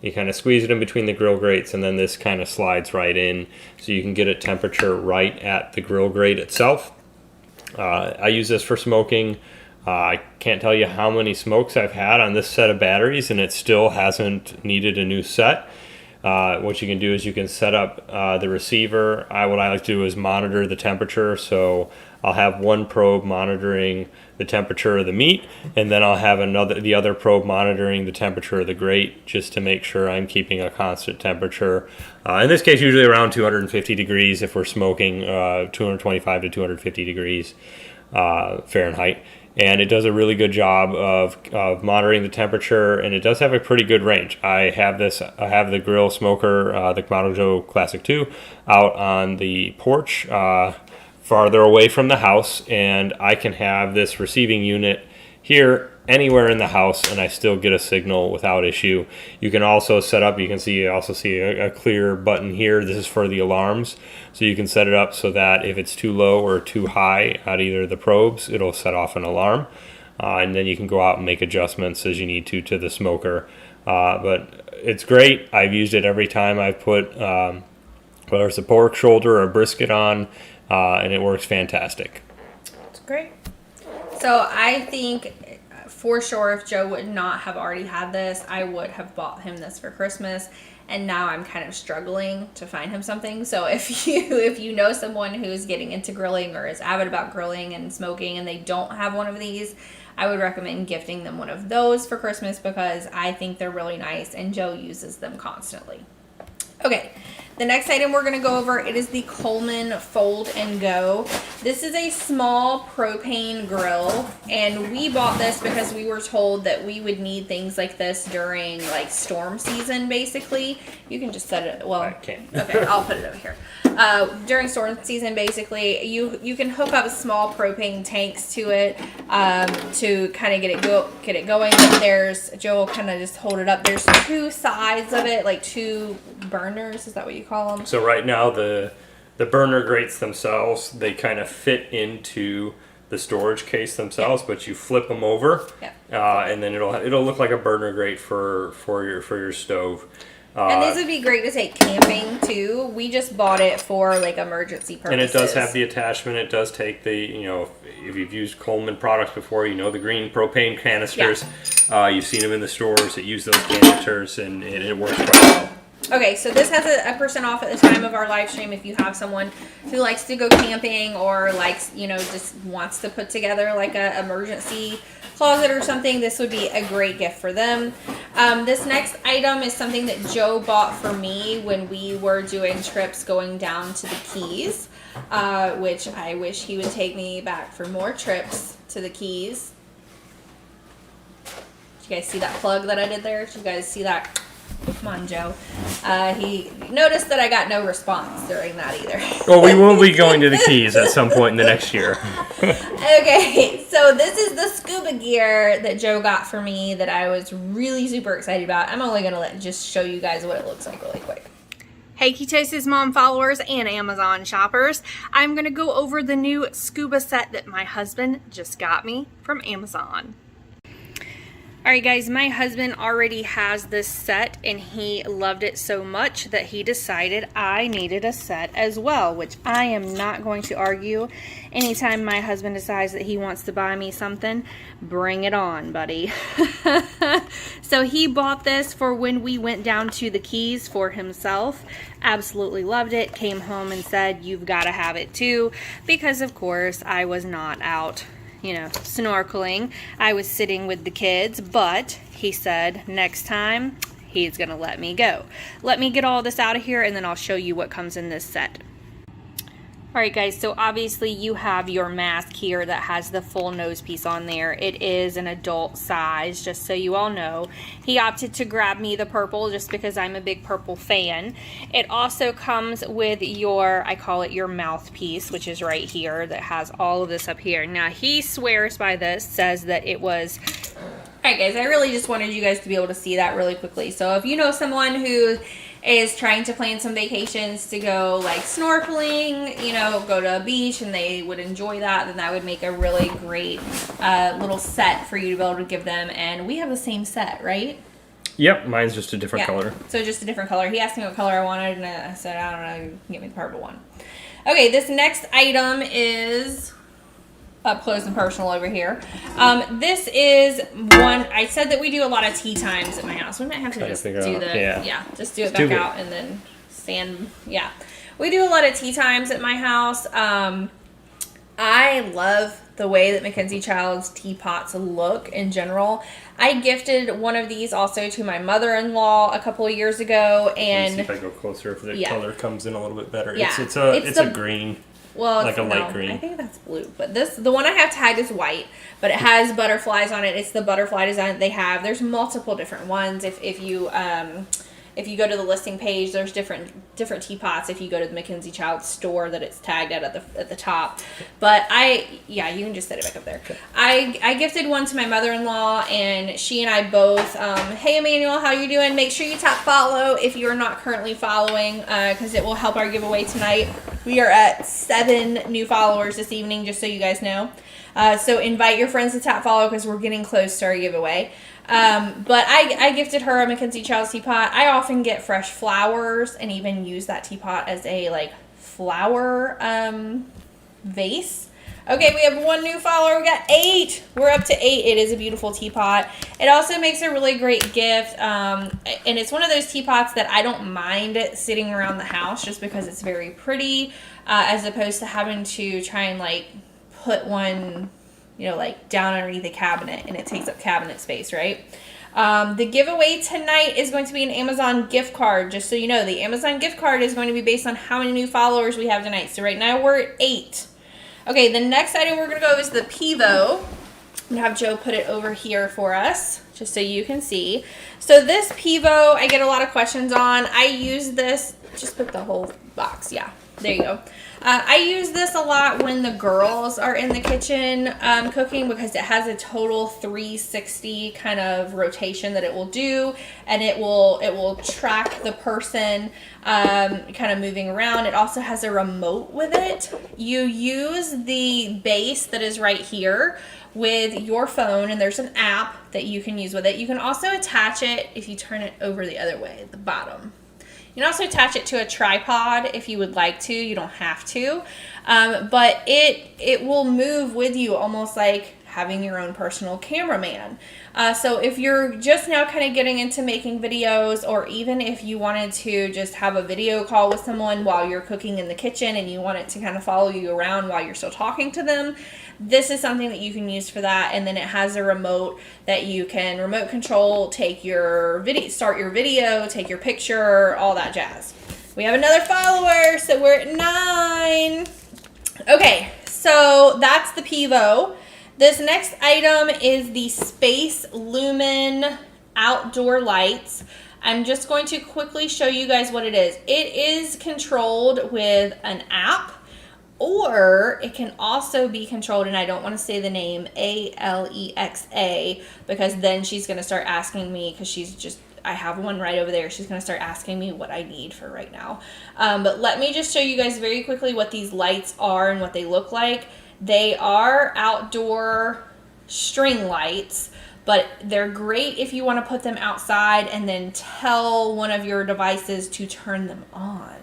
You kind of squeeze it in between the grill grates, and then this kind of slides right in, so you can get a temperature right at the grill grate itself. I use this for smoking. I can't tell you how many smokes I've had on this set of batteries, and it still hasn't needed a new set. What you can do is you can set up the receiver. What I like to do is monitor the temperature. So I'll have one probe monitoring the temperature of the meat, and then I'll have the other probe monitoring the temperature of the grate, just to make sure I'm keeping a constant temperature. In this case, usually around 250 degrees if we're smoking, 225 to 250 degrees Fahrenheit. And it does a really good job of monitoring the temperature, and it does have a pretty good range. I have the grill smoker, the Kamado Joe Classic 2, out on the porch, farther away from the house, and I can have this receiving unit here anywhere in the house, and I still get a signal without issue. You can also set up, you also see a clear button here. This is for the alarms, so you can set it up so that if it's too low or too high at either of the probes, it'll set off an alarm, and then you can go out and make adjustments as you need to the smoker. But it's great. I've used it every time I've put whether it's a pork shoulder or a brisket on. and it works fantastic. That's great. So I think for sure if Joe would not have already had this, I would have bought him this for Christmas. And now I'm kind of struggling to find him something. So if you know someone who's getting into grilling or is avid about grilling and smoking and they don't have one of these, I would recommend gifting them one of those for Christmas because I think they're really nice and Joe uses them constantly. Okay, the next item we're going to go over, it is the Coleman Fold and Go. This is a small propane grill, and we bought this because we were told that we would need things like this during like storm season, basically. You can just set it, well, I can. Okay, I'll put it over here. During storm season, basically, you can hook up small propane tanks to it to kind of get it going. But there's, Joe will kind of just hold it up. There's two sides of it, like two burners. Is that what you call them? So right now the burner grates themselves, they kind of fit into the storage case themselves, but you flip them over, and then it'll look like a burner grate for your stove. And these would be great to take camping too. We just bought it for like emergency purposes. And it does have the attachment. It does take the, if you've used Coleman products before, the green propane canisters. Yeah. You've seen them in the stores that use those canisters, and it works quite well. Okay, so this has a % off at the time of our live stream if you have someone who likes to go camping or likes, just wants to put together like a emergency closet or something. This would be a great gift for them. This next item is something that Joe bought for me when we were doing trips going down to the Keys, which I wish he would take me back for more trips to the Keys. Did you guys see that plug that I did there? Did you guys see that? Come on, Joe. He noticed that I got no response during that either. Well, we will be going to the Keys at some point in the next year. Okay, so this is the scuba gear that Joe got for me that I was really super excited about. I'm only going to just show you guys what it looks like really quick. Hey Ketosis Mom followers and Amazon shoppers. I'm going to go over the new scuba set that my husband just got me from Amazon. Alright guys, my husband already has this set and he loved it so much that he decided I needed a set as well, which I am not going to argue. Anytime my husband decides that he wants to buy me something, bring it on, buddy. So he bought this for when we went down to the Keys for himself. Absolutely loved it. Came home and said, you've got to have it too, because of course I was not out snorkeling. I was sitting with the kids, but he said next time he's gonna let me go. Let me get all this out of here and then I'll show you what comes in this set. Alright guys, so obviously you have your mask here that has the full nose piece on there. It is an adult size, just so you all know. He opted to grab me the purple just because I'm a big purple fan. It also comes with your, I call it your mouthpiece, which is right here, that has all of this up here. Now he swears by this, says that it was... Alright guys, I really just wanted you guys to be able to see that really quickly. So if you know someone who is trying to plan some vacations to go like snorkeling, go to a beach and they would enjoy that, then that would make a really great little set for you to be able to give them. And we have the same set, right? Yep, mine's just a different color. So just a different color. He asked me what color I wanted and I said, I don't know, give me the purple one. Okay, this next item is up close and personal over here. This is one, I said that we do a lot of tea times at my house. We might have to just do just do it back out and then stand, We do a lot of tea times at my house. I love the way that Mackenzie Child's teapots look in general. I gifted one of these also to my mother-in-law a couple of years ago, and let's see if I go closer, if the color comes in a little bit better. Yeah. It's a green. Well, like a light green. I think that's blue, but the one I have tagged is white, but it has butterflies on it. It's the butterfly design that they have. There's multiple different ones. If you go to the listing page, there's different teapots. If you go to the Mackenzie Child store, that it's tagged at the top. But you can just set it back up there. Okay. I gifted one to my mother-in-law, and she and I both. Hey Emmanuel, how you doing? Make sure you tap follow if you are not currently following, because it will help our giveaway tonight. We are at 7 new followers this evening, just so you guys know. So invite your friends to tap follow because we're getting close to our giveaway. But I gifted her a Mackenzie Child's teapot. I often get fresh flowers and even use that teapot as a flower vase. Okay, we have one new follower. We got 8. We're up to 8. It is a beautiful teapot. It also makes a really great gift. And it's one of those teapots that I don't mind sitting around the house just because it's very pretty, as opposed to having to try and like put one, you know, like down underneath the cabinet and it takes up cabinet space, right? The giveaway tonight is going to be an Amazon gift card. Just so you know, the Amazon gift card is going to be based on how many new followers we have tonight. So right now we're at 8. Okay, the next item we're going to go is the Pivo. I'm going to have Joe put it over here for us, just so you can see. So this Pivo, I get a lot of questions on. I use this, just put the whole box, yeah, there you go. I use this a lot when the girls are in the kitchen cooking because it has a total 360 kind of rotation that it will do, and it will track the person kind of moving around. It also has a remote with it. You use the base that is right here with your phone, and there's an app that you can use with it. You can also attach it if you turn it over the other way at the bottom. You can also attach it to a tripod if you would like to. You don't have to. But it will move with you almost like having your own personal cameraman. So if you're just now kind of getting into making videos, or even if you wanted to just have a video call with someone while you're cooking in the kitchen and you want it to kind of follow you around while you're still talking to them, this is something that you can use for that. And then it has a remote that you can remote control, take your video, start your video, take your picture, all that jazz. We have another follower, so we're at 9. Okay, so that's the Pivo. This next item is the Space Lumen outdoor lights. I'm just going to quickly show you guys what it is. It is controlled with an app, or it can also be controlled, and I don't want to say the name, Alexa, because then she's going to start asking me, because I have one right over there. She's going to start asking me what I need for right now. But let me just show you guys very quickly what these lights are and what they look like. They are outdoor string lights, but they're great if you want to put them outside and then tell one of your devices to turn them on.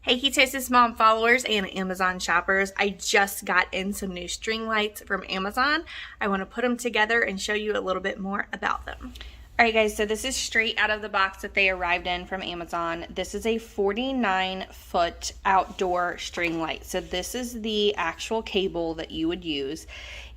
Hey Ketosis Mom followers and Amazon shoppers, I just got in some new string lights from Amazon. I want to put them together and show you a little bit more about them. Alright guys, so this is straight out of the box that they arrived in from Amazon. This is a 49-foot outdoor string light. So this is the actual cable that you would use.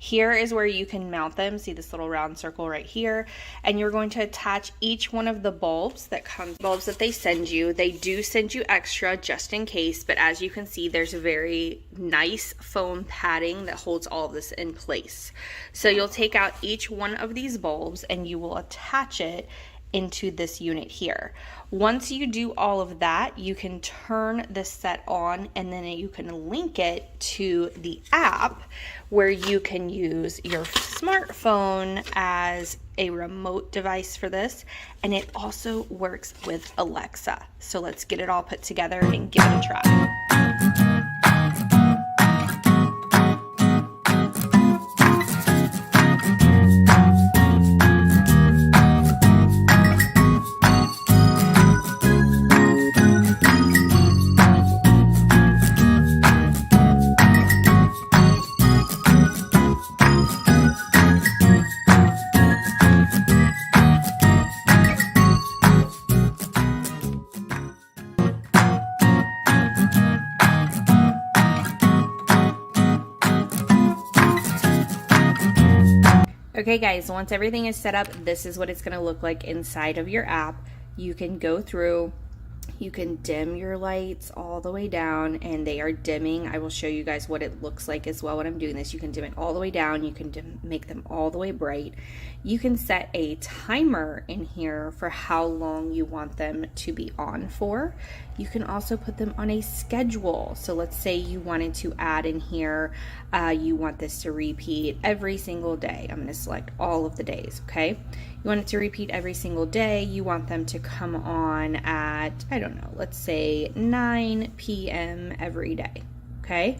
Here is where you can mount them. See this little round circle right here. And you're going to attach each one of the bulbs that they send you. They do send you extra just in case, but as you can see, there's a very nice foam padding that holds all of this in place. So you'll take out each one of these bulbs and you will attach it into this unit here. Once you do all of that, you can turn this set on, and then you can link it to the app where you can use your smartphone as a remote device for this, and it also works with Alexa. So let's get it all put together and give it a try. Okay guys, once everything is set up, this is what it's going to look like inside of your app. You can go through, you can dim your lights all the way down, and they are dimming. I will show you guys what it looks like as well when I'm doing this. You can dim it all the way down, you can make them all the way bright. You can set a timer in here for how long you want them to be on for. You can also put them on a schedule. So let's say you wanted to add in here, you want this to repeat every single day. I'm going to select all of the days, okay? You want it to repeat every single day. You want them to come on at, I don't know, let's say 9 p.m. every day, okay?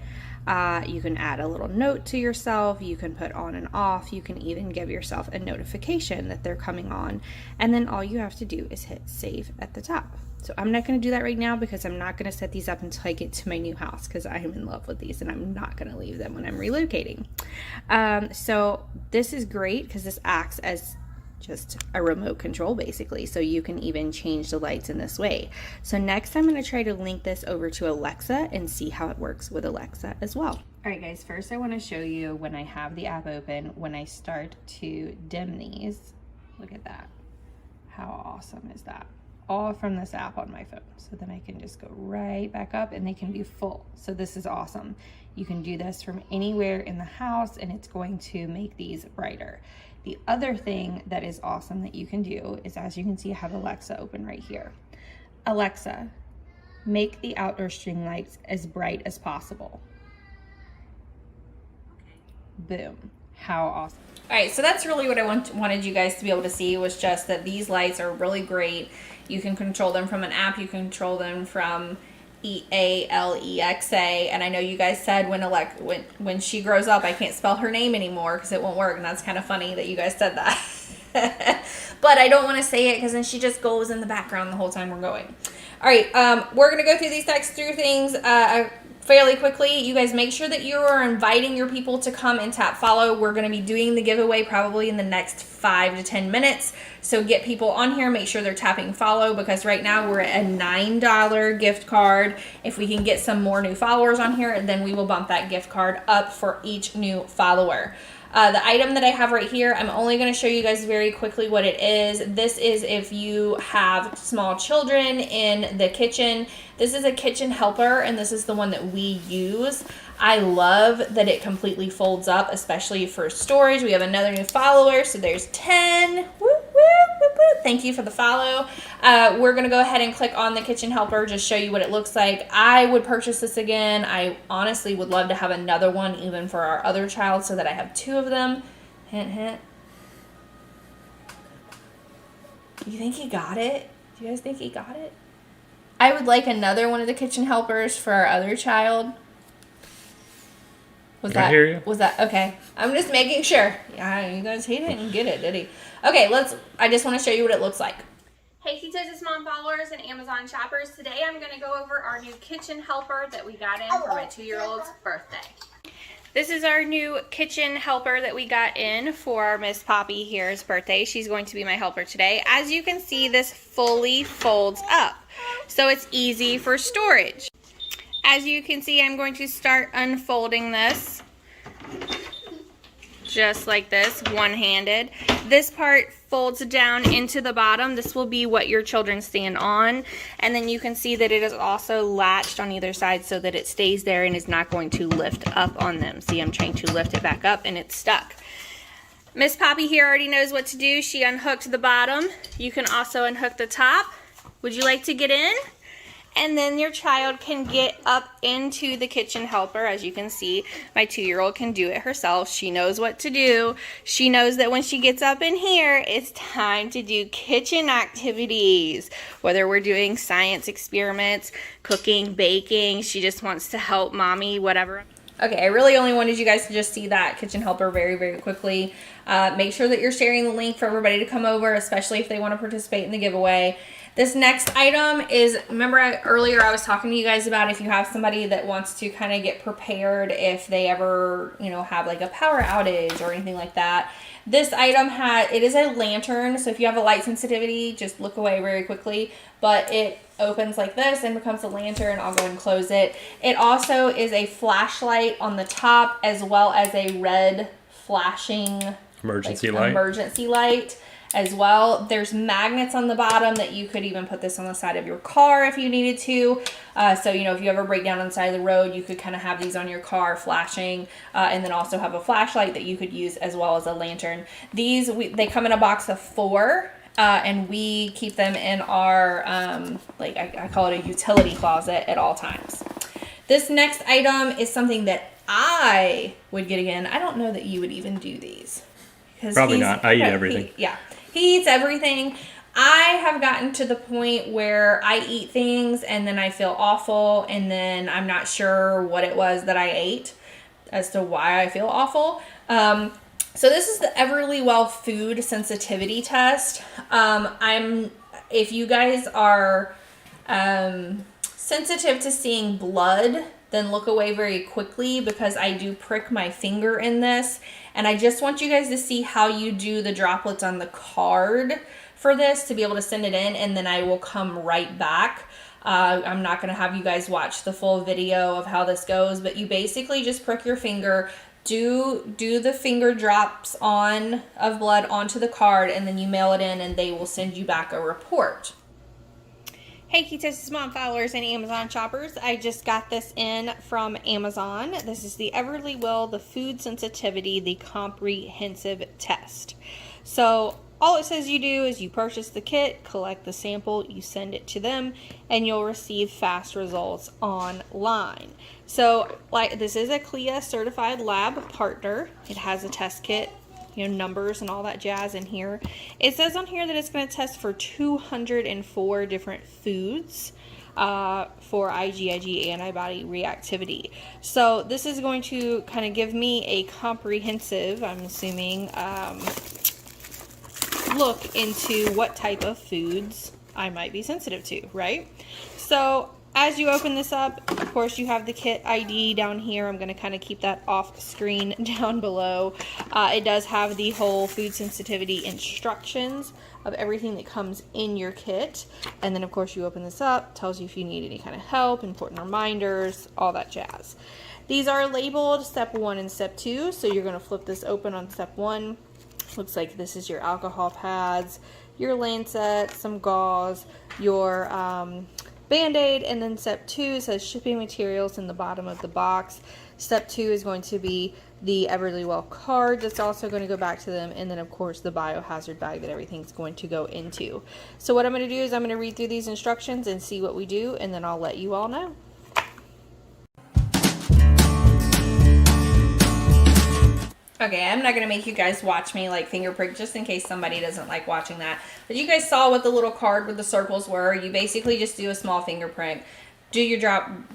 You can add a little note to yourself. You can put on and off. You can even give yourself a notification that they're coming on. And then all you have to do is hit save at the top. So I'm not going to do that right now because I'm not going to set these up until I get to my new house because I am in love with these and I'm not going to leave them when I'm relocating. So this is great because this acts as just a remote control basically, so you can even change the lights in this way. So next I'm going to try to link this over to Alexa and see how it works with Alexa as well. Alright guys, first I want to show you when I have the app open, when I start to dim these, look at that. How awesome is that? All from this app on my phone. So then I can just go right back up and they can be full. So this is awesome. You can do this from anywhere in the house and it's going to make these brighter. The other thing that is awesome that you can do is, as you can see, I have Alexa open right here. Alexa, make the outdoor string lights as bright as possible. Boom. How awesome. All right, so that's really what I wanted you guys to be able to see, was just that these lights are really great. You can control them from an app. You can control them from Alexa, and I know you guys said when she grows up I can't spell her name anymore because it won't work, and that's kind of funny that you guys said that. But I don't want to say it because then she just goes in the background the whole time we're going. All right, we're gonna go through these text through things fairly quickly. You guys make sure that you are inviting your people to come and tap follow. We're going to be doing the giveaway probably in the next 5 to 10 minutes. So get people on here, make sure they're tapping follow, because right now we're at a $9 gift card. If we can get some more new followers on here, then we will bump that gift card up for each new follower. The item that I have right here, I'm only going to show you guys very quickly what it is. This is if you have small children in the kitchen. This is a kitchen helper, and this is the one that we use. I love that it completely folds up, especially for storage. We have another new follower, so there's 10. Woo, woo, woo, woo. Thank you for the follow. We're going to go ahead and click on the kitchen helper, just show you what it looks like. I would purchase this again. I honestly would love to have another one, even for our other child, so that I have 2 of them. Hint, hint. You think he got it? Do you guys think he got it? I would like another one of the kitchen helpers for our other child. I hear you. Was that okay? I'm just making sure. Yeah, you guys, he didn't get it, did he? Okay, I just want to show you what it looks like. Hey, Ketosis Mom followers and Amazon shoppers. Today I'm going to go over our new kitchen helper that we got in for my 2-year-old's birthday. This is our new kitchen helper that we got in for Miss Poppy here's birthday. She's going to be my helper today. As you can see, this fully folds up, so it's easy for storage. As you can see, I'm going to start unfolding this just like this, one-handed. This part folds down into the bottom. This will be what your children stand on, and then you can see that it is also latched on either side so that it stays there and is not going to lift up on them. See, I'm trying to lift it back up and it's stuck. Miss Poppy here already knows what to do. She unhooked the bottom. You can also unhook the top. Would you like to get in? And then your child can get up into the kitchen helper. As you can see, my 2-year-old can do it herself. She knows what to do. She knows that when she gets up in here, it's time to do kitchen activities. Whether we're doing science experiments, cooking, baking, she just wants to help mommy, whatever. Okay, I really only wanted you guys to just see that kitchen helper very, very quickly. Make sure that you're sharing the link for everybody to come over, especially if they want to participate in the giveaway. This next item is, remember earlier I was talking to you guys about if you have somebody that wants to kind of get prepared if they ever, have like a power outage or anything like that. This item it is a lantern, so if you have a light sensitivity, just look away very quickly, but it opens like this and becomes a lantern. I'll go and close it. It also is a flashlight on the top, as well as a red flashing emergency light as well. There's magnets on the bottom that you could even put this on the side of your car if you needed to. So, if you ever break down on the side of the road, you could kind of have these on your car flashing, and then also have a flashlight that you could use as well as a lantern. They come in a box of 4. And we keep them in our, I call it a utility closet at all times. This next item is something that I would get again. I don't know that you would even do these. Probably not. I eat everything. He eats everything. I have gotten to the point where I eat things and then I feel awful, and then I'm not sure what it was that I ate as to why I feel awful. So this is the Everlywell food sensitivity test. If you guys are sensitive to seeing blood, then look away very quickly because I do prick my finger in this. And I just want you guys to see how you do the droplets on the card for this to be able to send it in, and then I will come right back. I'm not going to have you guys watch the full video of how this goes, but you basically just prick your finger, do the finger drops of blood onto the card, and then you mail it in and they will send you back a report. Hey Ketosis Mom followers and Amazon shoppers, I just got this in from Amazon. This is the Everly Will, the food sensitivity, the comprehensive test. So all it says you do is you purchase the kit, collect the sample, you send it to them, and you'll receive fast results online. So like this is a CLIA certified lab partner. It has a test kit, you know, numbers and all that jazz in here. It says on here that it's going to test for 204 different foods for IgIg antibody reactivity. So this is going to kind of give me a comprehensive, I'm assuming, look into what type of foods I might be sensitive to, right? So as you open this up, of course you have the kit ID down here. I'm going to kind of keep that off screen down below. It does have the whole food sensitivity instructions of everything that comes in your kit. And then of course you open this up, tells you if you need any kind of help, important reminders, all that jazz. These are labeled step 1 and step 2. So you're going to flip this open on step 1. Looks like this is your alcohol pads, your lancet, some gauze, your Band-Aid, and then step 2 says shipping materials in the bottom of the box. Step 2 is going to be the Everly Well card that's also going to go back to them, and then of course the biohazard bag that everything's going to go into. So what I'm going to do is I'm going to read through these instructions and see what we do, and then I'll let you all know. Okay, I'm not going to make you guys watch me like finger prick just in case somebody doesn't like watching that. But you guys saw what the little card with the circles were. You basically just do a small finger prick, do your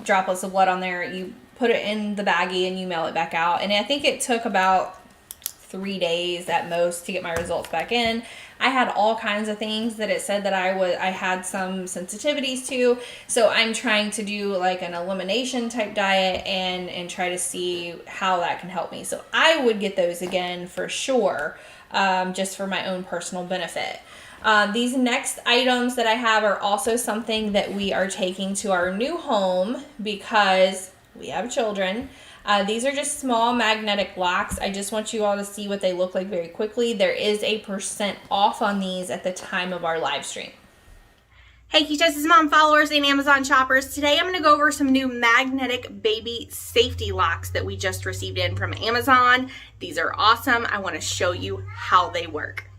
droplets of blood on there, you put it in the baggie and you mail it back out. And I think it took about 3 days at most to get my results back in. I had all kinds of things that it said that I had some sensitivities to. So I'm trying to do like an elimination type diet and try to see how that can help me. So I would get those again for sure, just for my own personal benefit. These next items that I have are also something that we are taking to our new home because we have children. These are just small magnetic locks. I just want you all to see what they look like very quickly. There is a % off on these at the time of our live stream. Hey Ketosis Mom followers and Amazon shoppers. Today I'm going to go over some new magnetic baby safety locks that we just received in from Amazon. These are awesome. I want to show you how they work.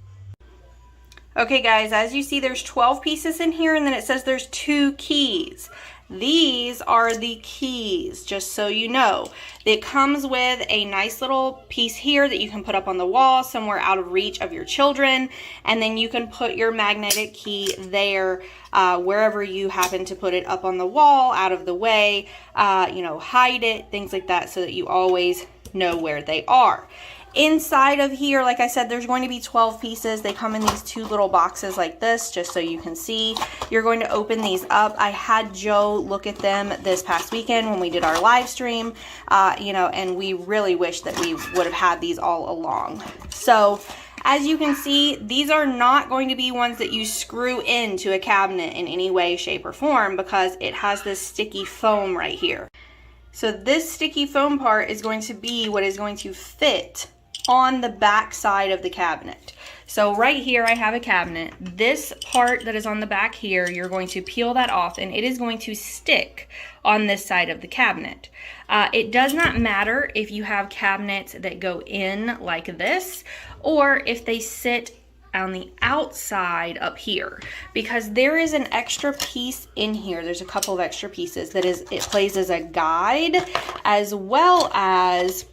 Okay guys, as you see there's 12 pieces in here, and then it says there's 2 keys. These are the keys, just so you know. It comes with a nice little piece here that you can put up on the wall somewhere out of reach of your children, and then you can put your magnetic key there wherever you happen to put it, up on the wall, out of the way, you know, hide it, things like that, so that you always know where they are. Inside of here, like I said, there's going to be 12 pieces. They come in these 2 little boxes like this, just so you can see. You're going to open these up. I had Joe look at them this past weekend when we did our live stream, you know, and we really wish that we would have had these all along. So as you can see, these are not going to be ones that you screw into a cabinet in any way, shape, or form, because it has this sticky foam right here. So this sticky foam part is going to be what is going to fit on the back side of the cabinet. So right here I have a cabinet. This part that is on the back here, you're going to peel that off and it is going to stick on this side of the cabinet. It does not matter if you have cabinets that go in like this or if they sit on the outside up here, because there is an extra piece in here. There's a couple of extra pieces that it plays as a guide, as well as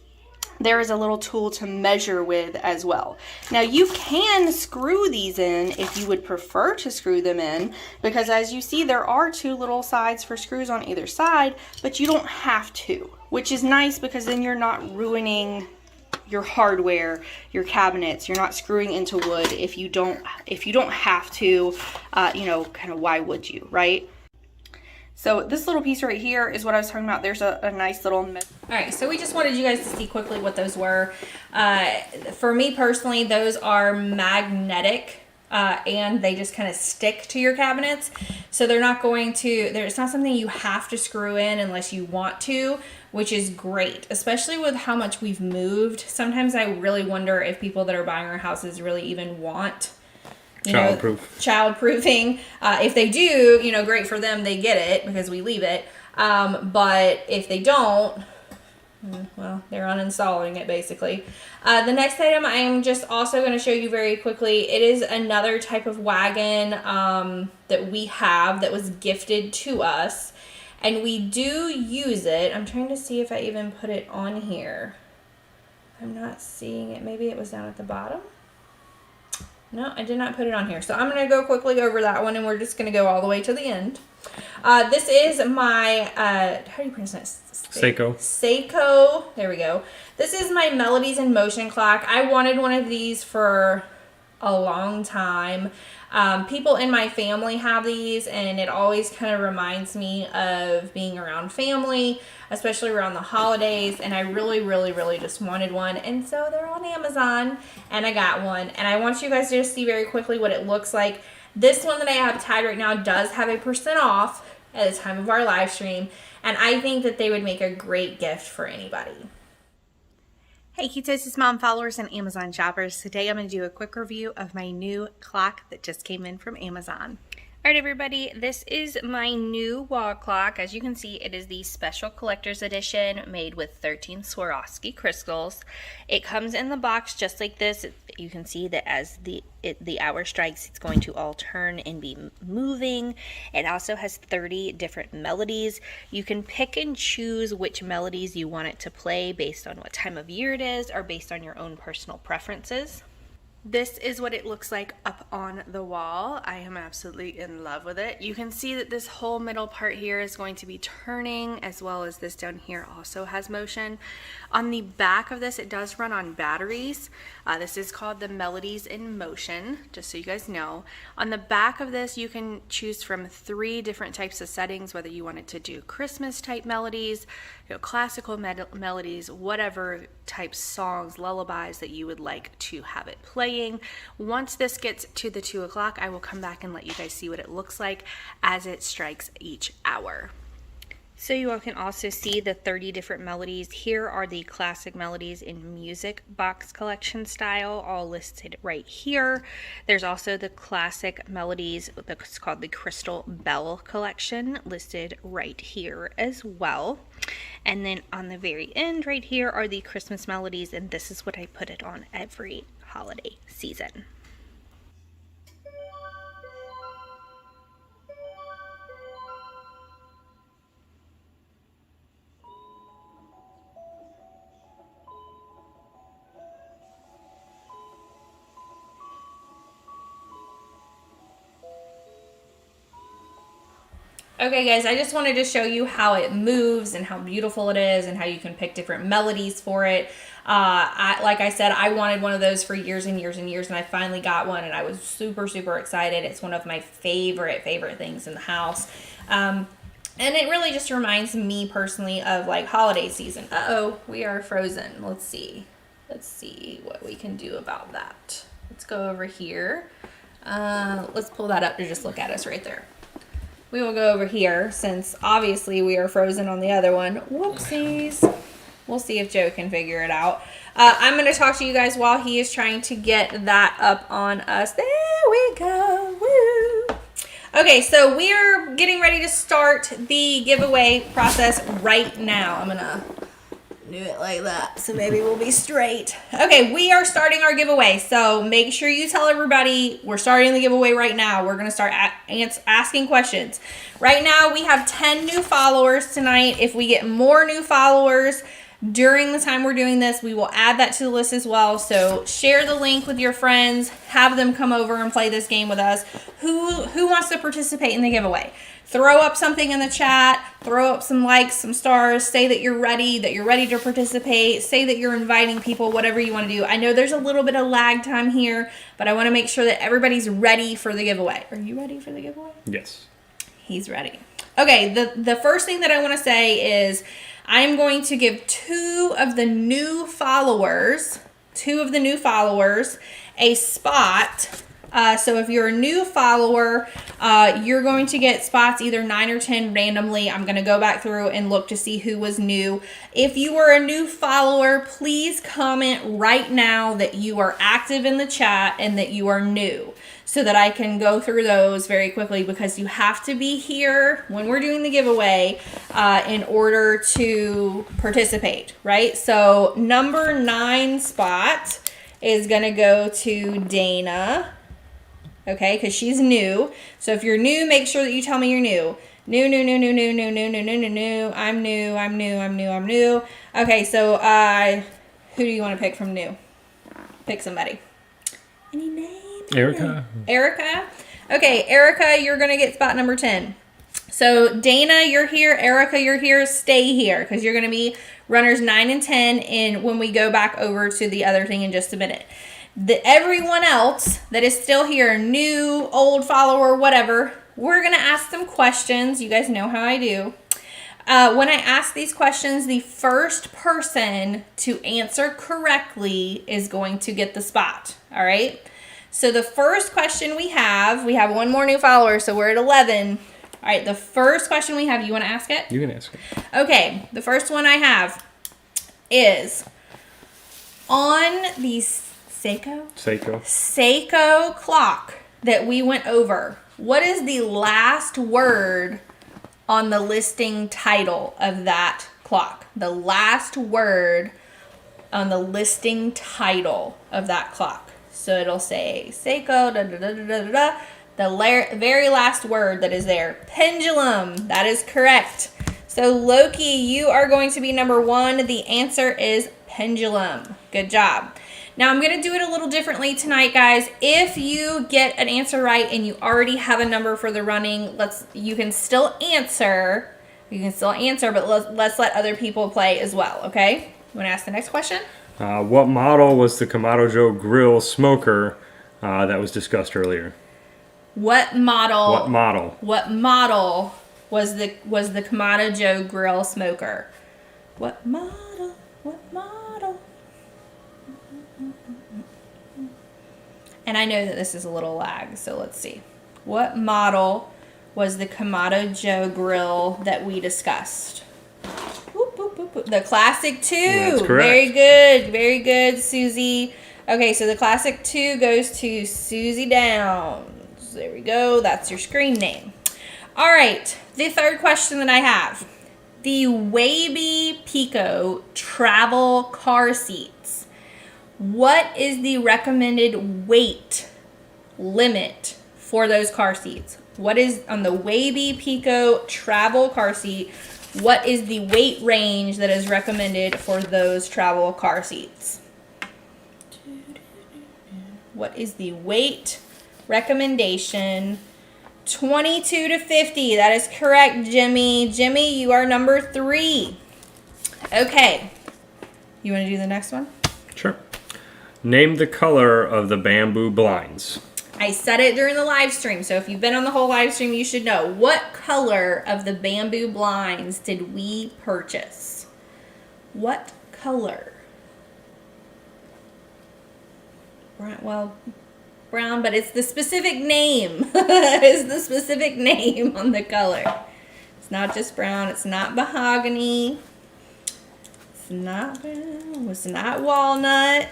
there is a little tool to measure with as well. Now you can screw these in if you would prefer to screw them in, because as you see there are 2 little sides for screws on either side, but you don't have to, which is nice because then you're not ruining your hardware, your cabinets. You're not screwing into wood if you don't have to, you know, kind of why would you, right? So this little piece right here is what I was talking about. There's a nice little... All right, so we just wanted you guys to see quickly what those were. For me personally, those are magnetic. And they just kind of stick to your cabinets. So they're not going to, it's not something you have to screw in unless you want to, which is great, especially with how much we've moved. Sometimes I really wonder if people that are buying our houses really even want, childproofing. If they do, great for them, they get it because we leave it. But if they don't, well, they're uninstalling it basically. The next item I am just also going to show you very quickly. It is another type of wagon that we have that was gifted to us. And we do use it. I'm trying to see if I even put it on here. I'm not seeing it. Maybe it was down at the bottom. No, I did not put it on here. So I'm going to go quickly over that one and we're just going to go all the way to the end. This is my, how do you pronounce it? Seiko. There we go. This is my Melodies in Motion clock. I wanted one of these for a long time. People in my family have these and it always kind of reminds me of being around family, especially around the holidays, and I really just wanted one, and so they're on Amazon and I got one, and I want you guys to just see very quickly what it looks like. This one that I have tagged right now does have a % off at the time of our live stream, and I think that they would make a great gift for anybody. Hey Ketosis Mom followers and Amazon shoppers, today I'm going to do a quick review of my new clock that just came in from Amazon. Alright everybody, this is my new wall clock. As you can see, it is the special collector's edition made with 13 Swarovski crystals. It comes in the box just like this. You can see that as the hour strikes, it's going to all turn and be moving. It also has 30 different melodies. You can pick and choose which melodies you want it to play based on what time of year it is or based on your own personal preferences. This is what it looks like up on the wall. I am absolutely in love with it. You can see that this whole middle part here is going to be turning, as well as this down here also has motion. On the back of this, it does run on batteries. This is called the Melodies in Motion, just so you guys know. On the back of this, you can choose from 3 different types of settings, whether you want it to do Christmas type melodies, classical melodies, whatever type songs, lullabies that you would like to have it playing. Once this gets to the 2 o'clock, I will come back and let you guys see what it looks like as it strikes each hour. So you all can also see the 30 different melodies. Here are the classic melodies in music box collection style, all listed right here. There's also the classic melodies that's called the Crystal Bell collection, listed right here as well. And then on the very end right here are the Christmas melodies, and this is what I put it on every holiday season. Okay guys, I just wanted to show you how it moves and how beautiful it is and how you can pick different melodies for it. Like I said, I wanted one of those for years and years and years, and I finally got one and I was super excited. It's one of my favorite things in the house. And it really just reminds me personally of like holiday season. Uh-oh, we are frozen. Let's see what we can do about that. Let's go over here. Let's pull that up to just look at us right there. We will go over here since obviously we are frozen on the other one. Whoopsies. We'll see if Joe can figure it out. I'm going to talk to you guys while he is trying to get that up on us. There we go. Woo. Okay, so we're getting ready to start the giveaway process right now. I'm going to do it like that so maybe we'll be straight. Okay, we are starting our giveaway, so make sure you tell everybody we're starting the giveaway right now. We're going to start asking questions. Right now we have 10 new followers tonight. If we get more new followers during the time we're doing this, we will add that to the list as well. So share the link with your friends, have them come over and play this game with us. Who wants to participate in the giveaway? Throw up something in the chat, throw up some likes, some stars, say that you're ready to participate, say that you're inviting people, whatever you want to do. I know there's a little bit of lag time here, but I want to make sure that everybody's ready for the giveaway. Are you ready for the giveaway? Yes. He's ready. Okay, the first thing that I want to say is I'm going to give two of the new followers a spot. So if you're a new follower, you're going to get spots either 9 or 10 randomly. I'm going to go back through and look to see who was new. If you are a new follower, please comment right now that you are active in the chat and that you are new, so that I can go through those very quickly, because you have to be here when we're doing the giveaway in order to participate, right? So number 9 spot is going to go to Dana. Okay, because she's new. So if you're new, make sure that you tell me you're new. New. I'm new. Okay, so who do you want to pick from new? Pick somebody. Any names? Erica. Erica? Okay, Erica, you're going to get spot number 10. So Dana, you're here. Erica, you're here. Stay here, because you're going to be runners 9 and 10 and when we go back over to the other thing in just a minute. Everyone else that is still here, new, old follower, whatever, we're going to ask them questions. You guys know how I do. When I ask these questions, the first person to answer correctly is going to get the spot. All right. So the first question we have one more new follower, so we're at 11. All right. The first question we have, you want to ask it? You can ask it. Okay. The first one I have is on these Seiko clock that we went over. What is the last word on the listing title of that clock? The last word on the listing title of that clock. So it'll say Seiko, the very last word that is there. Pendulum. That is correct. So Loki, you are going to be number 1. The answer is pendulum. Good job. Now, I'm going to do it a little differently tonight, guys. If you get an answer right and you already have a number for the running, you can still answer. But let's let other people play as well, okay? You want to ask the next question? What model was the Kamado Joe grill smoker that was discussed earlier? What model was the Kamado Joe grill smoker? What model? And I know that this is a little lag, so let's see. What model was the Kamado Joe grill that we discussed? The Classic 2. That's correct. Very good, Susie. Okay, so the Classic 2 goes to Susie Downs. There we go. That's your screen name. All right, the third question that I have. The Wavy Pico travel car seats. What is the recommended weight limit for those car seats? What is on the Wavy Pico travel car seat? What is the weight range that is recommended for those travel car seats? What is the weight recommendation? 22 to 50. That is correct, Jimmy. Jimmy, you are number 3. Okay. You want to do the next one? Sure. Name the color of the bamboo blinds. I said it during the live stream, so if you've been on the whole live stream, you should know. What color of the bamboo blinds did we purchase? What color? Brown, but it's the specific name. It's the specific name on the color. It's not just brown. It's not mahogany. It's not brown. It's not walnut.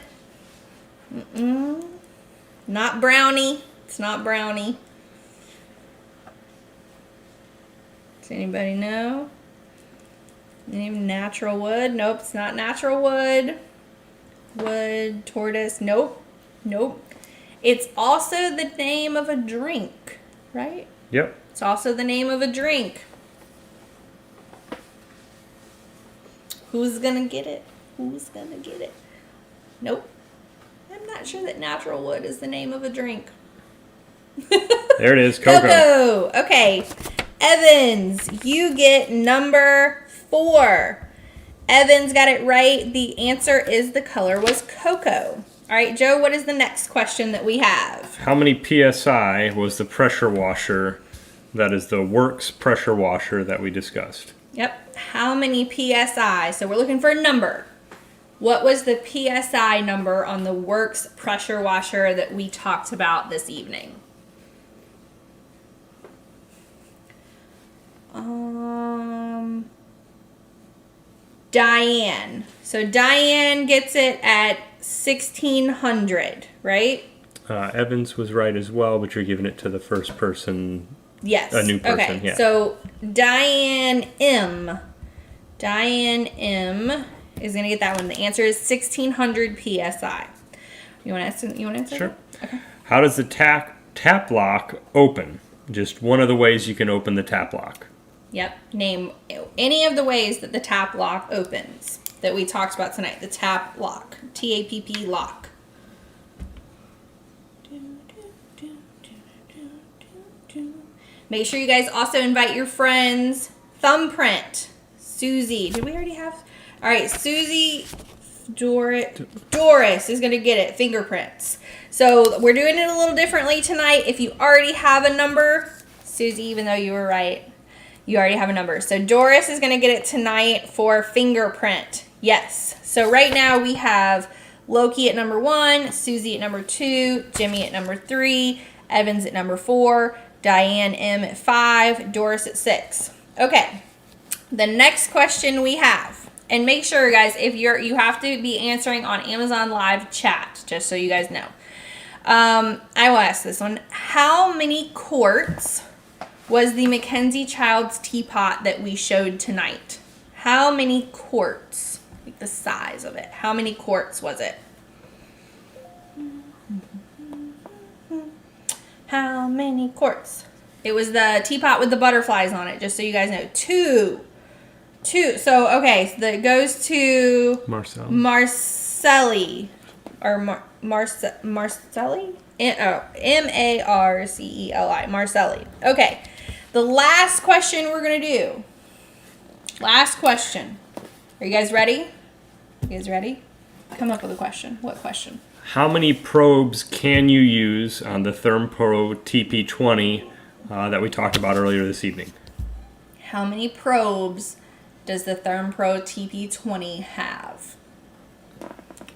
Not brownie. It's not brownie. Does anybody know? Name natural wood? Nope, it's not natural wood. Wood, tortoise. Nope. It's also the name of a drink, right? Yep. It's also the name of a drink. Who's gonna get it? Nope. I'm not sure that natural wood is the name of a drink. There it is, cocoa. Okay. Evans, you get number 4. Evans got it right. The answer is the color was cocoa. All right, Joe, what is the next question that we have? How many PSI was the pressure washer That is the Works pressure washer that we discussed. Yep. How many PSI? So we're looking for a number. What was the PSI number on the Works pressure washer that we talked about this evening? Diane. So Diane gets it at 1600, right? Evans was right as well, but you're giving it to the first person. Yes. A new person, okay. yeah. So Diane M is going to get that one. The answer is 1600 PSI. You want to answer? Sure. That? Okay. How does the tap lock open? Just one of the ways you can open the tap lock. Yep. Name any of the ways that the tap lock opens that we talked about tonight. The tap lock. TAPP lock. Make sure you guys also invite your friends. Thumbprint. Susie. Did we already have? All right. Susie. Doris is going to get it. Fingerprints. So we're doing it a little differently tonight. If you already have a number, Susie, even though you were right, you already have a number. So Doris is going to get it tonight for fingerprint. Yes. So right now we have Loki at number 1, Susie at number 2, Jimmy at number 3, Evans at number 4, Diane M at 5, Doris at 6. Okay. The next question we have, and make sure guys, if you have to be answering on Amazon Live chat, just so you guys know. I will ask this one. How many quarts was the Mackenzie Childs teapot that we showed tonight? How many quarts? Like the size of it. How many quarts was it? How many quarts? It was the teapot with the butterflies on it, just so you guys know. Two. So, okay, so that goes to Marcelli. Or Marcelli? M-A-R-C-E-L-I. Marcelli. Okay. The last question we're going to do. Last question. Are you guys ready? You guys ready? Come up with a question. What question? How many probes can you use on the ThermPro TP20 that we talked about earlier this evening? How many probes does the ThermPro TP20 have?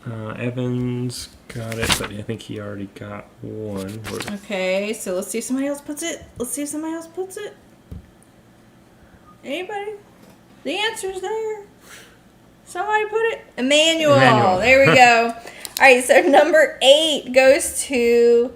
Evans got it, but I think he already got one. Okay, so let's see if somebody else puts it. Anybody? The answer's there. Somebody put it. Emmanuel. There we go. All right, so number 8 goes to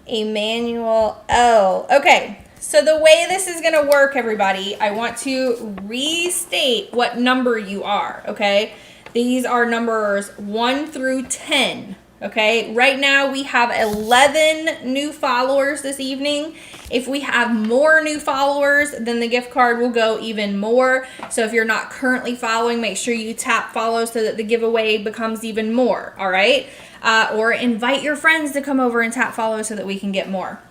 Emmanuel L. Okay, so the way this is going to work, everybody, I want to restate what number you are, okay? These are numbers 1 through 10, okay? Right now, we have 11 new followers this evening. If we have more new followers, then the gift card will go even more. So if you're not currently following, make sure you tap follow so that the giveaway becomes even more, all right? Or invite your friends to come over and tap follow so that we can get more.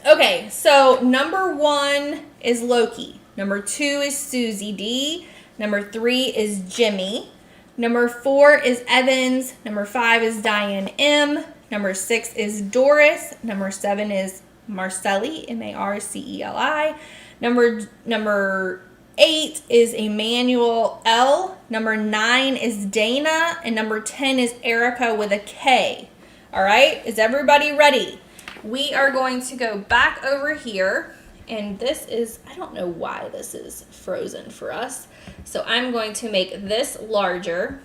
Okay, so number 1 is Loki. Number 2 is Susie D. Number 3 is Jimmy. Number 4 is Evans. Number 5 is Diane M. Number 6 is Doris. Number 7 is Marcelli, M-A-R-C-E-L-I. Number 8 is Emmanuel L. Number 9 is Dana. And number 10 is Erica with a K. All right, is everybody ready? We are going to go back over here. And this is, I don't know why this is frozen for us. So I'm going to make this larger,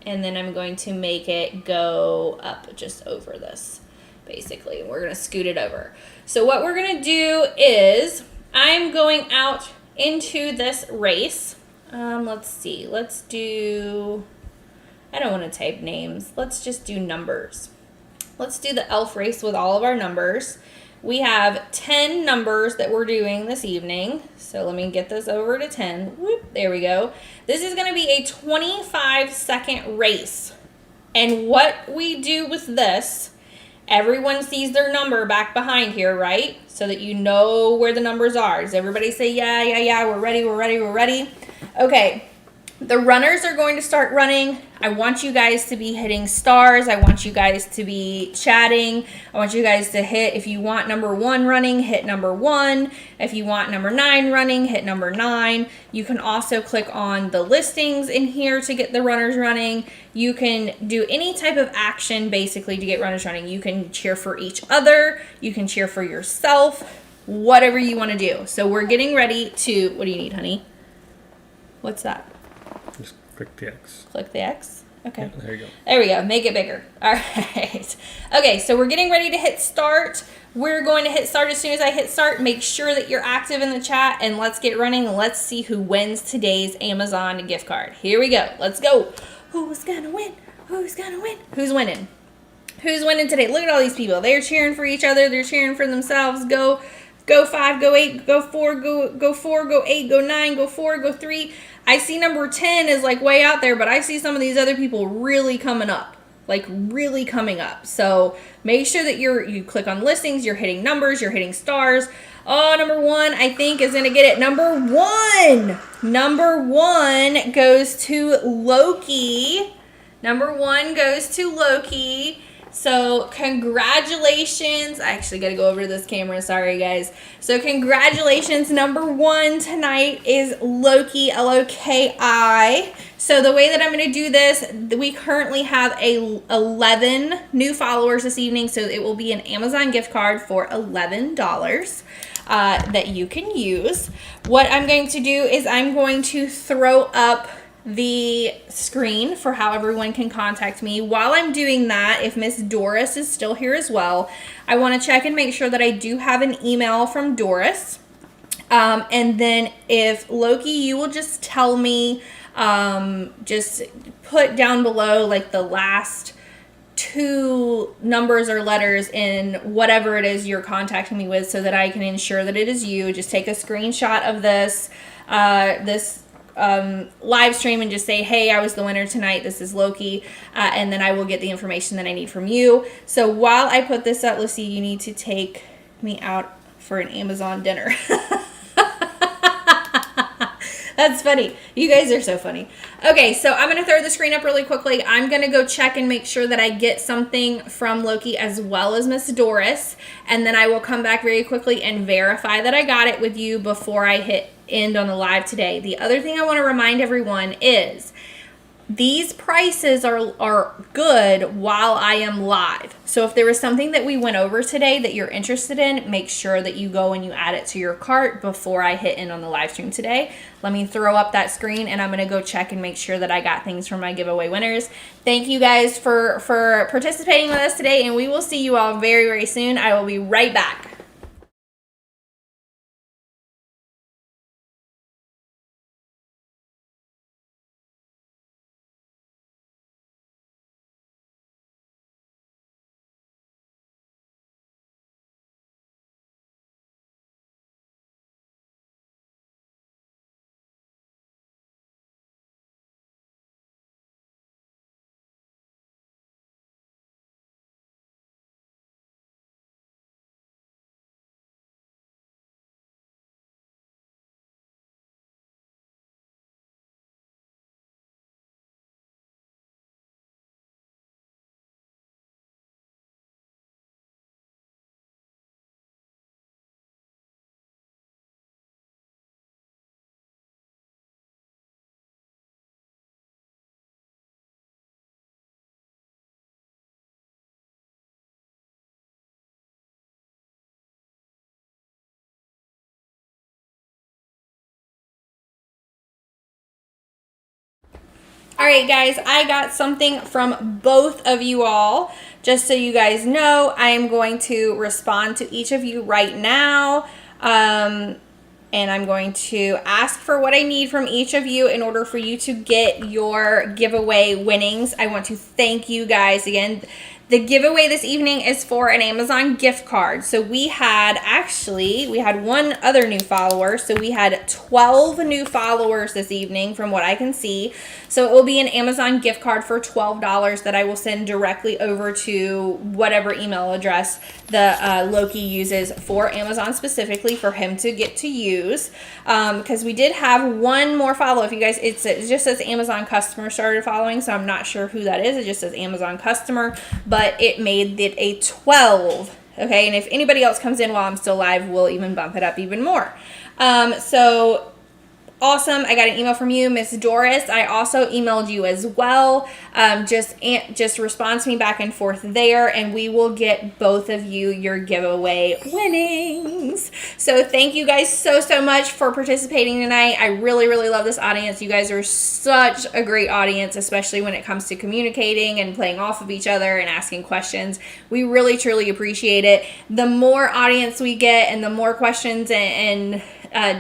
and then I'm going to make it go up just over this, basically. We're going to scoot it over. So what we're going to do is I'm going out into this race. Let's see. Let's do, I don't want to type names. Let's just do numbers. Let's do the elf race with all of our numbers. We have 10 numbers that we're doing this evening. So let me get this over to 10. Whoop, there we go. This is going to be a 25-second race. And what we do with this, everyone sees their number back behind here, right? So that you know where the numbers are. Does everybody say, yeah, we're ready. Okay. The runners are going to start running. I want you guys to be hitting stars. I want you guys to be chatting. I want you guys to hit, if you want number 1 running, hit number 1. If you want number 9 running, hit number 9. You can also click on the listings in here to get the runners running. You can do any type of action basically to get runners running. You can cheer for each other. You can cheer for yourself. Whatever you want to do. So we're getting ready to, what do you need, honey? What's that? Just click the X. Click the X. Okay. Yeah, there you go. There we go. Make it bigger. All right. Okay, so we're getting ready to hit start. We're going to hit start as soon as I hit start. Make sure that you're active in the chat, and let's get running. Let's see who wins today's Amazon gift card. Here we go. Let's go. Who's gonna win? Who's gonna win? Who's winning? Who's winning today? Look at all these people. They're cheering for each other. They're cheering for themselves. Go 5, go 8, go 4, go 4, go 8, go 9, go 4, go 3. I see number 10 is like way out there, but I see some of these other people really coming up, like really coming up. So make sure that you click on listings, you're hitting numbers, you're hitting stars. Oh, number 1, I think, is going to get it. Number 1. Number 1 goes to Loki. Number 1 goes to Loki. So congratulations. I actually got to go over to this camera. Sorry, guys. So congratulations. Number 1 tonight is Loki, L-O-K-I. So the way that I'm going to do this, we currently have 11 new followers this evening. So it will be an Amazon gift card for $11 that you can use. What I'm going to do is I'm going to throw up the screen for how everyone can contact me. While I'm doing that, if Miss Doris is still here as well, I want to check and make sure that I do have an email from Doris. And then if Loki, you will just tell me, just put down below like the last 2 numbers or letters in whatever it is you're contacting me with so that I can ensure that it is you. Just take a screenshot of this, live stream and just say, hey, I was the winner tonight, this is Loki, and then I will get the information that I need from you. So while I put this up, Lucy, you need to take me out for an Amazon dinner. That's funny. You guys are so funny. Okay, so I'm going to throw the screen up really quickly. I'm going to go check and make sure that I get something from Loki as well as Miss Doris, and then I will come back very quickly and verify that I got it with you before I hit end on the live today. The other thing I want to remind everyone is these prices are good while I am live. So if there was something that we went over today that you're interested in, make sure that you go and you add it to your cart before I hit end on the live stream today. Let me throw up that screen and I'm going to go check and make sure that I got things from my giveaway winners. Thank you guys for participating with us today, and we will see you all very, very soon. I will be right back. All right, guys, I got something from both of you all. Just so you guys know, I am going to respond to each of you right now. And I'm going to ask for what I need from each of you in order for you to get your giveaway winnings. I want to thank you guys again. The giveaway this evening is for an Amazon gift card. So we had one other new follower. So we had 12 new followers this evening from what I can see. So it will be an Amazon gift card for $12 that I will send directly over to whatever email address the Loki uses for Amazon specifically for him to get to use. Because we did have one more follow. If you guys, it just says Amazon customer started following, so I'm not sure who that is. It just says Amazon customer, but it made it a 12. Okay, and if anybody else comes in while I'm still live, we'll even bump it up even more. So awesome. I got an email from you, Miss Doris. I also emailed you as well. Just respond to me back and forth there, and we will get both of you your giveaway winnings. So thank you guys so much for participating tonight. I really love this audience. You guys are such a great audience, especially when it comes to communicating and playing off of each other and asking questions. We really truly appreciate it. The more audience we get and the more questions and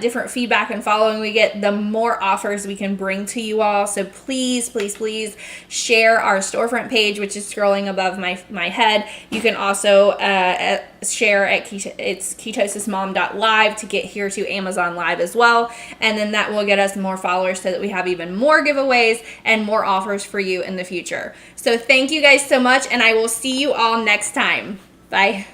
different feedback and following we get, the more offers we can bring to you all. So please share our storefront page, which is scrolling above my head. You can also share at ketosismom.live to get here to Amazon Live as well, and then that will get us more followers so that we have even more giveaways and more offers for you in the future. So thank you guys so much, and I will see you all next time. Bye.